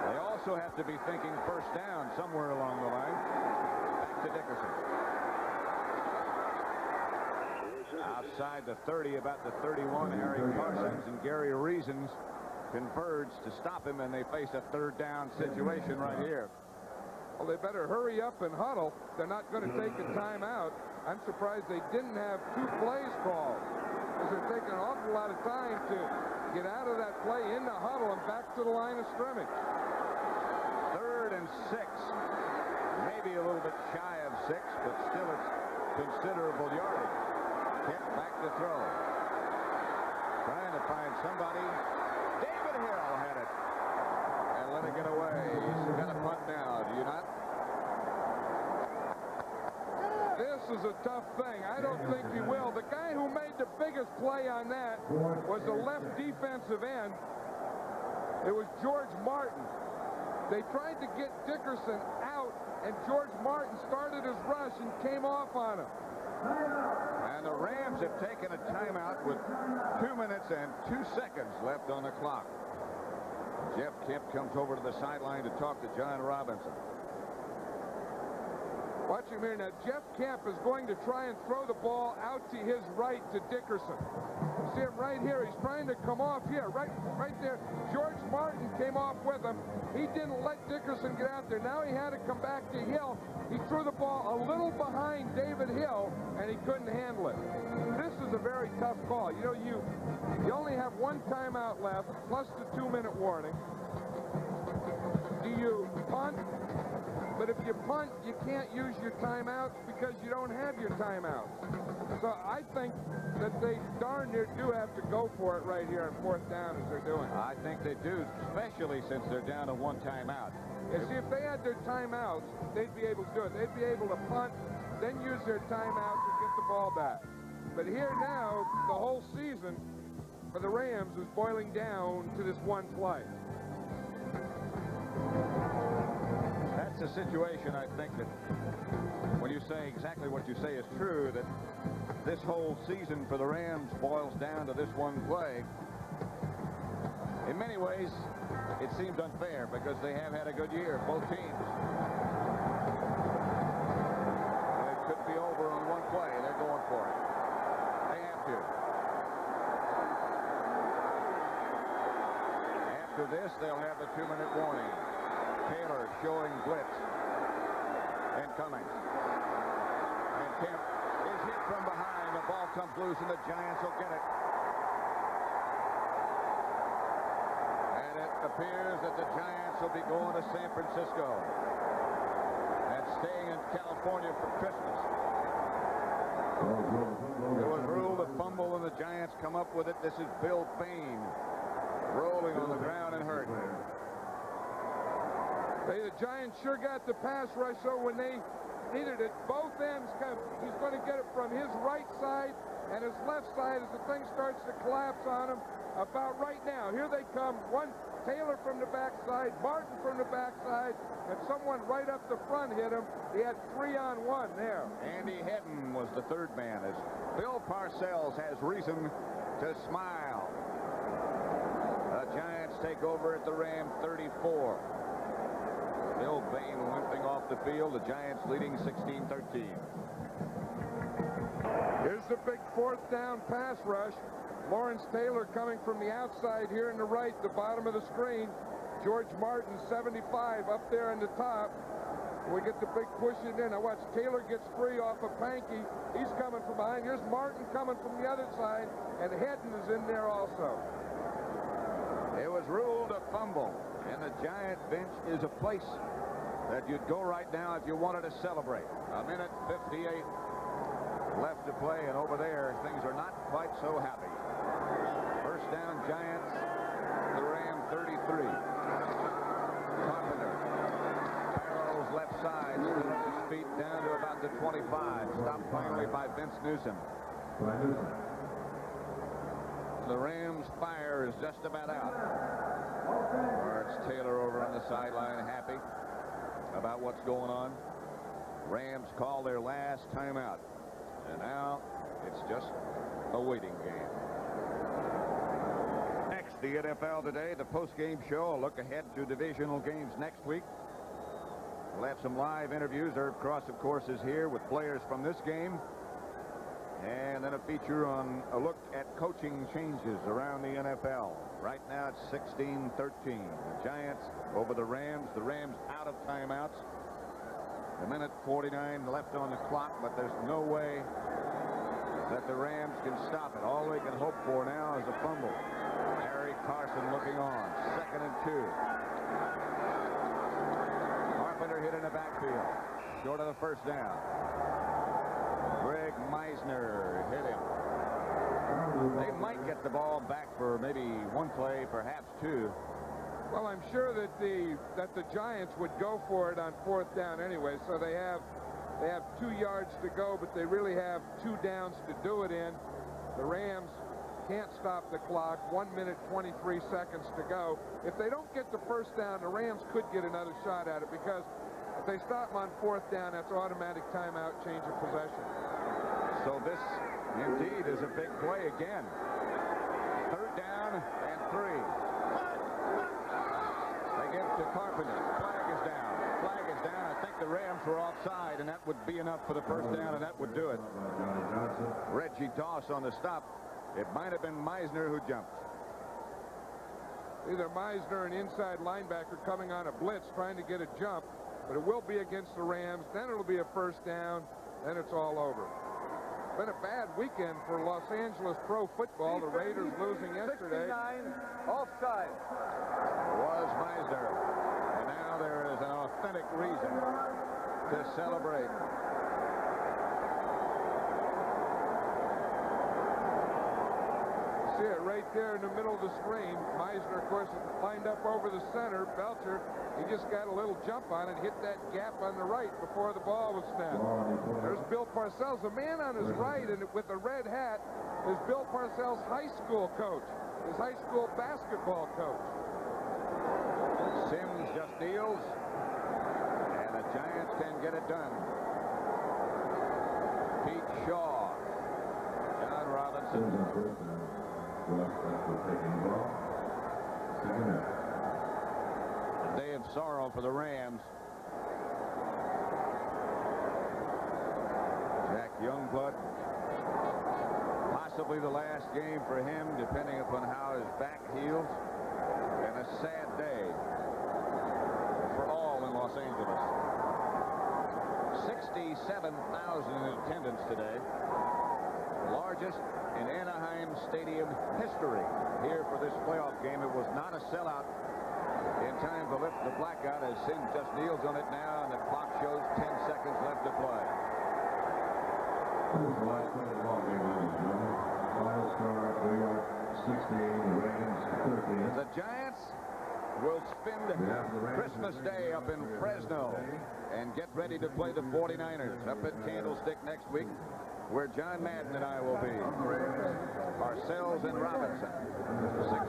They also have to be thinking first down somewhere along the line. Back to Dickerson. Outside the 30, about the 31, Harry Parsons and Gary Reasons converge to stop him, and they face a 3rd down situation right here. Well, they better hurry up and huddle. They're not going to take a timeout. I'm surprised they didn't have 2 plays called, because they're taking an awful lot of time to get out of that play in the huddle and back to the line of scrimmage. 3rd and 6. Maybe a little bit shy of 6, but still it's considerable yardage. Kent back to throw. Trying to find somebody. David Hill had it. And let it get away. He's got a punt now, do you not? This is a tough thing. I don't think he will. The guy who made the biggest play on that was the left defensive end. It was George Martin. They tried to get Dickerson out, and George Martin started his rush and came off on him. And the Rams have taken a timeout with 2 minutes and 2 seconds left on the clock. Jeff Kemp comes over to the sideline to talk to John Robinson. Watch him here now. Jeff Kemp is going to try and throw the ball out to his right to Dickerson. You see him right here. He's trying to come off here, right there. George Martin came off with him. He didn't let Dickerson get out there. Now he had to come back to Hill. He threw the ball a little behind David Hill, and he couldn't handle it. This is a very tough call. You know, you only have one timeout left, plus the 2-minute warning. Do you punt? But if you punt, you can't use your timeouts because you don't have your timeouts. So I think that they darn near do have to go for it right here on 4th down as they're doing. I think they do, especially since they're down to 1 timeout. You see, if they had their timeouts, they'd be able to do it. They'd be able to punt, then use their timeouts to get the ball back. But here now, the whole season for the Rams is boiling down to this one play. That's a situation, I think, that when you say exactly what you say is true, that this whole season for the Rams boils down to this one play. In many ways, it seems unfair because they have had a good year, both teams. It could be over on one play. They're going for it. They have to. After this, they'll have the 2-minute warning. Taylor showing blitz. And Cummings. And Kemp is hit from behind. The ball comes loose, and the Giants will get it. And it appears that the Giants will be going to San Francisco and staying in California for Christmas. It was ruled a fumble, and the Giants come up with it. This is Bill Fain rolling on the ground and hurt. The Giants sure got the pass rush, so when they needed it, both ends he's going to get it from his right side and his left side as the thing starts to collapse on him about right now. Here they come. One Taylor from the backside, Martin from the backside, and someone right up the front hit him. He had 3-on-1 there. Andy Hedden was the third man as Bill Parcells has reason to smile. The Giants take over at the Ram 34. Bill Bain limping off the field. The Giants leading 16-13. Here's the big 4th down pass rush. Lawrence Taylor coming from the outside here in the right, the bottom of the screen. George Martin, 75, up there in the top. We get the big push in there. Now watch, Taylor gets free off of Pankey. He's coming from behind. Here's Martin coming from the other side, and Hedden is in there also. It was ruled a fumble, and the Giant bench is a place that you'd go right now if you wanted to celebrate. A minute 58 left to play, and over there, things are not quite so happy. First down, Giants, the Ram 33. Carpenter parallels left side, stood on his feet down to about the 25. Stopped finally by Vince Newsom. The Rams' fire is just about out. Lawrence Taylor over on the sideline, happy about what's going on. Rams call their last timeout. And now it's just a waiting game. Next, the NFL Today, the post-game show. A look ahead to divisional games next week. We'll have some live interviews. Herb Cross, of course, is here with players from this game. And then a feature on a look at coaching changes around the NFL. Right now it's 16-13. The Giants over the Rams. The Rams out of timeouts. A minute 49 left on the clock, but there's no way that the Rams can stop it. All they can hope for now is a fumble. Harry Carson looking on. 2nd and 2. Carpenter hit in the backfield. Short of the first down. Greg Meisner hit him. They might get the ball back for maybe one play, perhaps two. Well, I'm sure that the Giants would go for it on 4th down anyway, so they have 2 yards to go, but they really have 2 downs to do it in. The Rams can't stop the clock. 1 minute, 23 seconds to go. If they don't get the first down, the Rams could get another shot at it, because if they stop them on 4th down, that's automatic timeout, change of possession. So this indeed is a big play again. 3rd down and 3. They give to Carpenter. Flag is down. Flag is down. I think the Rams were offside, and that would be enough for the first down, and that would do it. Reggie Doss on the stop. It might have been Meisner who jumped. Either Meisner, an inside linebacker, coming on a blitz trying to get a jump, but it will be against the Rams. Then it'll be a first down. Then it's all over. Been a bad weekend for Los Angeles pro football. The Raiders losing yesterday. 69, offside. It was Meisner. And now there is an authentic reason to celebrate. See it right there in the middle of the screen. Meisner, of course, lined up over the center. Belcher, he just got a little jump on it, hit that gap on the right before the ball was snapped. There's Bill Parcells. The man on his right and with the red hat is Bill Parcells' high school coach, his high school basketball coach. Sims just deals, and the Giants can get it done. Pete Shaw, John Robinson. A day of sorrow for the Rams. Jack Youngblood, possibly the last game for him, depending upon how his back heals. And a sad day for all in Los Angeles. 67,000 in attendance today. Largest in Anaheim Stadium history here for this playoff game. It was not a sellout in time to lift the blackout, as Sims just kneels on it now, and the clock shows 10 seconds left to play. The Giants will spend Christmas Day up in Fresno and get ready to play the 49ers up at Candlestick next week, where John Madden and I will be. Parcells and Robinson.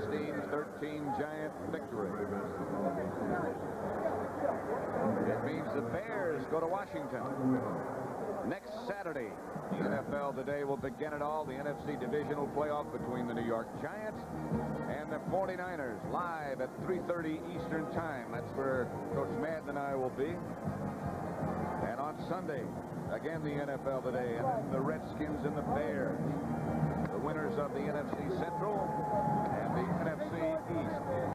16-13 Giant victory. It means the Bears go to Washington next Saturday. The NFL Today will begin it all. The NFC divisional playoff between the New York Giants and the 49ers, live at 3:30 Eastern time. That's where Coach Madden and I will be. And on Sunday, again, the NFL Today, and the Redskins and the Bears, the winners of the NFC Central and the NFC East.